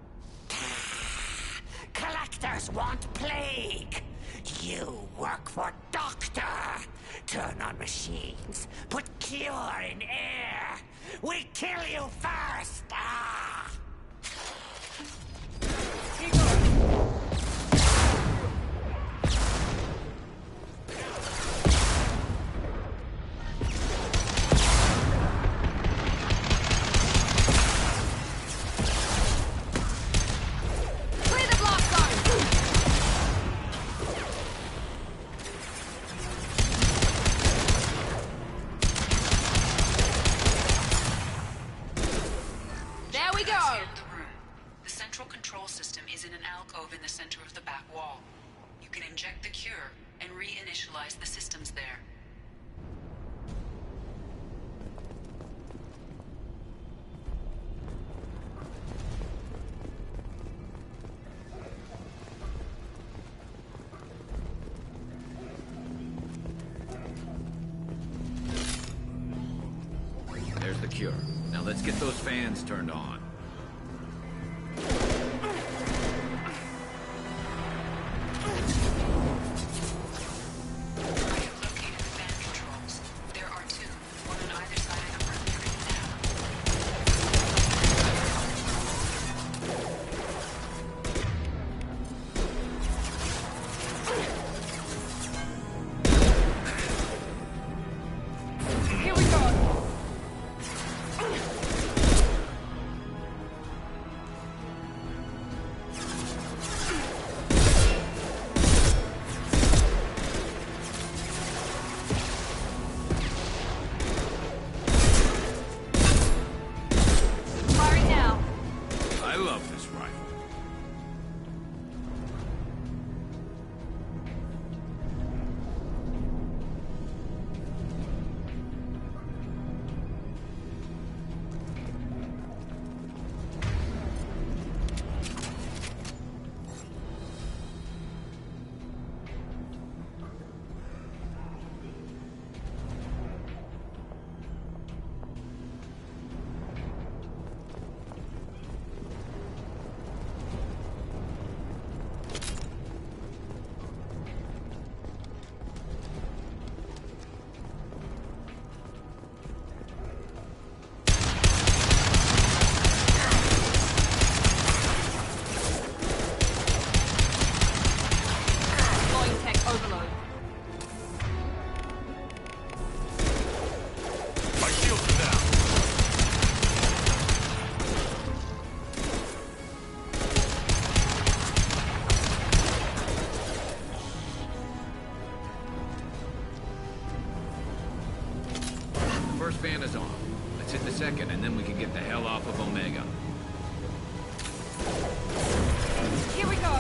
Collectors want plague. You work for Doctor. Turn on machines. Put cure in air. We kill you first. Ah! Inject the cure and reinitialize the systems there. There's the cure. Now let's get those fans turned on. First fan is on. Let's hit the second, and then we can get the hell off of Omega. Here we go.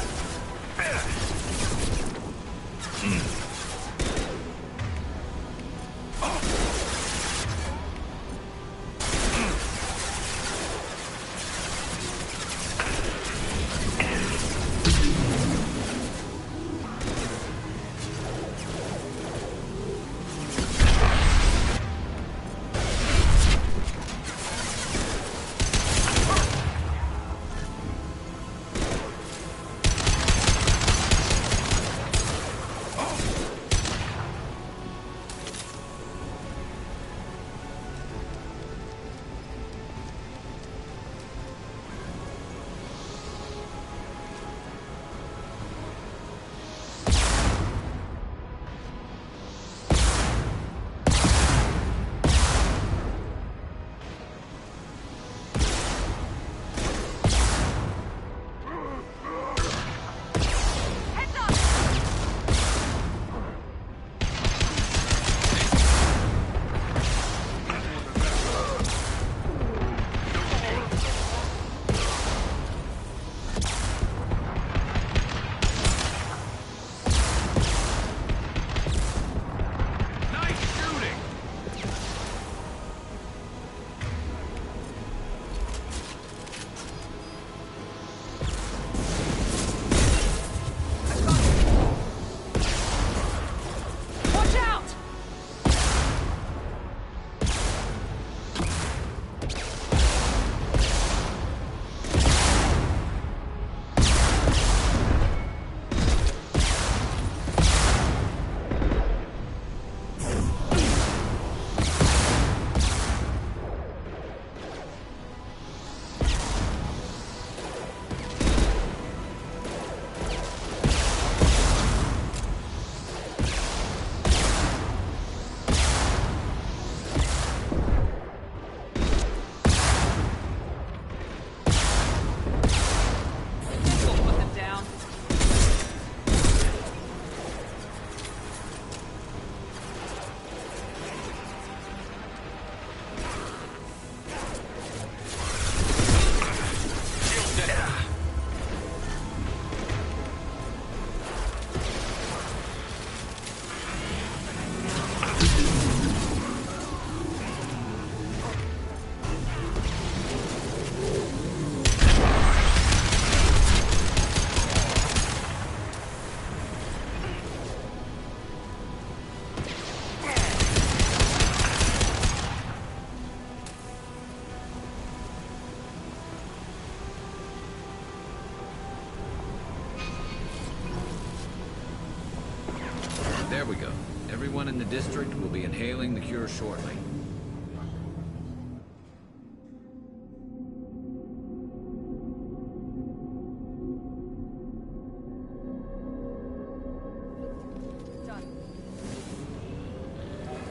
There we go. Everyone in the district will be inhaling the cure shortly.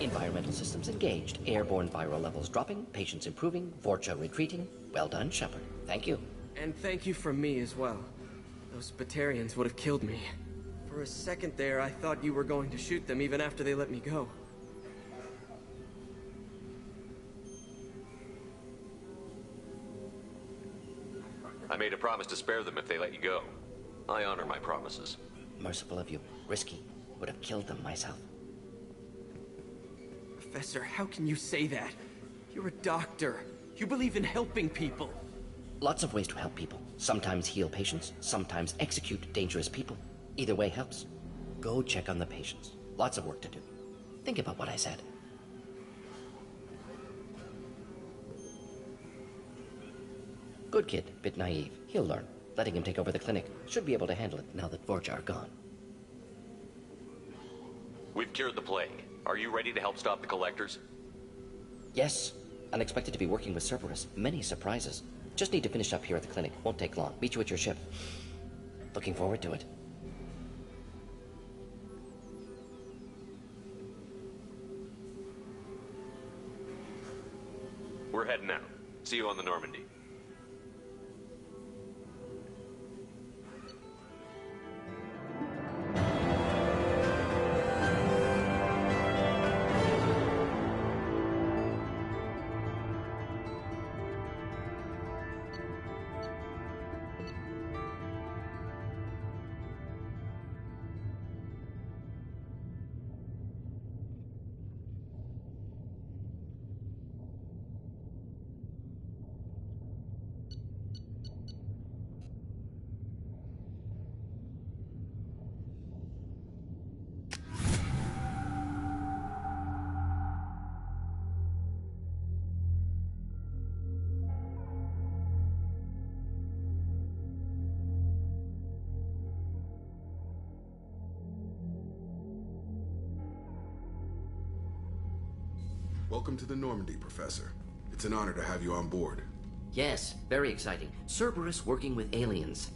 Environmental systems engaged. Airborne viral levels dropping. Patients improving. Vorcha retreating. Well done, Shepard. Thank you. And thank you from me as well. Those Batarians would have killed me. For a second there, I thought you were going to shoot them even after they let me go. I made a promise to spare them if they let you go. I honor my promises. Merciful of you. Risky. Would have killed them myself. Professor, how can you say that? You're a doctor. You believe in helping people. Lots of ways to help people. Sometimes heal patients, sometimes execute dangerous people. Either way helps. Go check on the patients. Lots of work to do. Think about what I said. Good kid, bit naive. He'll learn. Letting him take over the clinic. Should be able to handle it now that Vorcha are gone. We've cured the plague. Are you ready to help stop the Collectors? Yes. Unexpected to be working with Cerberus. Many surprises. Just need to finish up here at the clinic. Won't take long. Meet you at your ship. Looking forward to it. We're heading out. See you on the Normandy. Welcome to the Normandy, Professor. It's an honor to have you on board. Yes, very exciting. Cerberus working with aliens.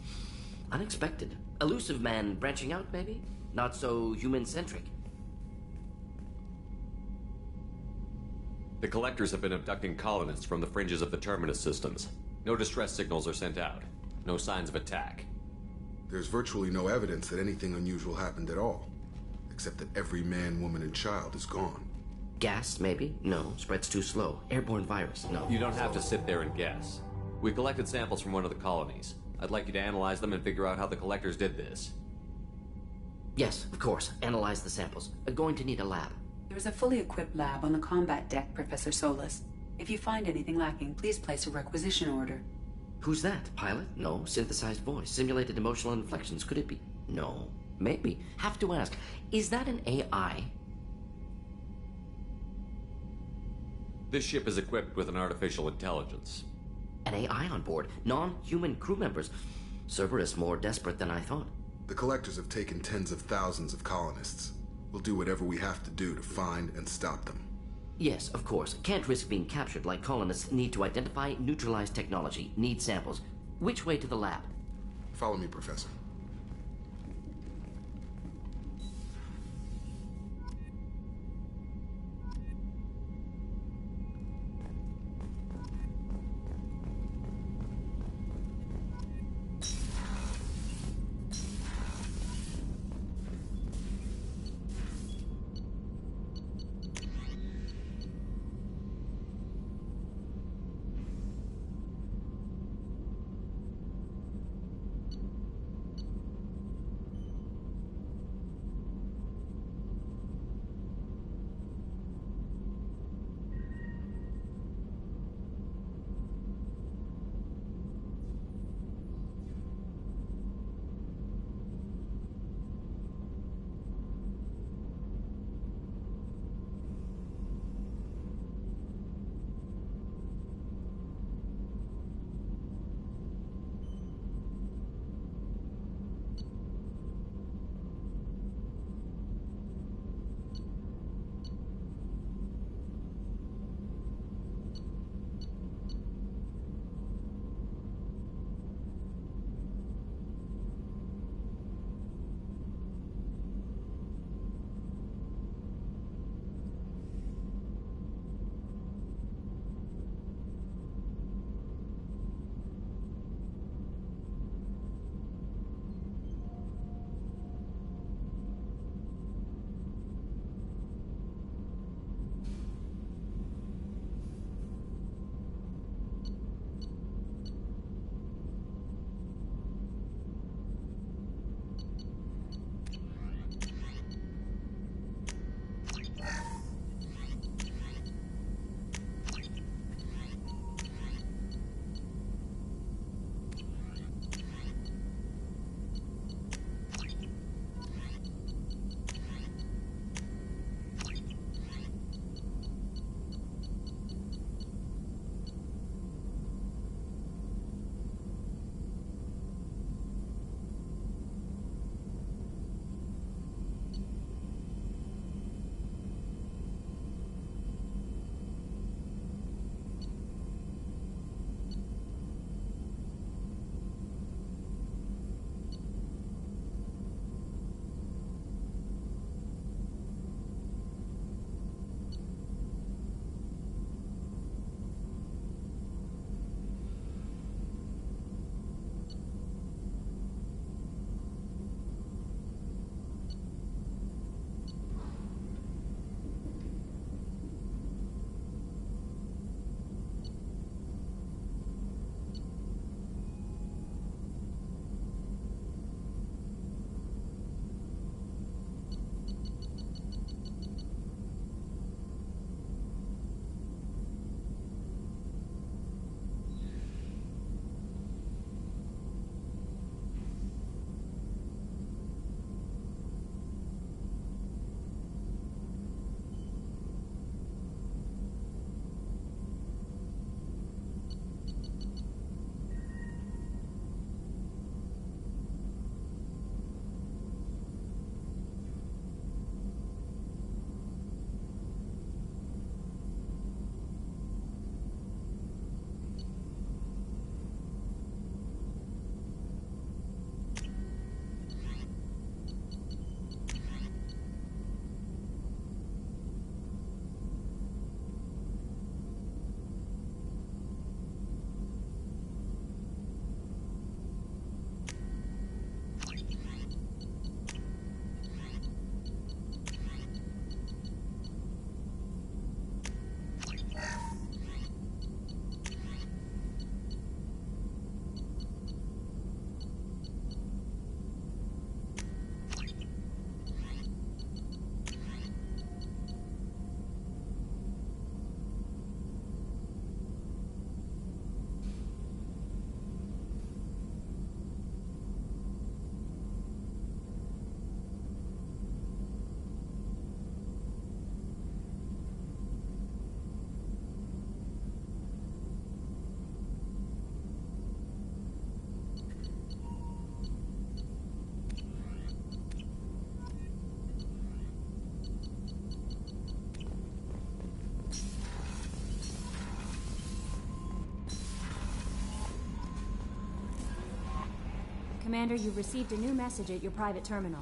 Unexpected. Elusive man branching out, maybe? Not so human-centric. The Collectors have been abducting colonists from the fringes of the Terminus systems. No distress signals are sent out. No signs of attack. There's virtually no evidence that anything unusual happened at all. Except that every man, woman, and child is gone. Gas, maybe? No. Spreads too slow. Airborne virus? No. You don't have to sit there and guess. We collected samples from one of the colonies. I'd like you to analyze them and figure out how the Collectors did this. Yes, of course. Analyze the samples. Going to need a lab. There's a fully equipped lab on the combat deck, Professor Solis. If you find anything lacking, please place a requisition order. Who's that? Pilot? No. Synthesized voice. Simulated emotional inflections. Could it be? No. Maybe. Have to ask. Is that an AI? This ship is equipped with an artificial intelligence. An AI on board. Non-human crew members. Cerberus more desperate than I thought. The Collectors have taken tens of thousands of colonists. We'll do whatever we have to do to find and stop them. Yes, of course. Can't risk being captured like colonists need to identify, neutralize technology, need samples. Which way to the lab? Follow me, Professor. Commander, you received a new message at your private terminal.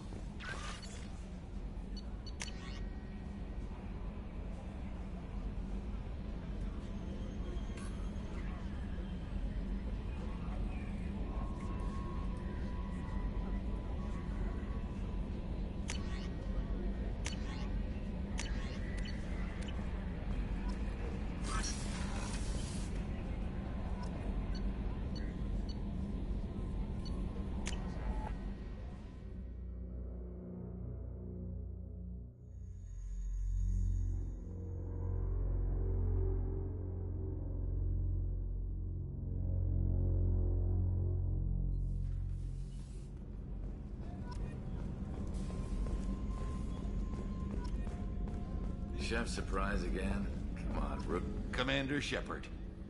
Chef surprise again? Come on, Rook. Commander Shepard.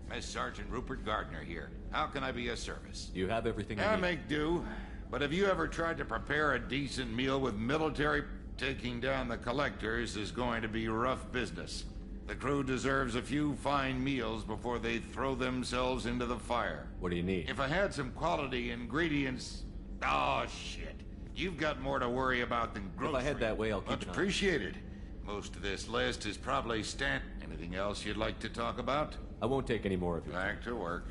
Mess Sergeant Rupert Gardner here. How can I be of service? You have everything you I need. make do. But have you ever tried to prepare a decent meal with military? Taking down the collectors is going to be rough business. The crew deserves a few fine meals before they throw themselves into the fire. What do you need? If I had some quality ingredients... Oh, shit. You've got more to worry about than grocery. If I head that way, I'll keep Much an eye. appreciated. Most of this list is probably Anything else you'd like to talk about? I won't take any more of your Back to work.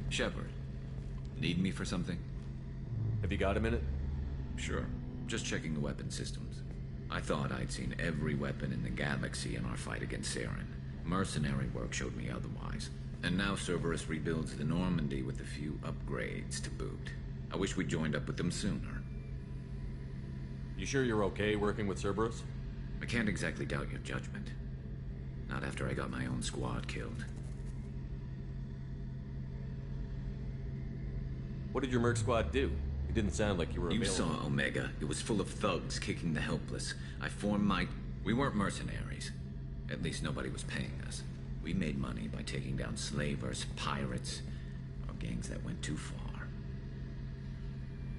Shepard, need me for something? Have you got a minute? Sure. Just checking the weapon systems. I thought I'd seen every weapon in the galaxy in our fight against Saren. Mercenary work showed me otherwise. And now Cerberus rebuilds the Normandy with a few upgrades to boot. I wish we'd joined up with them sooner. You sure you're okay working with Cerberus? I can't exactly doubt your judgment. Not after I got my own squad killed. What did your merc squad do? It didn't sound like you were You available. saw Omega. It was full of thugs kicking the helpless. I formed my... We weren't mercenaries. At least nobody was paying us. We made money by taking down slavers, pirates, or gangs that went too far.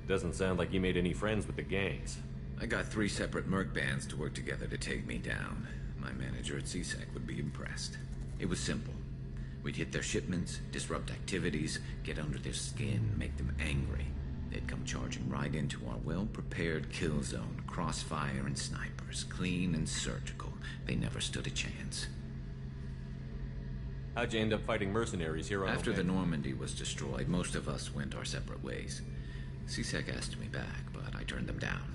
Doesn't sound like you made any friends with the gangs. I got 3 separate merc bands to work together to take me down. My manager at CSEC would be impressed. It was simple. We'd hit their shipments, disrupt activities, get under their skin, make them angry. They'd come charging right into our well-prepared kill zone, crossfire and snipers, clean and surgical. They never stood a chance. How'd you end up fighting mercenaries here on After Omega? the Normandy was destroyed, most of us went our separate ways. CSEC asked me back, but I turned them down.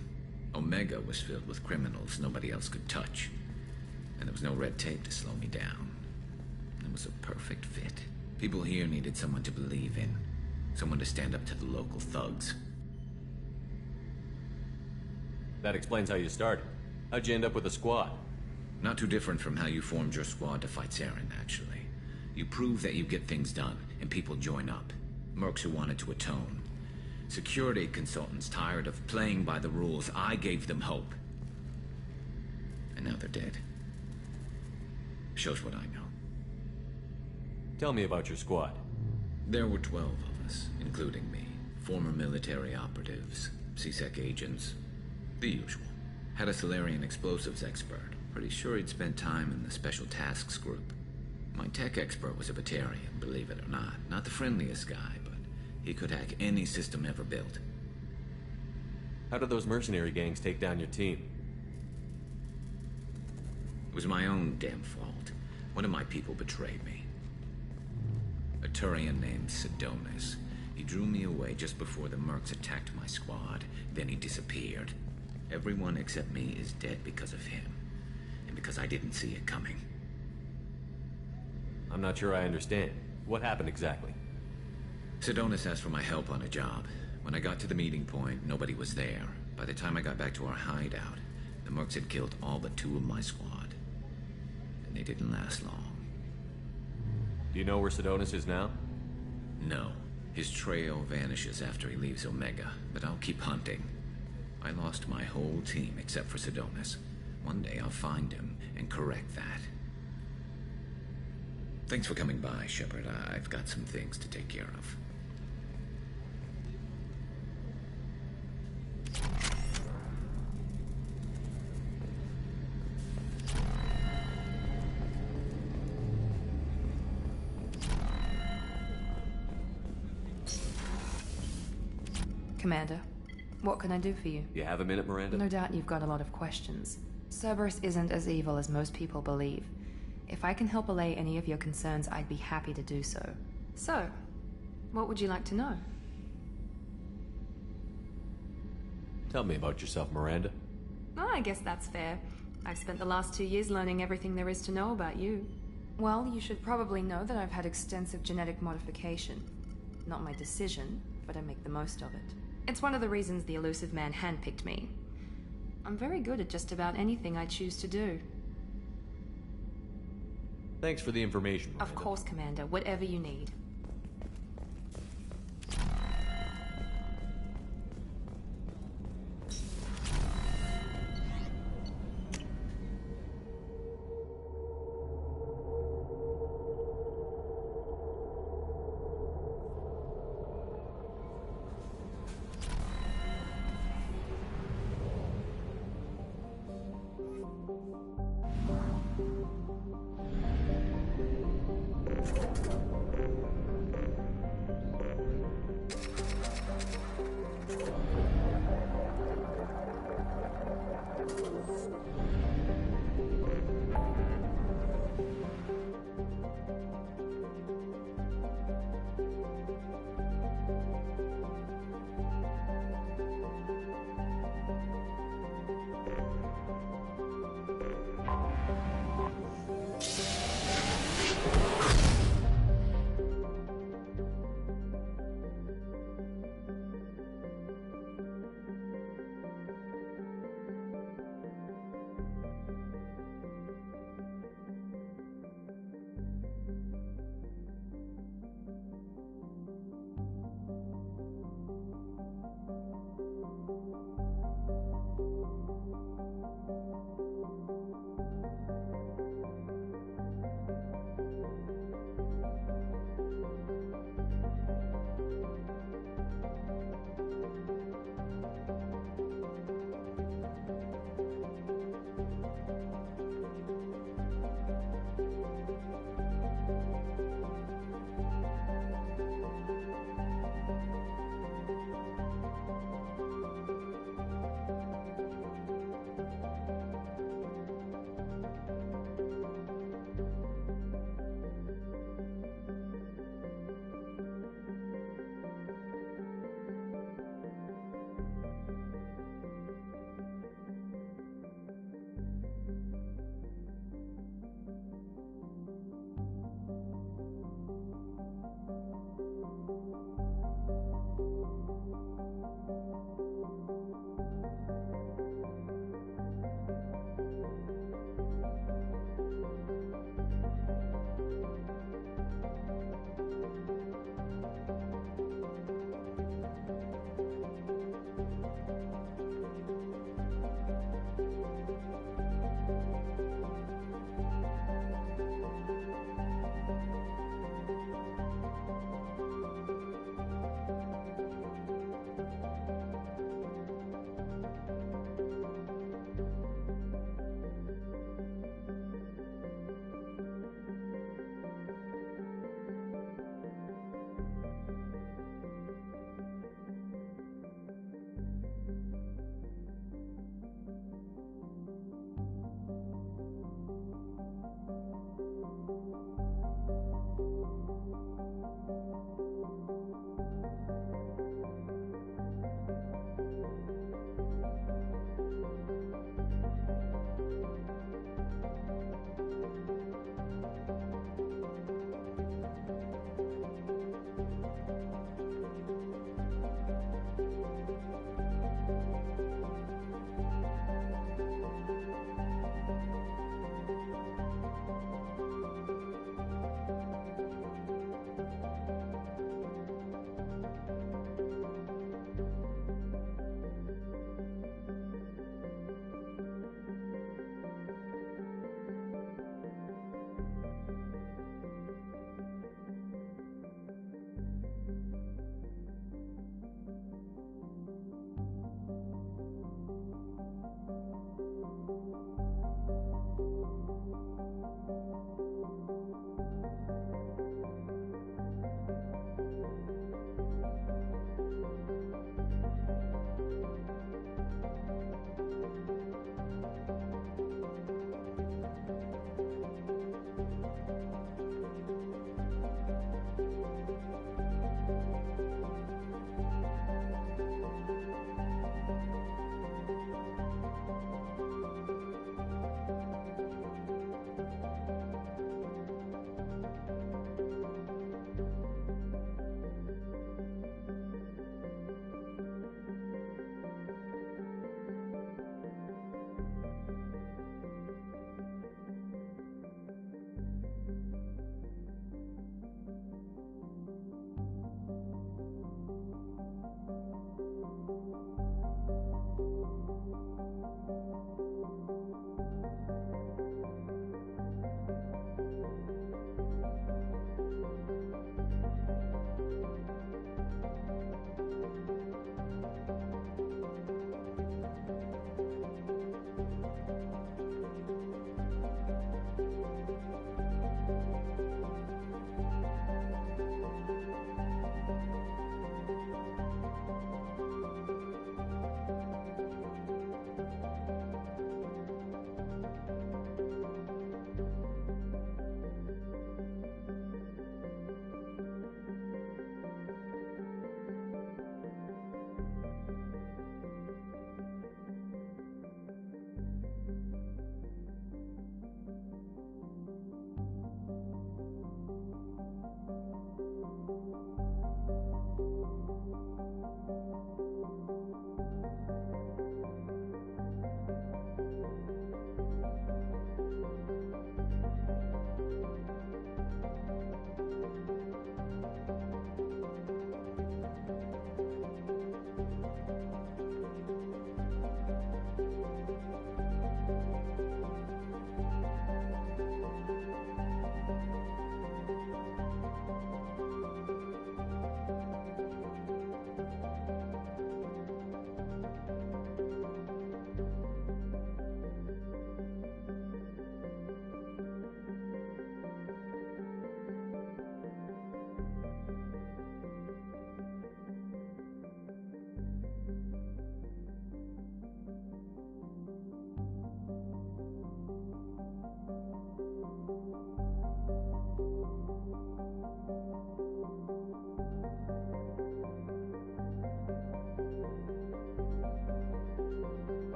Omega was filled with criminals nobody else could touch. And there was no red tape to slow me down. It was a perfect fit. People here needed someone to believe in. Someone to stand up to the local thugs. That explains how you started. How'd you end up with a squad? Not too different from how you formed your squad to fight Saren, actually. You prove that you get things done, and people join up. Mercs who wanted to atone. Security consultants tired of playing by the rules. I gave them hope. And now they're dead. Shows what I know. Tell me about your squad. There were 12 of us, including me. Former military operatives, CSEC agents, the usual. Had a Solarian explosives expert. Pretty sure he'd spent time in the Special Tasks Group. My tech expert was a Batarian, believe it or not. Not the friendliest guy, but he could hack any system ever built. How did those mercenary gangs take down your team? It was my own damn fault. One of my people betrayed me. A Turian named Sidonis. He drew me away just before the mercs attacked my squad. Then he disappeared. Everyone except me is dead because of him. And because I didn't see it coming. I'm not sure I understand. What happened exactly? Sidonis asked for my help on a job. When I got to the meeting point, nobody was there. By the time I got back to our hideout, the mercs had killed all but 2 of my squad. And they didn't last long. Do you know where Sidonis is now? No. His trail vanishes after he leaves Omega, but I'll keep hunting. I lost my whole team except for Sidonis. One day I'll find him and correct that. Thanks for coming by, Shepard. I've got some things to take care of. Commander. What can I do for you? You have a minute, Miranda? No doubt you've got a lot of questions. Cerberus isn't as evil as most people believe. If I can help allay any of your concerns, I'd be happy to do so. So, what would you like to know? Tell me about yourself, Miranda. Oh, I guess that's fair. I've spent the last 2 years learning everything there is to know about you. Well, you should probably know that I've had extensive genetic modification. Not my decision, but I make the most of it. It's one of the reasons the elusive man handpicked me. I'm very good at just about anything I choose to do. Thanks for the information, Miranda. Of course, Commander. Whatever you need.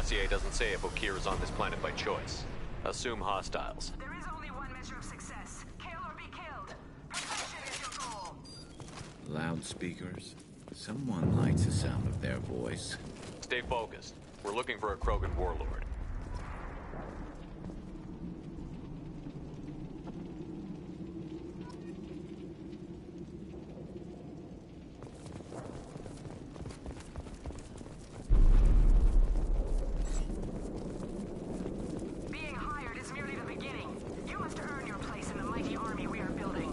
dossier doesn't say if Okir is on this planet by choice. Assume hostiles. There is only one measure of success. Kill or be killed. Perfection is your goal. Loudspeakers? Someone likes the sound of their voice. Stay focused. We're looking for a Krogan warlord. Being hired is merely the beginning. You must earn your place in the mighty army we are building.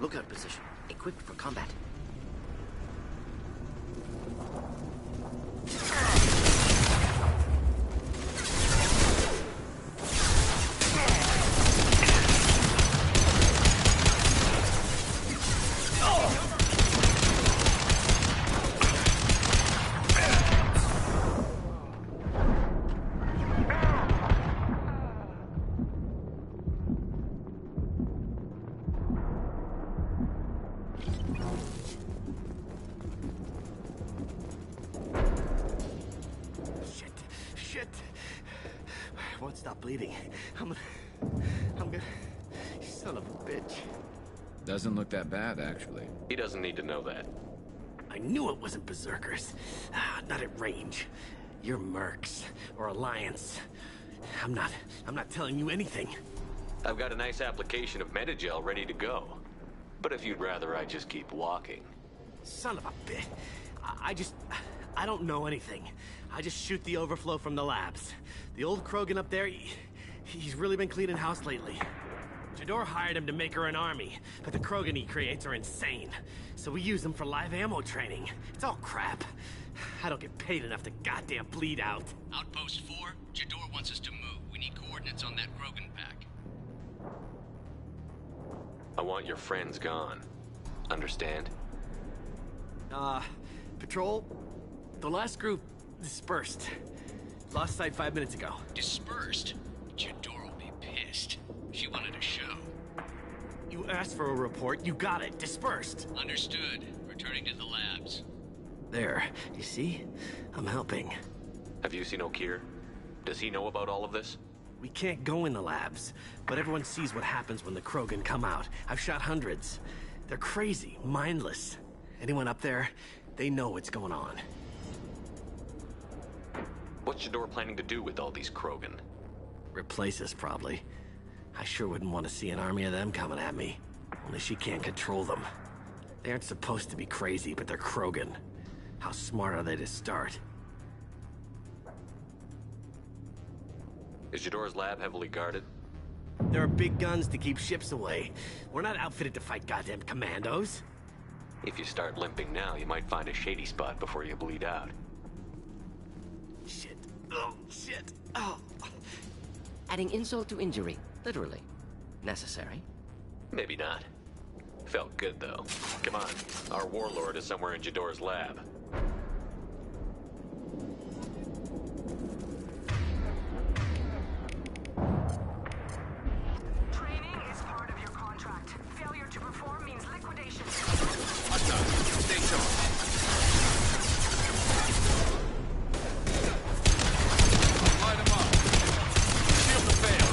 Lookout position. Equipped for combat. Shit. Won't stop bleeding. I'm good. You son of a bitch. Doesn't look that bad, actually. He doesn't need to know that. I knew it wasn't berserkers. Not at range. You're mercs or Alliance. I'm not telling you anything. I've got a nice application of Metagel ready to go. But if you'd rather I just keep walking. Son of a bitch. I don't know anything. I just shoot the overflow from the labs. The old Krogan up there, he's really been cleaning house lately. Jador hired him to make her an army, but the Krogan he creates are insane. So we use them for live ammo training. It's all crap. I don't get paid enough to goddamn bleed out. Outpost 4, Jador wants us to move. We need coordinates on that Krogan pack. I want your friends gone. Understand? Patrol, the last group dispersed. Lost sight 5 minutes ago. Dispersed? Jador will be pissed. She wanted a show. You asked for a report, you got it. Dispersed. Understood. Returning to the labs. There, you see? I'm helping. Have you seen Okir? Does he know about all of this? We can't go in the labs, but everyone sees what happens when the Krogan come out. I've shot hundreds. They're crazy, mindless. Anyone up there, they know what's going on. What's Jador planning to do with all these Krogan? Replace us, probably. I sure wouldn't want to see an army of them coming at me. Only she can't control them. They aren't supposed to be crazy, but they're Krogan. How smart are they to start? Is Jador's lab heavily guarded? There are big guns to keep ships away. We're not outfitted to fight goddamn commandos. If you start limping now, you might find a shady spot before you bleed out. Shit. Oh, shit. Oh. Adding insult to injury, literally. Necessary. Maybe not. Felt good, though. Come on. Our warlord is somewhere in Jador's lab. Training is part of your contract. Failure to perform means liquidation. Stay sharp. Light him up. Shield the fail.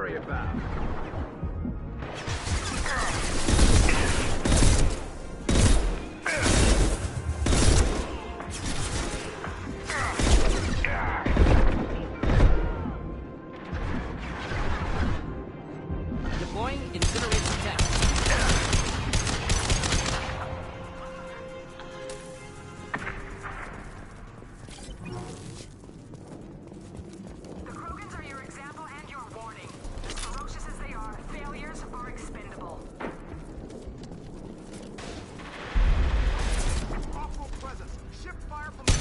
worry about. Deploying incineration tech. The Krogans are your example and your warning. As ferocious as they are, failures are expendable. Awful presence. Ship fire from the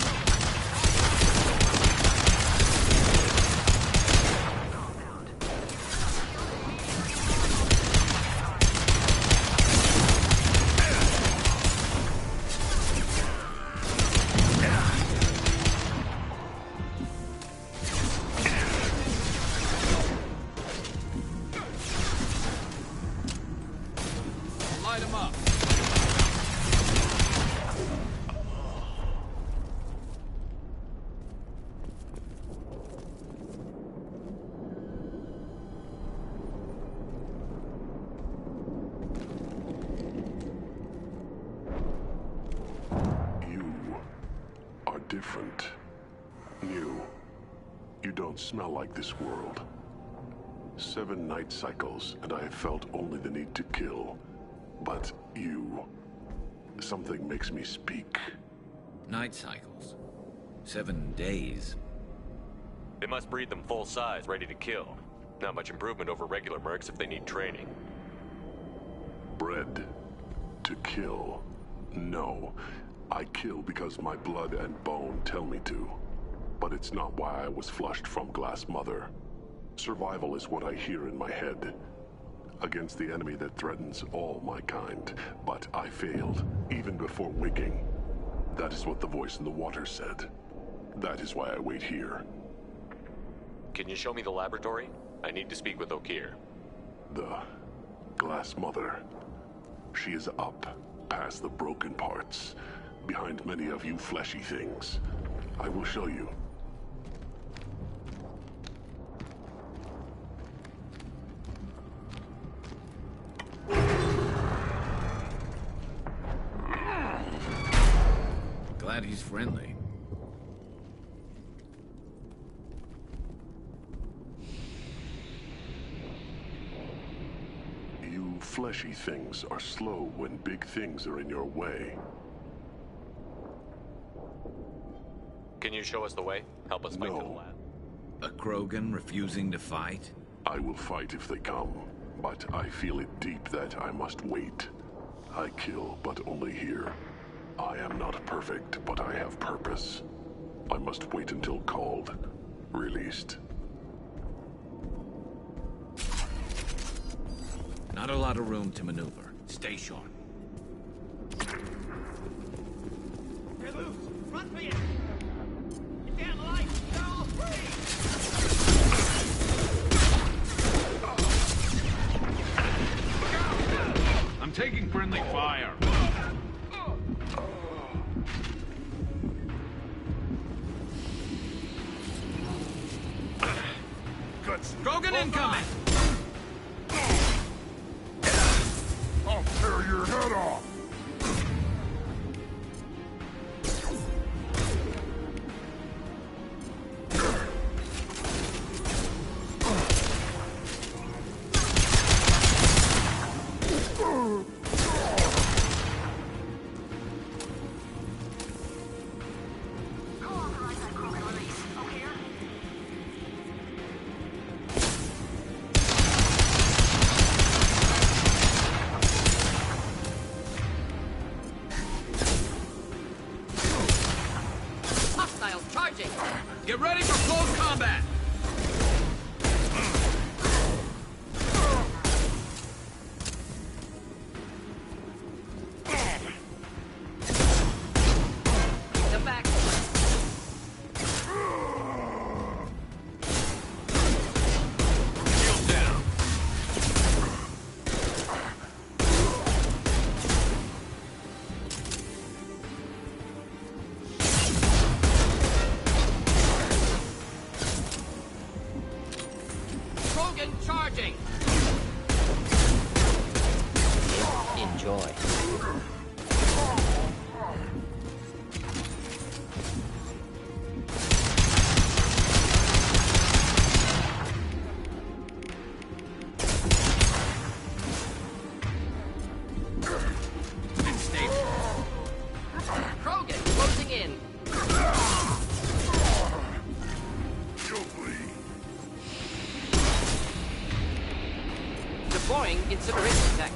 light him up. You are different. New. You don't smell like this world. 7 night cycles, and I have felt only the need to kill. But you... something makes me speak. Night cycles. 7 days. They must breed them full size, ready to kill. Not much improvement over regular mercs if they need training. Bred to kill. No. I kill because my blood and bone tell me to. But it's not why I was flushed from Glass Mother. Survival is what I hear in my head. Against the enemy that threatens all my kind. But I failed, even before waking. That is what the voice in the water said. That is why I wait here. Can you show me the laboratory? I need to speak with Okir. The Glass Mother. She is up, past the broken parts, behind many of you fleshy things. I will show you. Glad he's friendly. You fleshy things are slow when big things are in your way. Can you show us the way? Help us fight to the lab. A Krogan refusing to fight? I will fight if they come, but I feel it deep that I must wait. I kill, but only here. I am not perfect, but I have purpose. I must wait until called, released. Not a lot of room to maneuver. Stay sharp. They're loose! Run for you! Get down the light! They're all free! I'm taking friendly fire. Krogan incoming! I'll tear your head off. Get ready for close combat! Krogan charging! Enjoy. Krogan closing in. Deploying incineration tech.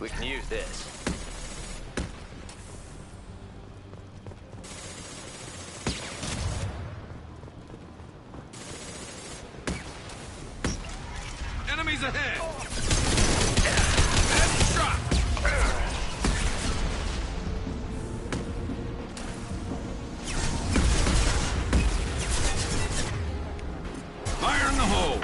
We can use this. Enemies ahead! Fire in the hole!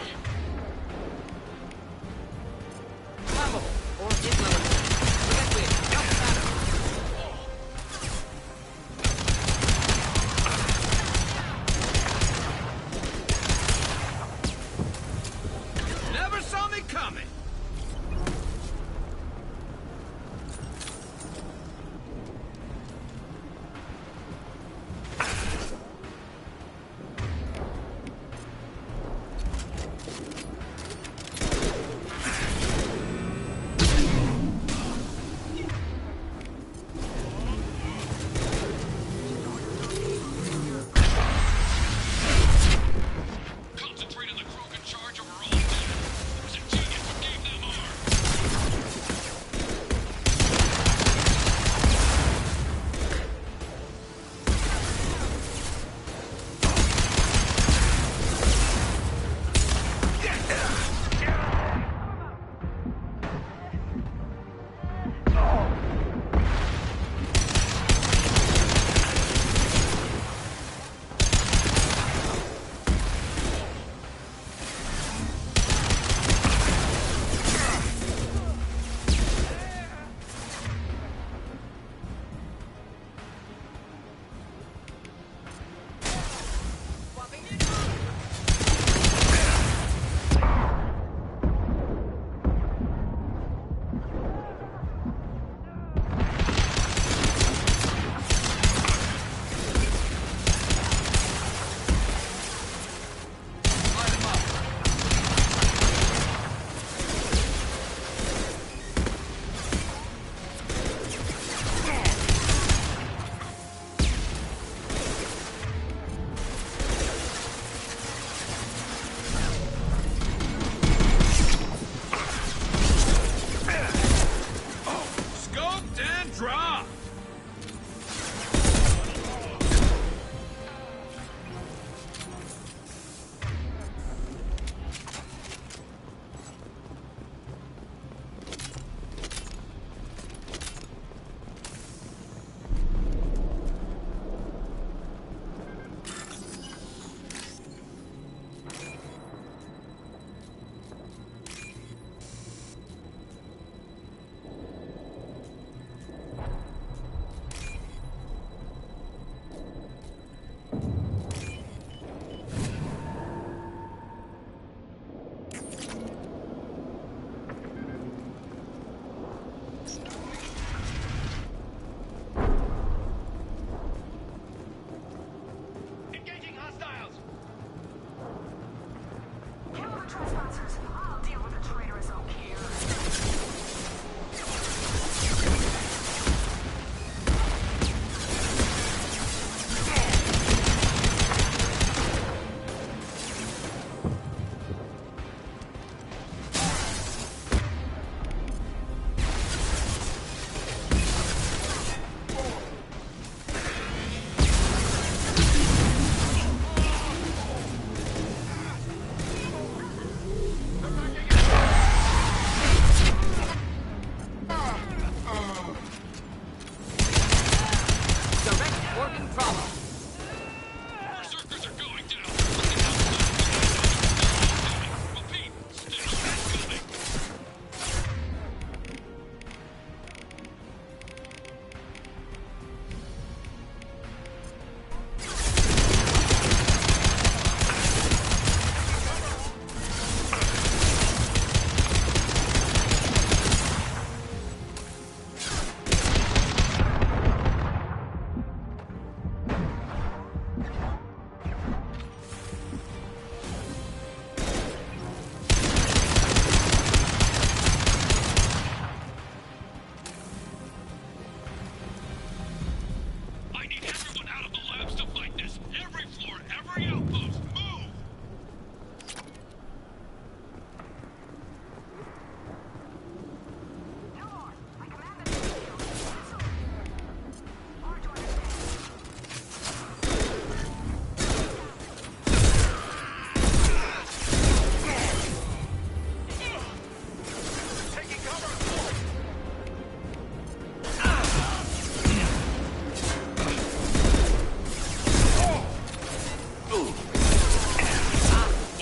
Never saw me coming!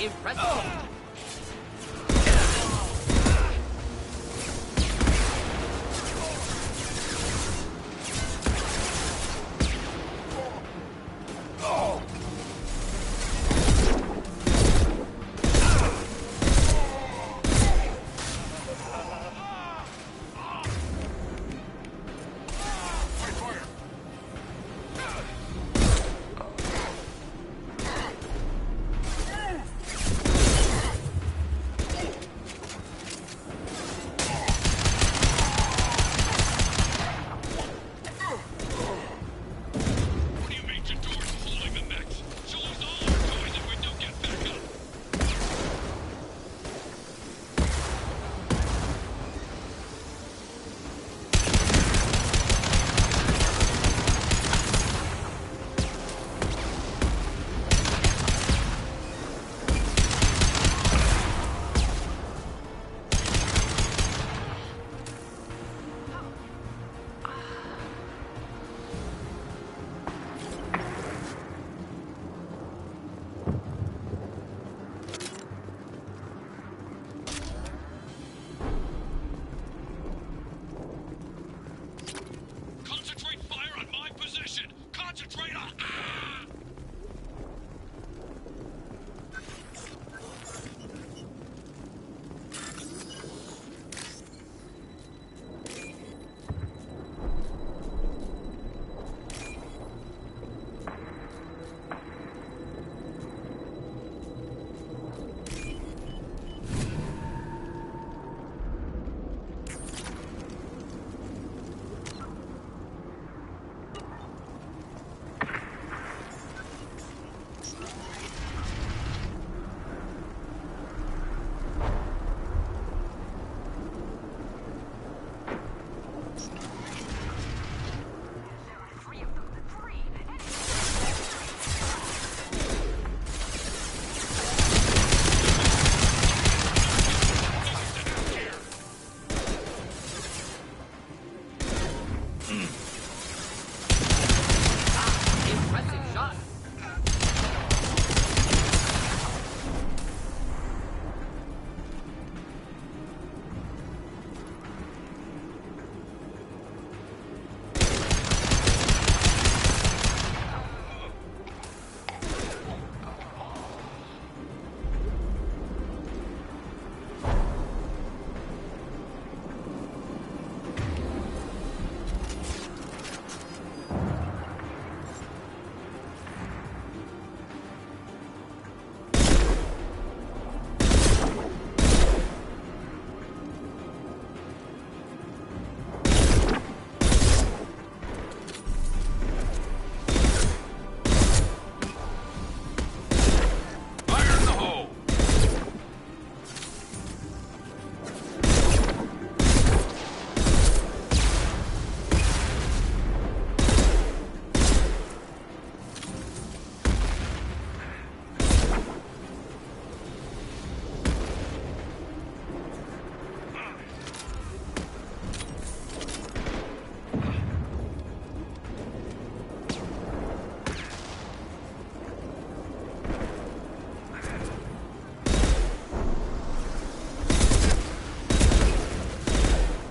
Impressive.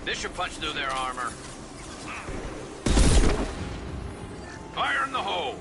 This should punch through their armor. Fire in the hole!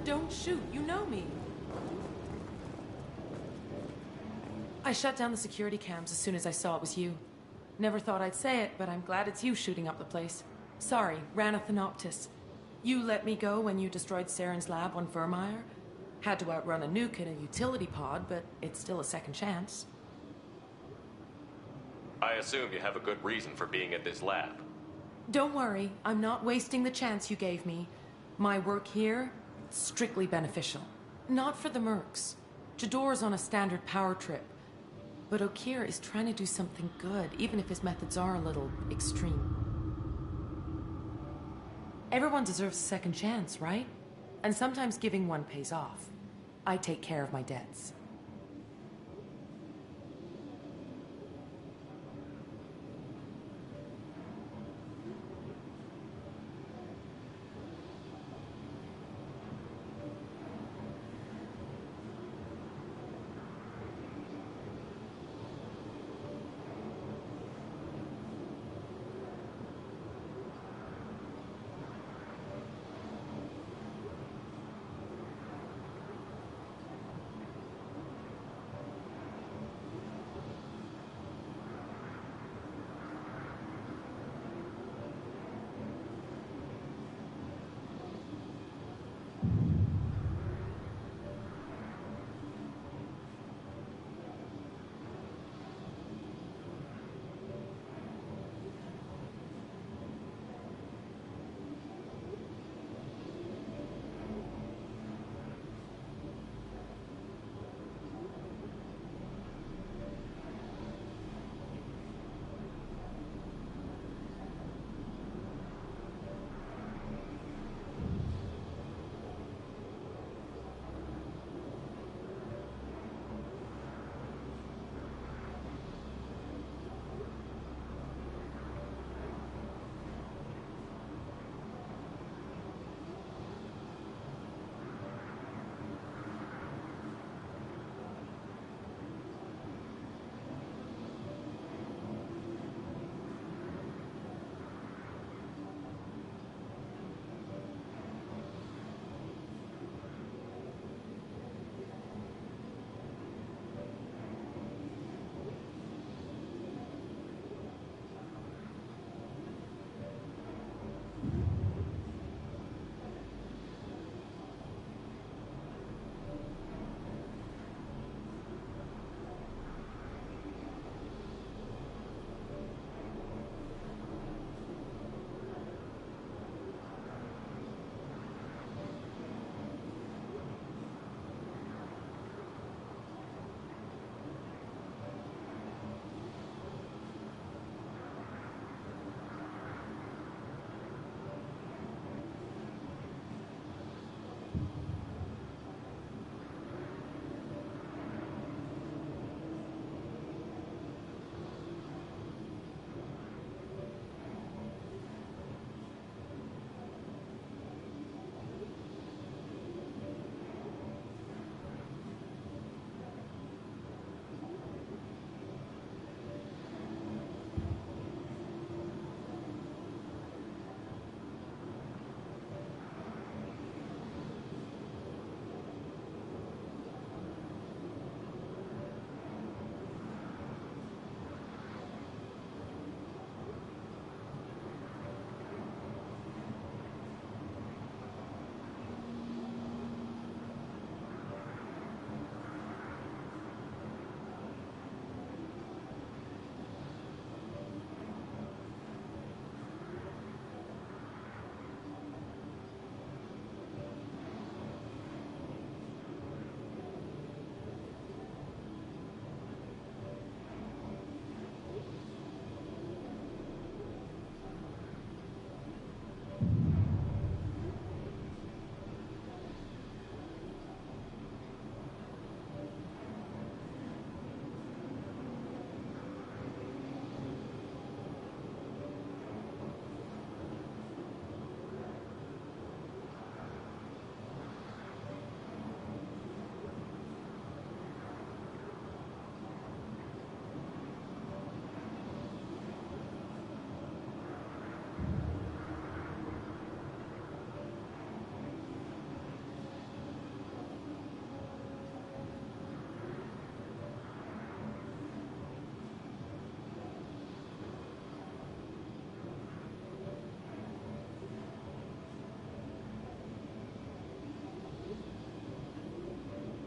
Don't shoot, you know me. I shut down the security cams as soon as I saw it was you. Never thought I'd say it, but I'm glad it's you shooting up the place. Sorry, ran a Thanoptis. You let me go when you destroyed Saren's lab on Vermeer. Had to outrun a nuke in a utility pod, but it's still a second chance. I assume you have a good reason for being at this lab. Don't worry, I'm not wasting the chance you gave me. My work here, strictly beneficial. Not for the mercs. Jador's on a standard power trip. But Okir is trying to do something good, even if his methods are a little extreme. Everyone deserves a second chance, right? And sometimes giving one pays off. I take care of my debts.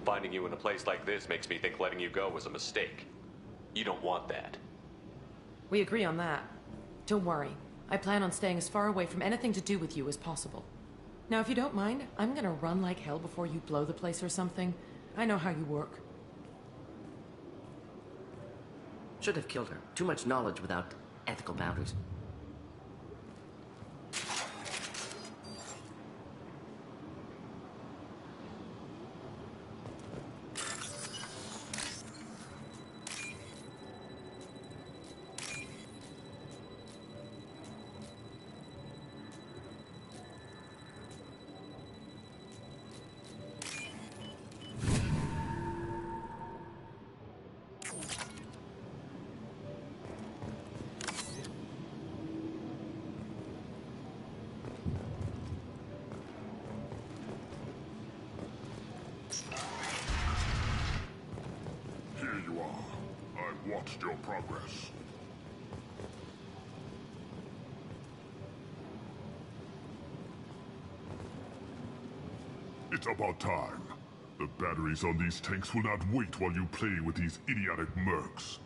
Finding you in a place like this makes me think letting you go was a mistake. You don't want that. We agree on that. Don't worry. I plan on staying as far away from anything to do with you as possible. Now, if you don't mind, I'm gonna run like hell before you blow the place or something. I know how you work. Should have killed her. Too much knowledge without ethical boundaries. Here you are. I've watched your progress. It's about time. The batteries on these tanks will not wait while you play with these idiotic mercs.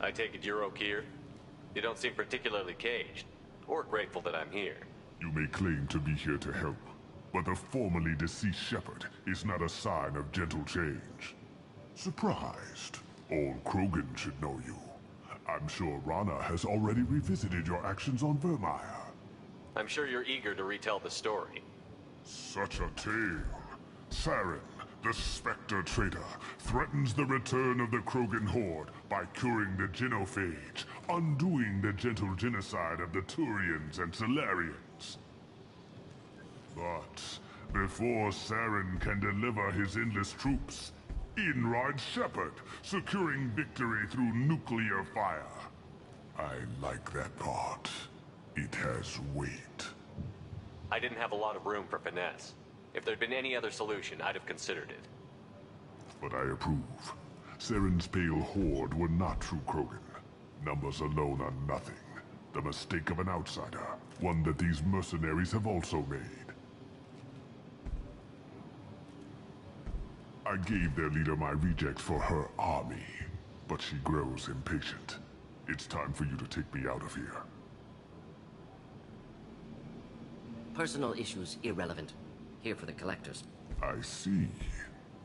I take it you're okay here? You don't seem particularly caged, or grateful that I'm here. You may claim to be here to help, but the formerly deceased shepherd is not a sign of gentle change. Surprised? Old Krogan should know you. I'm sure Rana has already revisited your actions on Vermeer. I'm sure you're eager to retell the story. Such a tale. Saren, the Spectre traitor, threatens the return of the Krogan horde by curing the genophage, undoing the gentle genocide of the Turians and Solarians. But before Saren can deliver his endless troops, in rides Shepard, securing victory through nuclear fire. I like that part. It has weight. I didn't have a lot of room for finesse. If there'd been any other solution, I'd have considered it. But I approve. Saren's pale horde were not true Krogan. Numbers alone are nothing. The mistake of an outsider. One that these mercenaries have also made. I gave their leader my rejects for her army, but she grows impatient. It's time for you to take me out of here. Personal issues irrelevant. Here for the collectors. I see.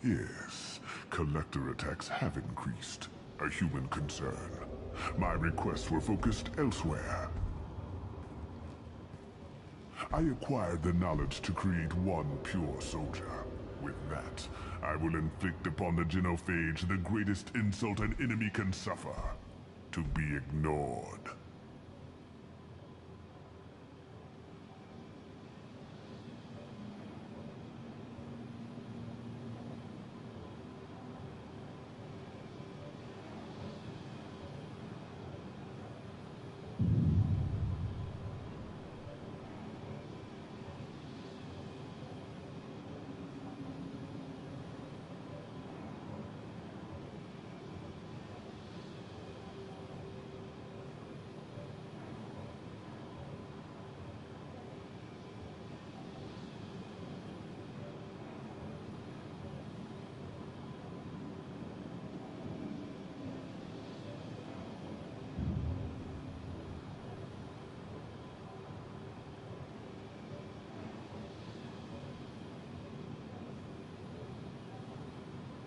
Yes, collector attacks have increased. A human concern. My requests were focused elsewhere. I acquired the knowledge to create one pure soldier. With that, I will inflict upon the genophage the greatest insult an enemy can suffer. To be ignored.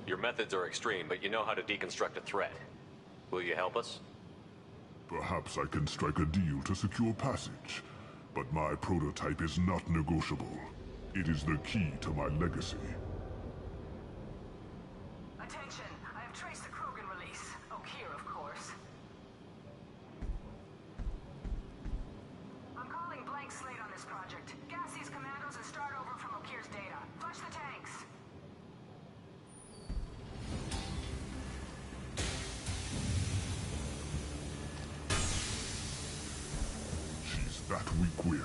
Your methods are extreme, but you know how to deconstruct a threat. Will you help us? Perhaps I can strike a deal to secure passage. But my prototype is not negotiable. It is the key to my legacy. Attention, I have traced the Krogan release. Okeer, of course. I'm calling blank slate on this project. Gas these commandos and start over from Okeer's data. Flush the tanks. She's that weak-willed.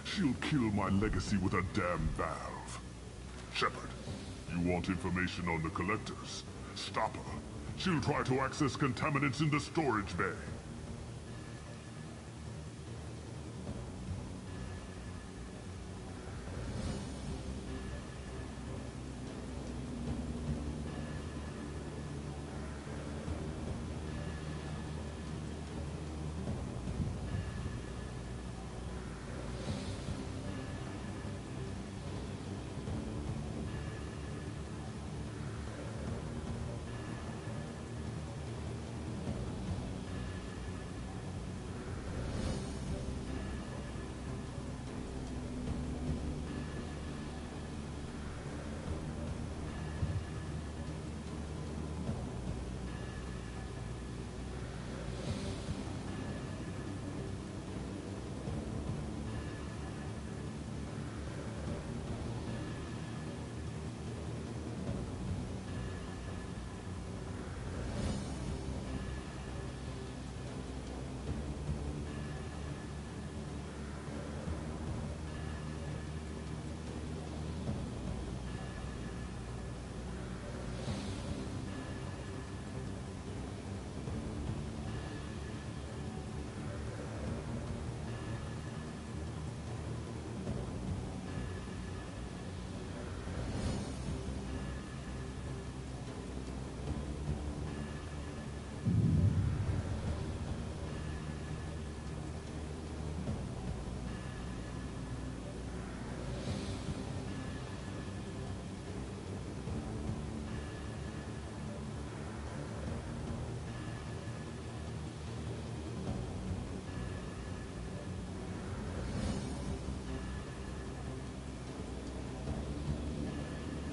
She'll kill my legacy with a damn valve. Shepard, you want information on the Collectors? Stop her. She'll try to access contaminants in the storage bay.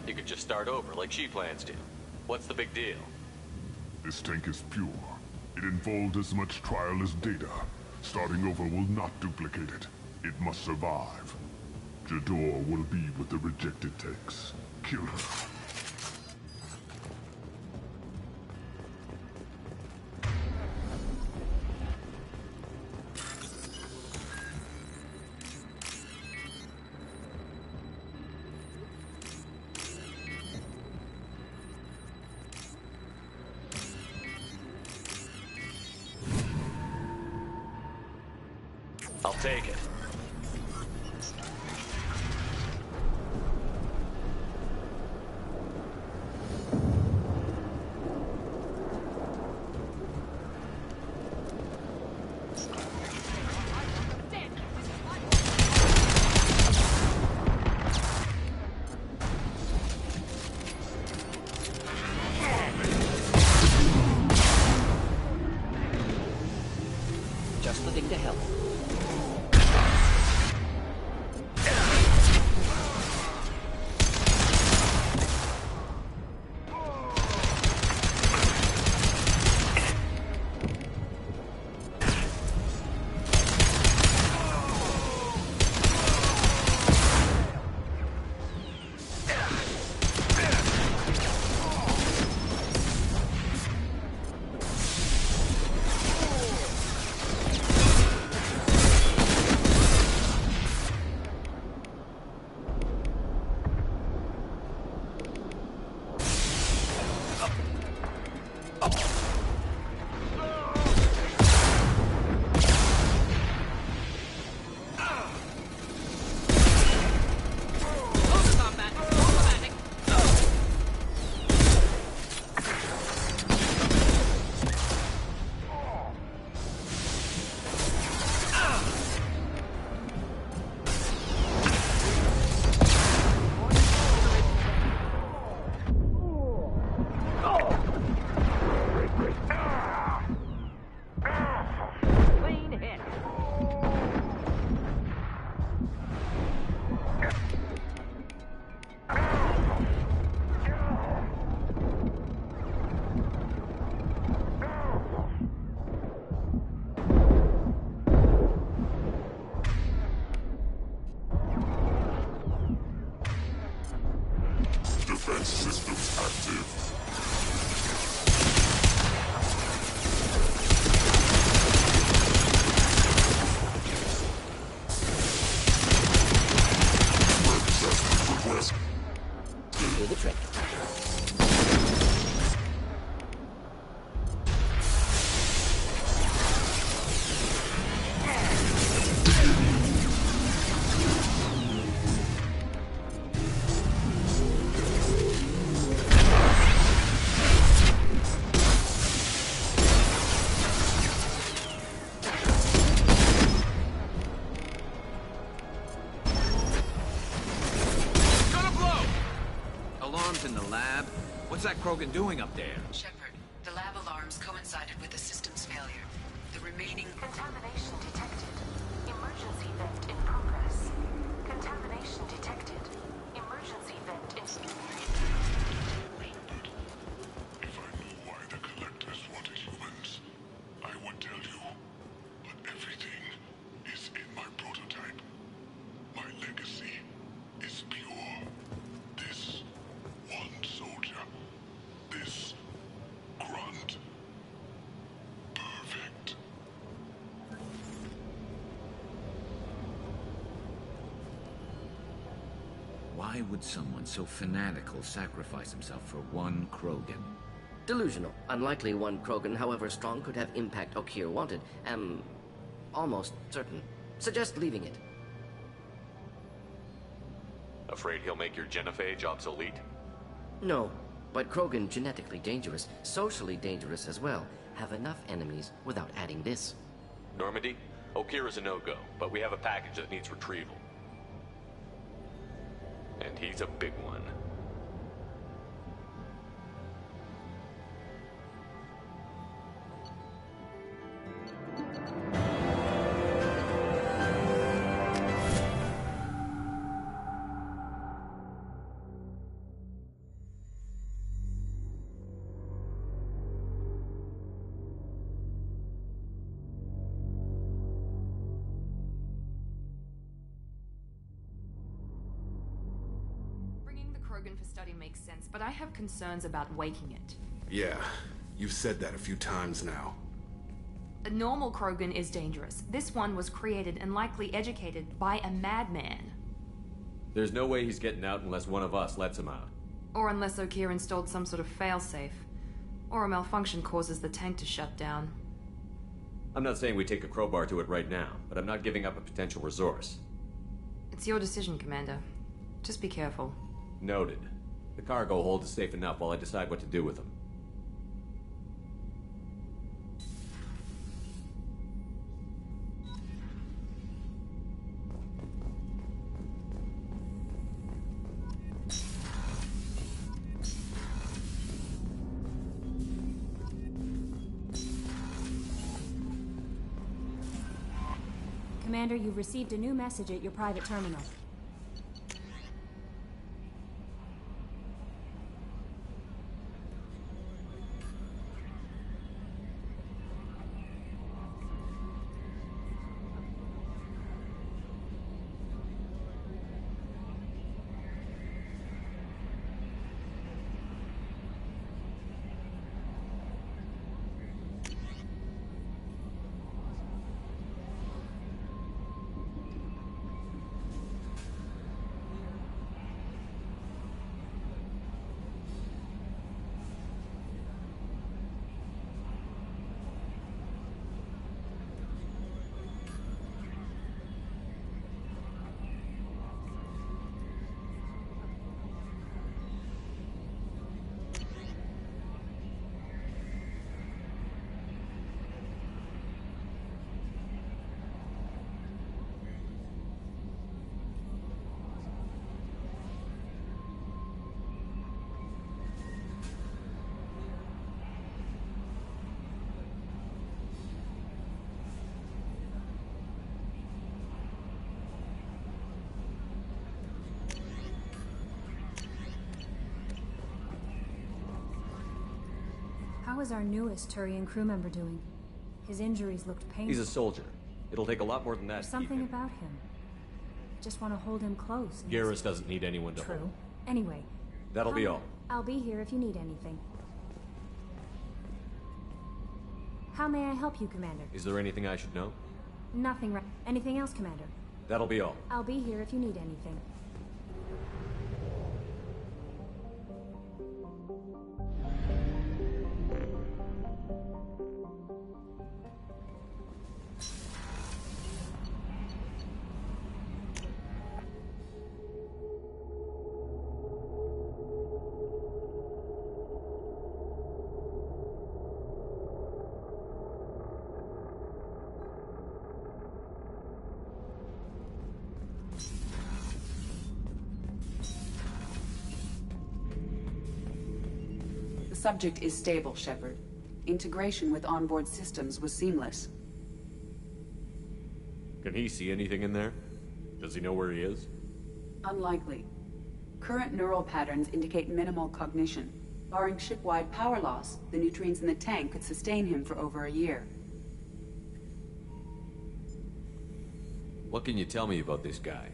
You could just start over, like she plans to. What's the big deal? This tank is pure. It involved as much trial as data. Starting over will not duplicate it. It must survive. Jador will be with the rejected tanks. Kill her. I'll take it. Just the thing to help. What's that Krogan doing up there? Shepard, the lab alarms coincided with the system's failure. The remaining... Contamination detected. Emergency vent in progress. Contamination detected. Emergency vent in... If I knew why the Collectors wanted humans, I would tell you. But everything is in my prototype. My legacy is pure. This one soldier. This grunt. Perfect. Why would someone so fanatical sacrifice himself for one Krogan? Delusional. Unlikely one Krogan, however strong, could have impact Okeer wanted. Am almost certain. Suggest leaving it. Afraid he'll make your genophage obsolete? No, but Krogan genetically dangerous, socially dangerous as well. Have enough enemies without adding this. Normandy? Okeer is a no-go, but we have a package that needs retrieval. And he's a big one. Bringing the Krogan for study makes sense, but I have concerns about waking it. Yeah, you've said that a few times now. A normal Krogan is dangerous. This one was created and likely educated by a madman. There's no way he's getting out unless one of us lets him out. Or unless Okeer installed some sort of failsafe. Or a malfunction causes the tank to shut down. I'm not saying we take a crowbar to it right now, but I'm not giving up a potential resource. It's your decision, Commander. Just be careful. Noted. The cargo hold is safe enough while I decide what to do with them. Commander, you've received a new message at your private terminal. How is our newest Turian crew member doing? His injuries looked painful. He's a soldier. It'll take a lot more than that There's to keep something him. about him. Just want to hold him close. and- Garrus doesn't need anyone to True. hold. Anyway. That'll be all. I'll be here if you need anything. How may I help you, Commander? Is there anything I should know? Nothing right. Anything else, Commander? That'll be all. I'll be here if you need anything. subject is stable, Shepard. Integration with onboard systems was seamless. Can he see anything in there? Does he know where he is? Unlikely. Current neural patterns indicate minimal cognition. Barring ship-wide power loss, the nutrients in the tank could sustain him for over a year. What can you tell me about this guy?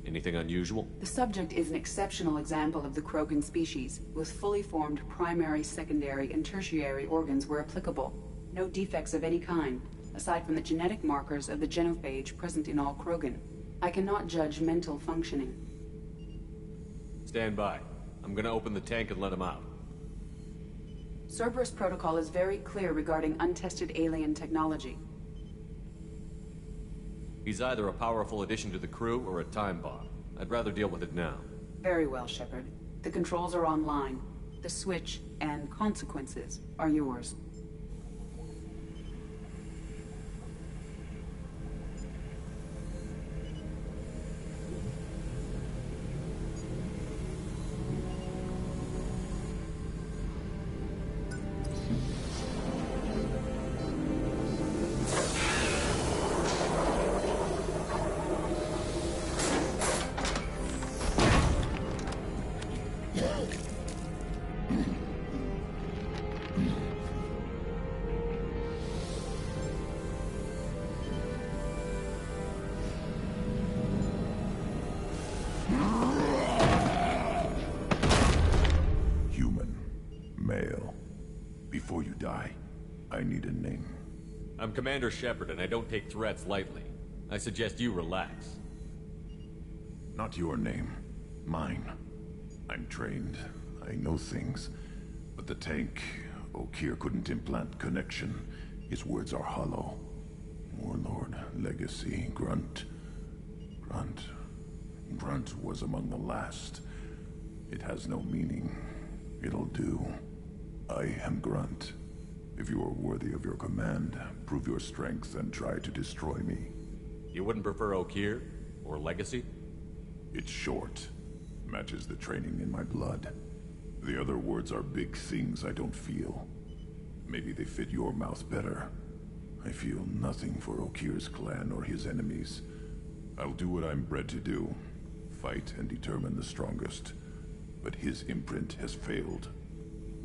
Anything unusual? The subject is an exceptional example of the Krogan species, with fully formed primary, secondary, and tertiary organs where applicable. No defects of any kind, aside from the genetic markers of the genophage present in all Krogan. I cannot judge mental functioning. Stand by. I'm gonna open the tank and let him out. Cerberus protocol is very clear regarding untested alien technology. He's either a powerful addition to the crew or a time bomb. I'd rather deal with it now. Very well, Shepard. The controls are online. The switch and consequences are yours. Before you die, I need a name. I'm Commander Shepard, and I don't take threats lightly. I suggest you relax. Not your name. Mine. I'm trained. I know things. But the tank, Okeer couldn't implant connection. His words are hollow. Warlord, Legacy, Grunt. Grunt was among the last. It has no meaning. It'll do. I am Grunt. If you are worthy of your command, prove your strength and try to destroy me. You wouldn't prefer Okeer? Or Legacy? It's short. Matches the training in my blood. The other words are big things I don't feel. Maybe they fit your mouth better. I feel nothing for Okeer's clan or his enemies. I'll do what I'm bred to do. Fight and determine the strongest. But his imprint has failed.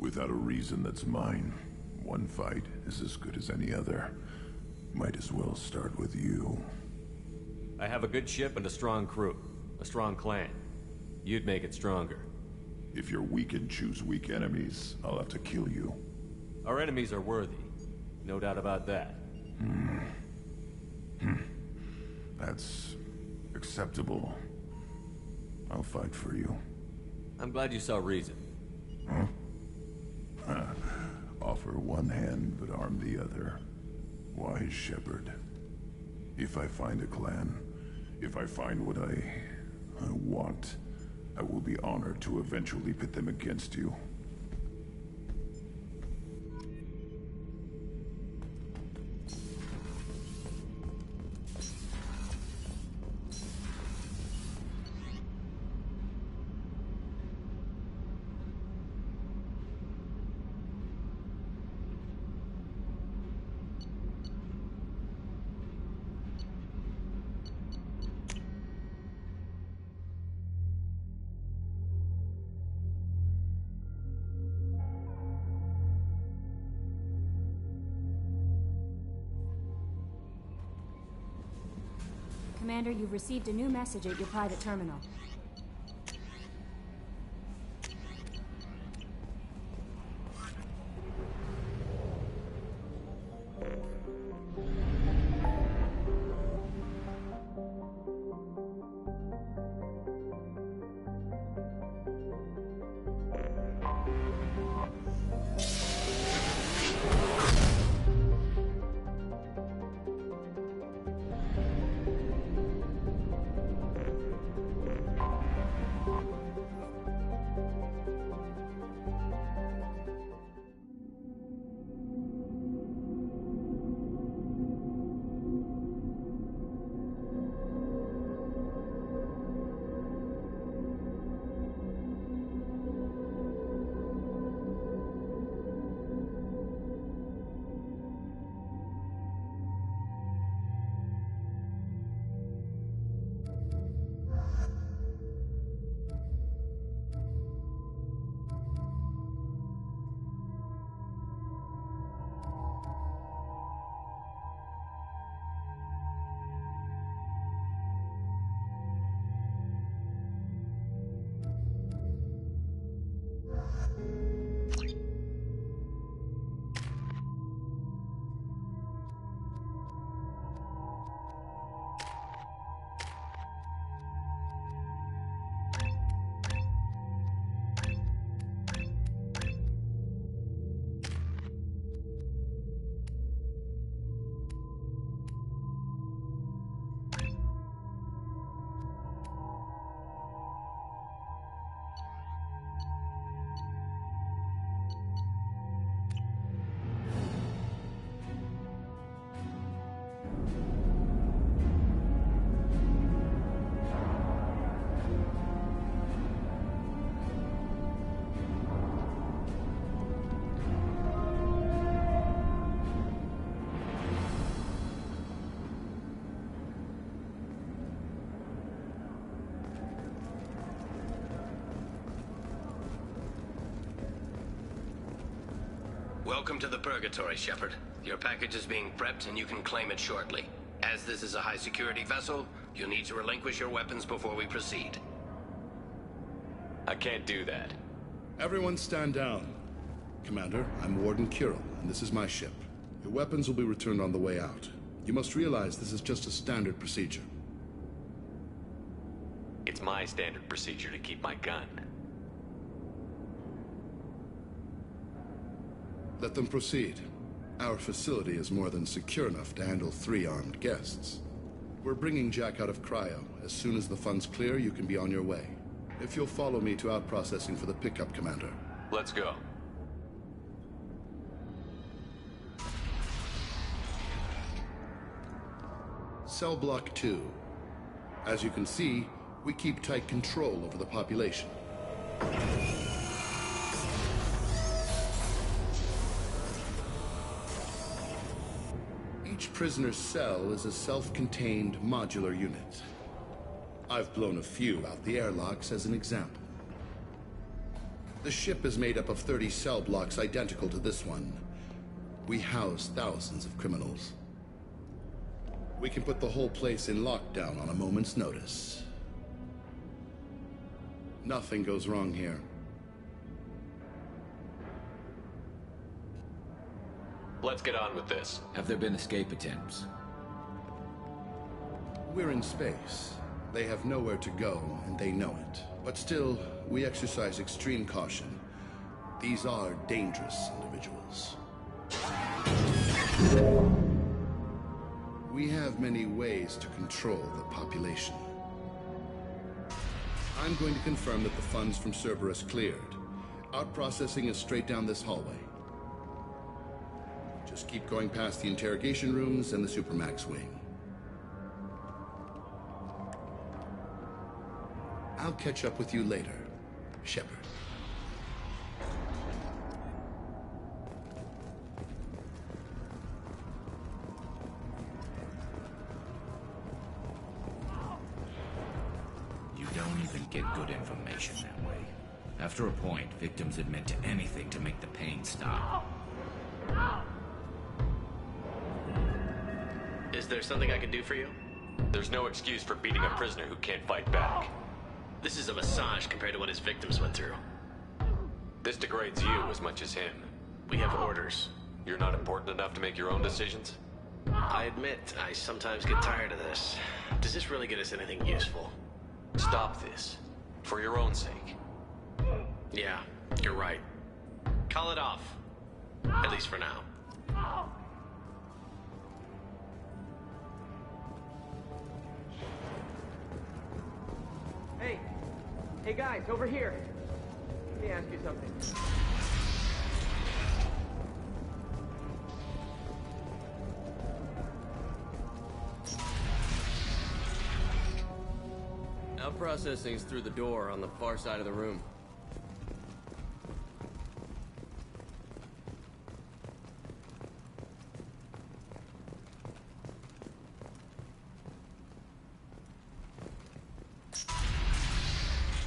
Without a reason that's mine, one fight is as good as any other. Might as well start with you. I have a good ship and a strong crew. A strong clan. You'd make it stronger. If you're weak and choose weak enemies, I'll have to kill you. Our enemies are worthy. No doubt about that. That's acceptable. I'll fight for you. I'm glad you saw reason. Huh? Offer one hand, but arm the other. Wise Shepard. If I find a clan, if I find what I want, I will be honored to eventually pit them against you. Commander, you've received a new message at your private terminal. Welcome to the Purgatory, Shepard. Your package is being prepped and you can claim it shortly. As this is a high-security vessel, you'll need to relinquish your weapons before we proceed. I can't do that. Everyone stand down. Commander, I'm Warden Kirill, and this is my ship. Your weapons will be returned on the way out. You must realize this is just a standard procedure. It's my standard procedure to keep my gun. Let them proceed. Our facility is more than secure enough to handle 3 armed guests. We're bringing Jack out of cryo. As soon as the funds clear, you can be on your way. If you'll follow me to out-processing for the pickup, Commander. Let's go. Cell Block 2. As you can see, we keep tight control over the population. Each prisoner's cell is a self-contained modular unit. I've blown a few out the airlocks as an example. The ship is made up of 30 cell blocks identical to this one. We house thousands of criminals. We can put the whole place in lockdown on a moment's notice. Nothing goes wrong here. Let's get on with this. Have there been escape attempts? We're in space. They have nowhere to go, and they know it. But still, we exercise extreme caution. These are dangerous individuals. We have many ways to control the population. I'm going to confirm that the funds from Cerberus cleared. Out-processing is straight down this hallway. Just keep going past the interrogation rooms and the Supermax wing. I'll catch up with you later, Shepard. You don't even get good information that way. After a point, victims admit to anything to make the pain stop. Is there something I can do for you? There's no excuse for beating a prisoner who can't fight back. This is a massage compared to what his victims went through. This degrades you as much as him. We have orders. You're not important enough to make your own decisions? I admit, I sometimes get tired of this. Does this really get us anything useful? Stop this. For your own sake. Yeah, you're right. Call it off. At least for now. Hey guys, over here. Let me ask you something. Out-processing's through the door on the far side of the room.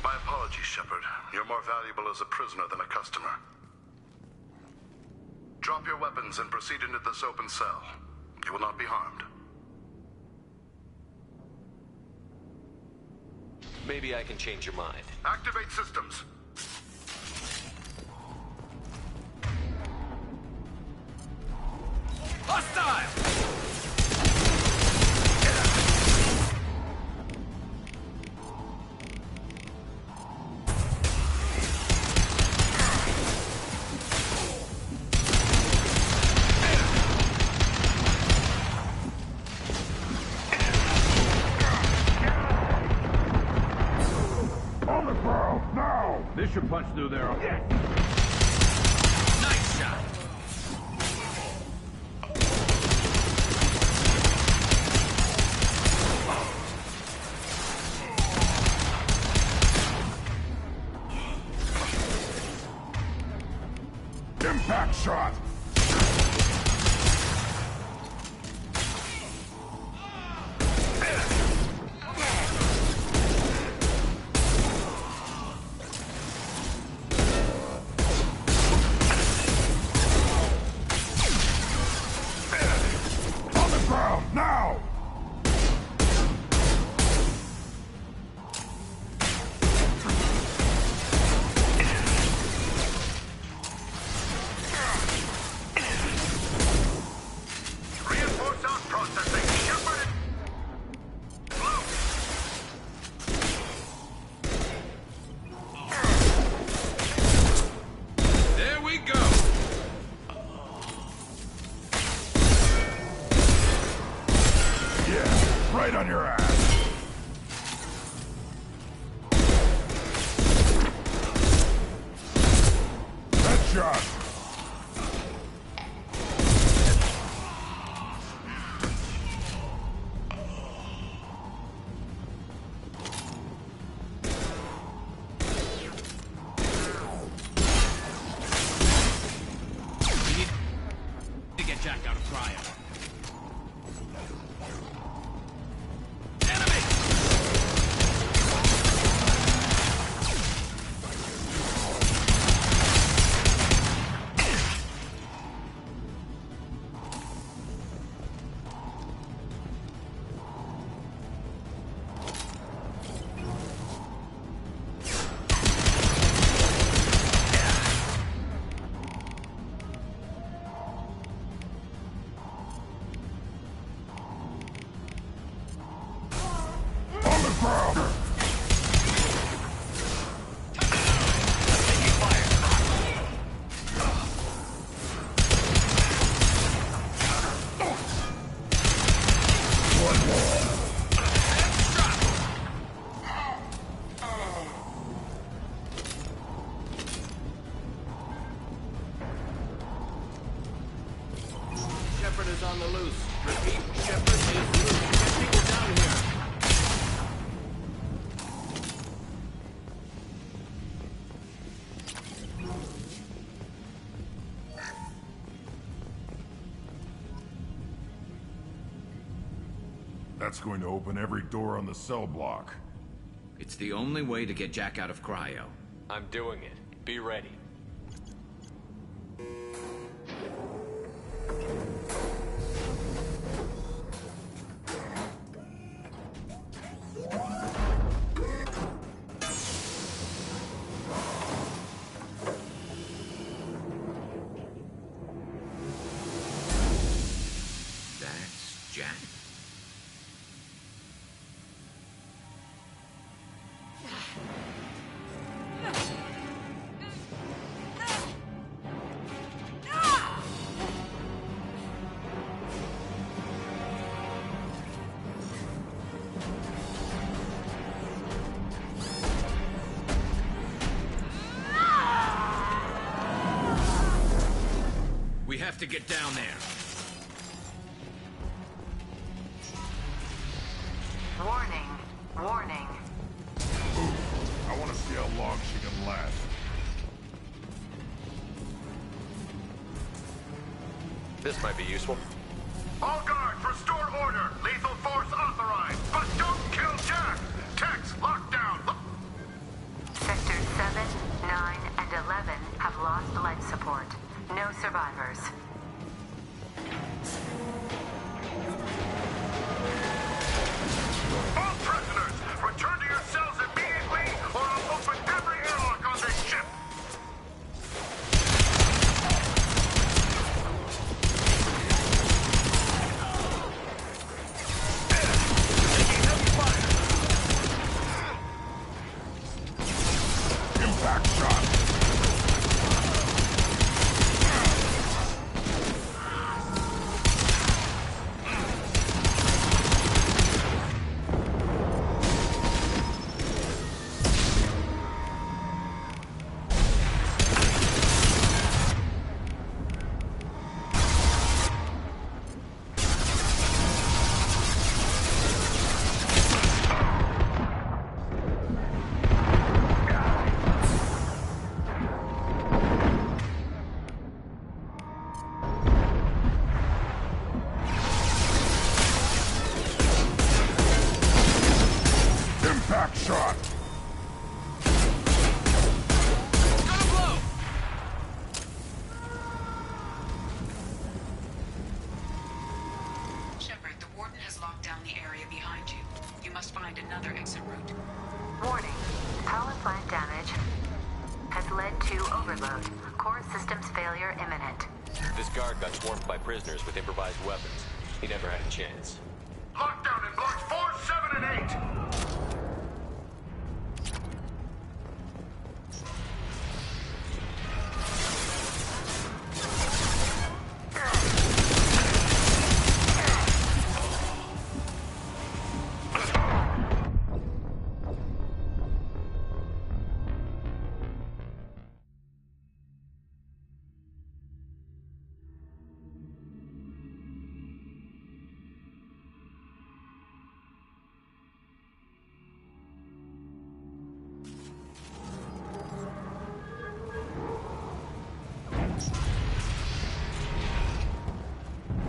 My apologies, Shepard. You're more valuable as a prisoner than a customer. Drop your weapons and proceed into this open cell. You will not be harmed. Maybe I can change your mind. Activate systems. Hostile! This should punch through there. Nice shot. Impact shot! down, now! Reinforce out processing. Shepard! There we go! Yeah, right on your ass. Headshot. We need to get Jack out of cryo. On the ground. One more. Shepard is on the loose. Repeat, Shepard is loose. Get people down here. That's going to open every door on the cell block. It's the only way to get Jack out of cryo. I'm doing it. Be ready. That's Jack. We have to get down there. Warning. Warning. I want to see how long she can last. This might be useful. All guards, restore order. Lethal force authorized. But don't kill Jack. Tex, lockdown. Sectors 7, 9, and 11 have lost life support. No survivors. All prisoners, return to your cells immediately, or I'll open every airlock on this ship. down the area behind you. You must find another exit route. Warning. Power plant damage has led to overload. Core systems failure imminent. This guard got swarmed by prisoners with improvised weapons. He never had a chance. Lockdown in blocks 4, 7, and 8.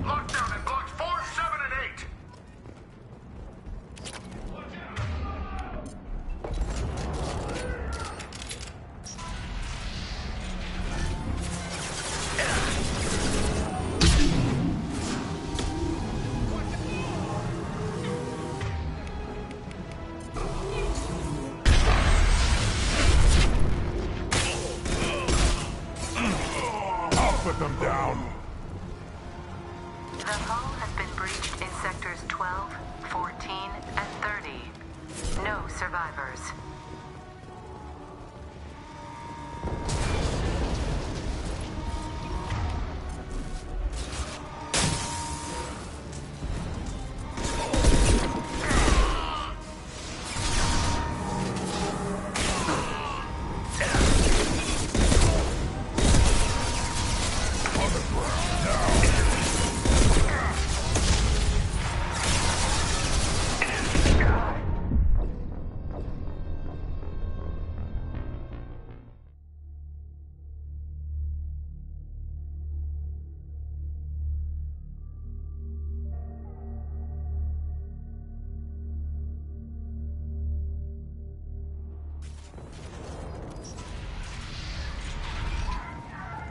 Lockdown in blocks 4, 7, and 8. I'll put them down. The hull has been breached in sectors 12, 14, and 30. No survivors.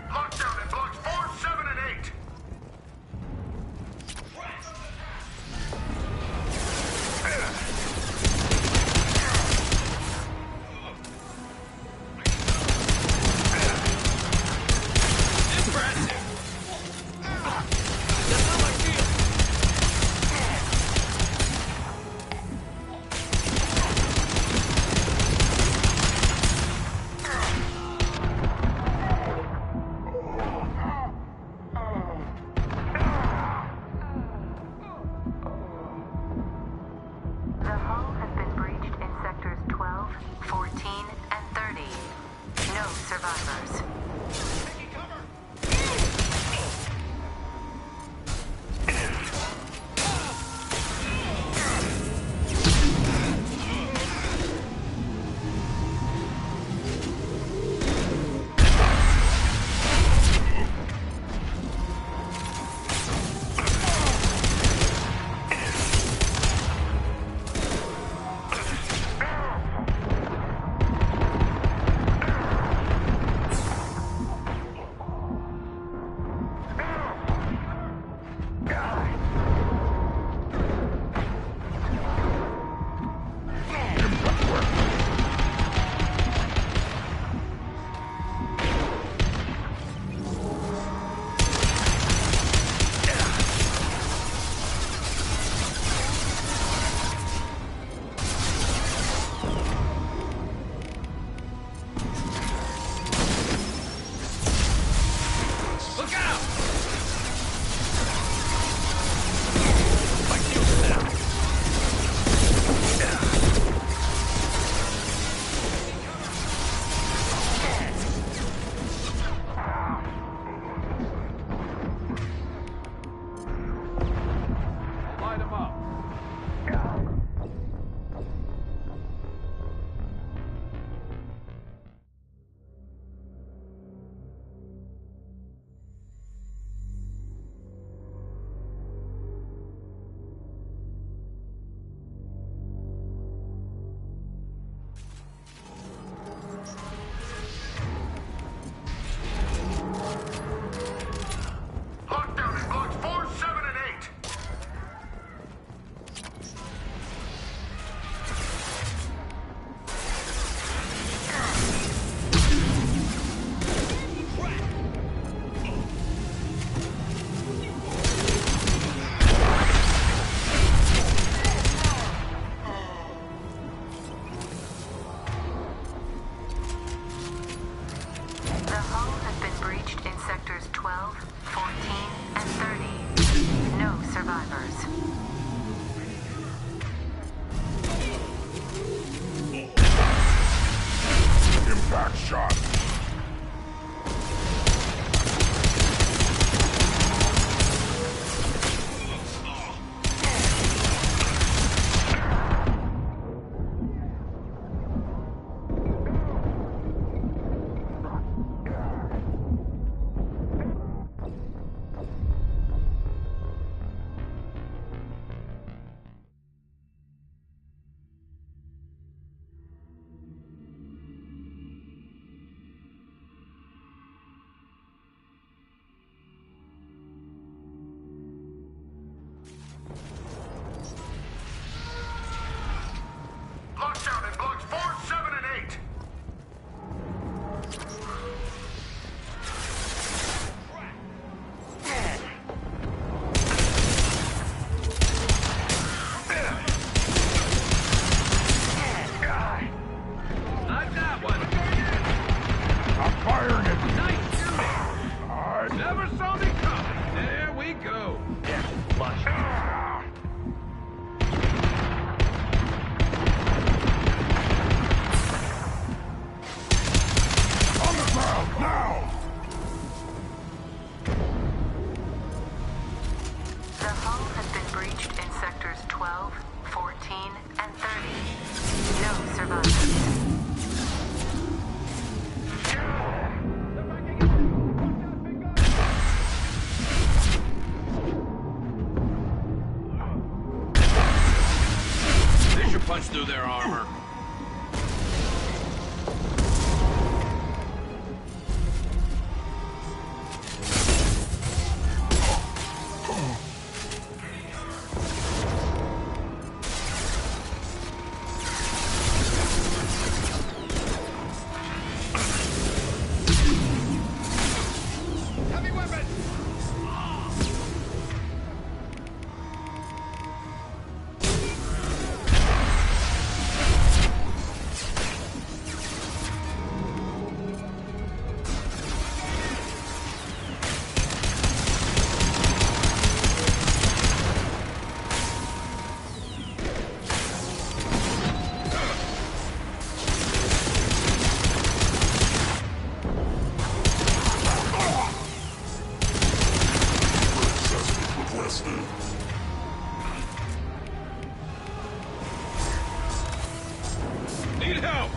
Lockdown in blocks 4, 7, and 8. The hull has been breached in sectors 12, 14, and 30. No survivors. sectors 12, 14, and 30. No survivors. They should punch through their armor. Need help!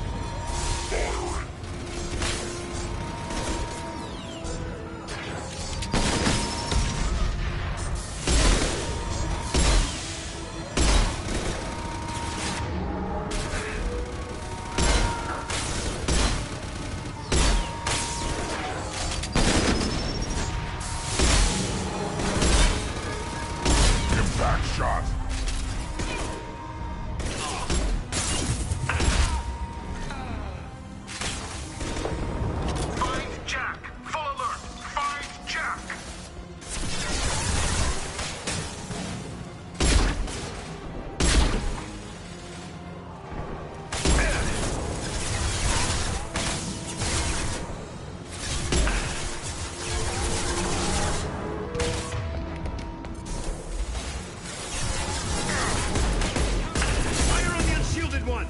Impact shot. Find Jack. Full alert. Find Jack. Fire on the unshielded one!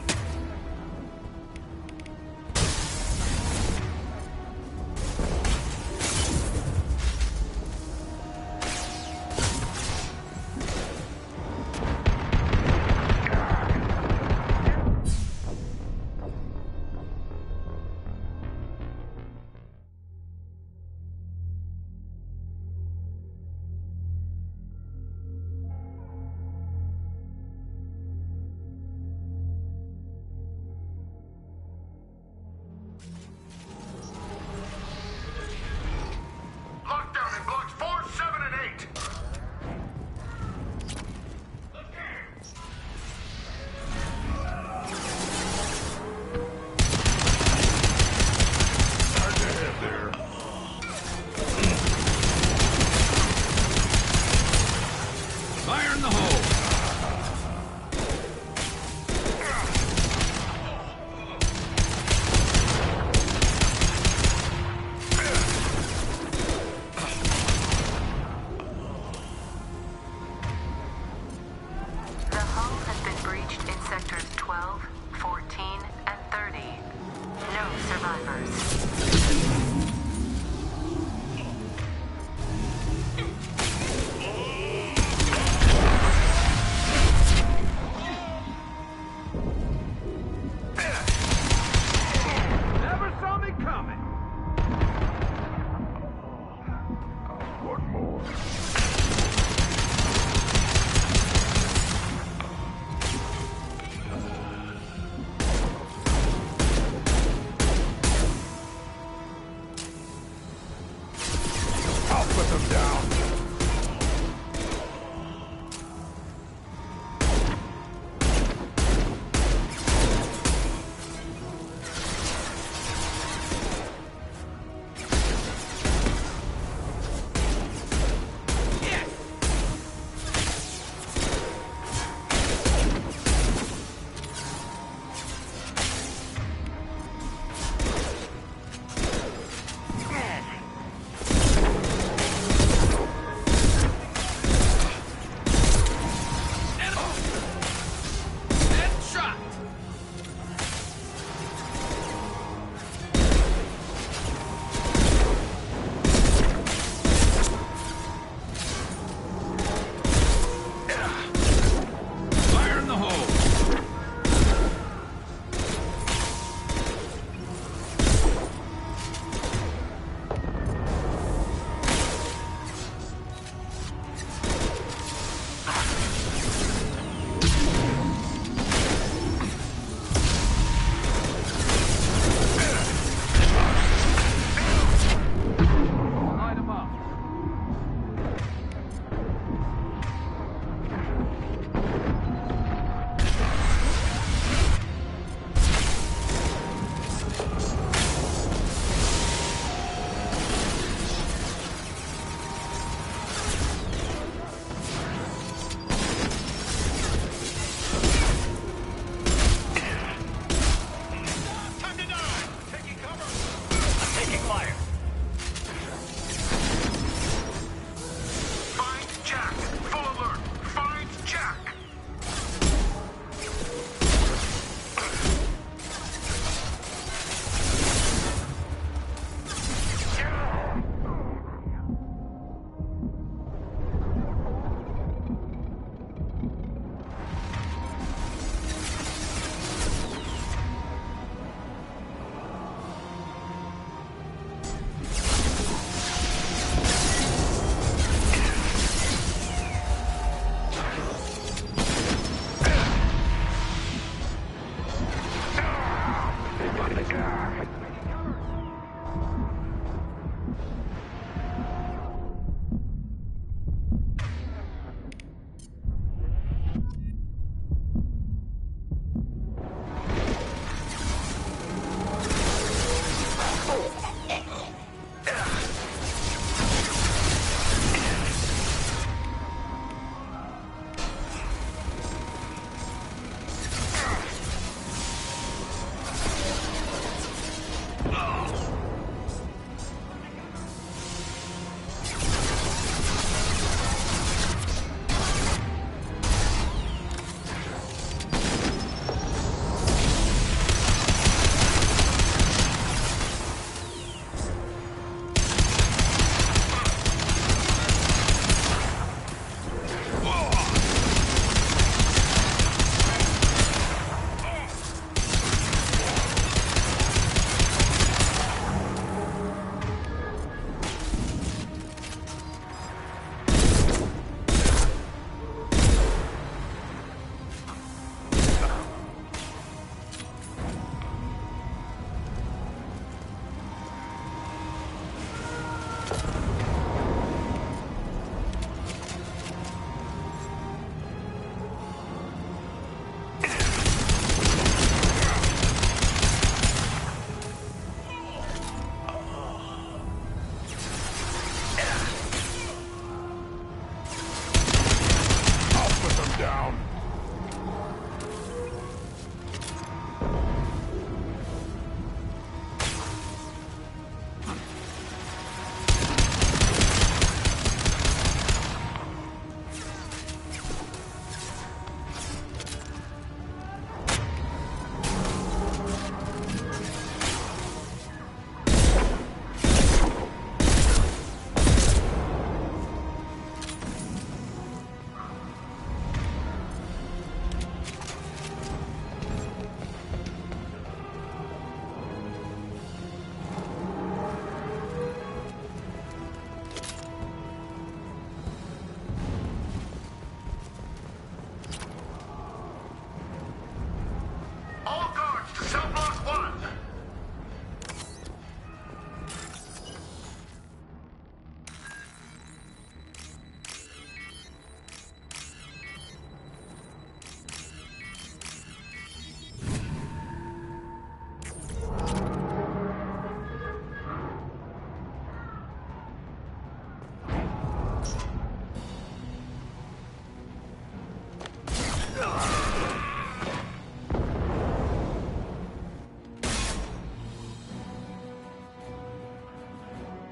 Lockdown in blocks 4, 7, and 8. Hard to head there. Fire in the hole! The hull has been breached in sectors 12, 14, and 30. No survivors. Never saw me coming! One more.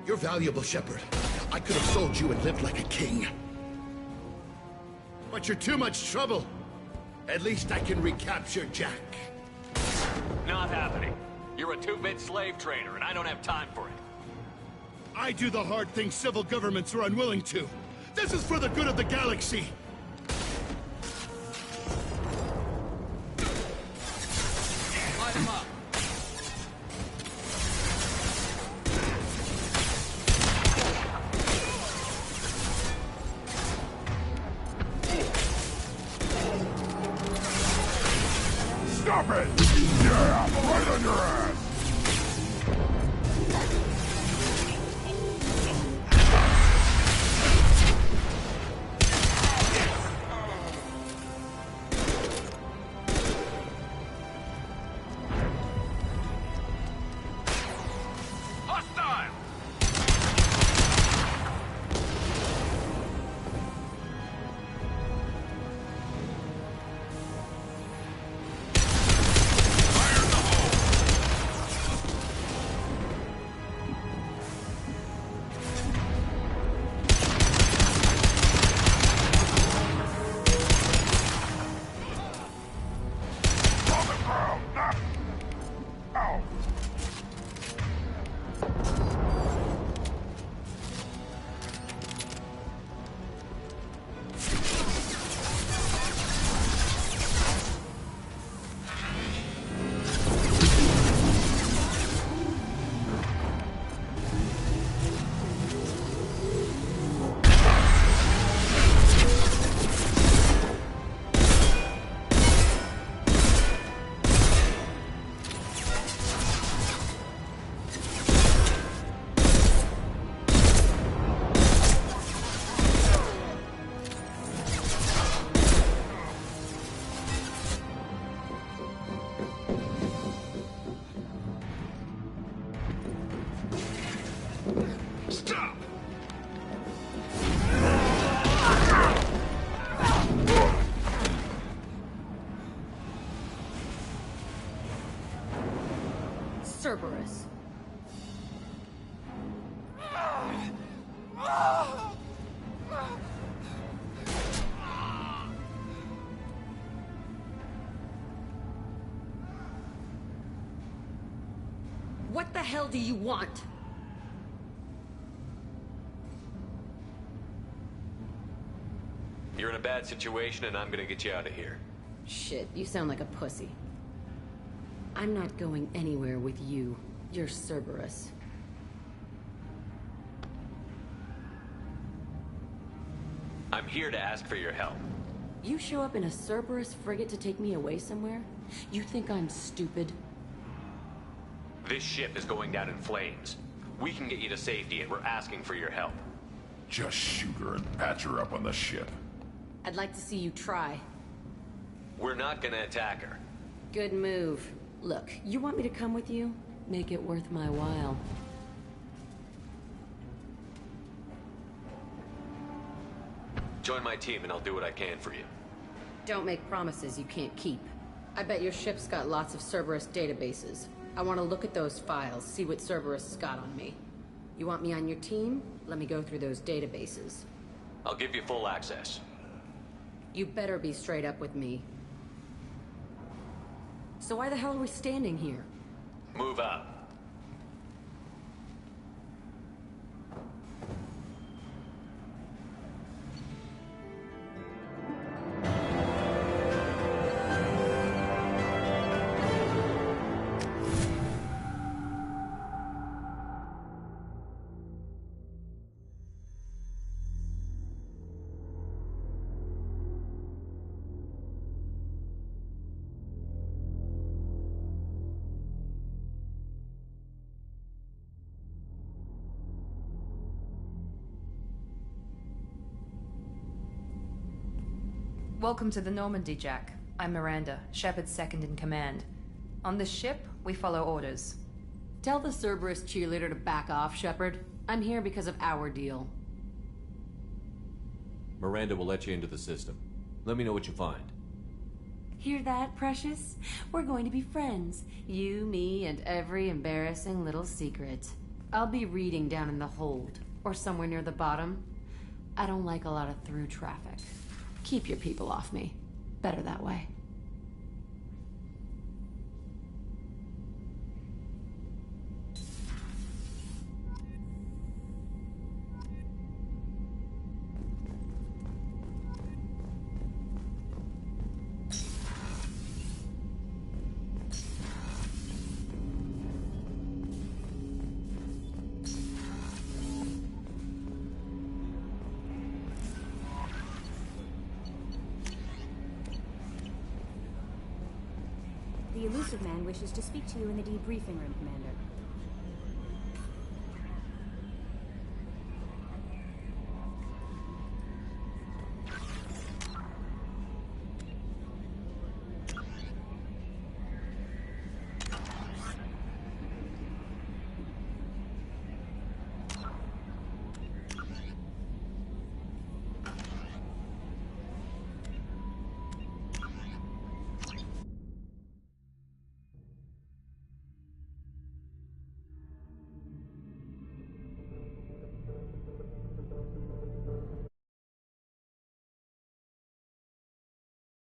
You're valuable, Shepard. I could have sold you and lived like a king. But you're too much trouble. At least I can recapture Jack. Not happening. You're a two-bit slave trader, and I don't have time for it. I do the hard things civil governments are unwilling to. This is for the good of the galaxy. Light him up. Stop it! Yeah, right on your ass! Hostile! Stop! Cerberus. What the hell do you want? You're in a bad situation, and I'm gonna get you out of here. Shit, you sound like a pussy. I'm not going anywhere with you. You're Cerberus. I'm here to ask for your help. You show up in a Cerberus frigate to take me away somewhere? You think I'm stupid? This ship is going down in flames. We can get you to safety, and we're asking for your help. Just shoot her and patch her up on the ship. I'd like to see you try. We're not gonna attack her. Good move. Look, you want me to come with you? Make it worth my while. Join my team, and I'll do what I can for you. Don't make promises you can't keep. I bet your ship's got lots of Cerberus databases. I want to look at those files, see what Cerberus has got on me. You want me on your team? Let me go through those databases. I'll give you full access. You better be straight up with me. So why the hell are we standing here? Move out. Welcome to the Normandy, Jack. I'm Miranda, Shepard's second in command. On this ship, we follow orders. Tell the Cerberus cheerleader to back off, Shepard. I'm here because of our deal. Miranda will let you into the system. Let me know what you find. Hear that, Precious? We're going to be friends. You, me, and every embarrassing little secret. I'll be reading down in the hold, or somewhere near the bottom. I don't like a lot of through traffic. Keep your people off me. Better that way. The elusive man wishes to speak to you in the debriefing room, Commander.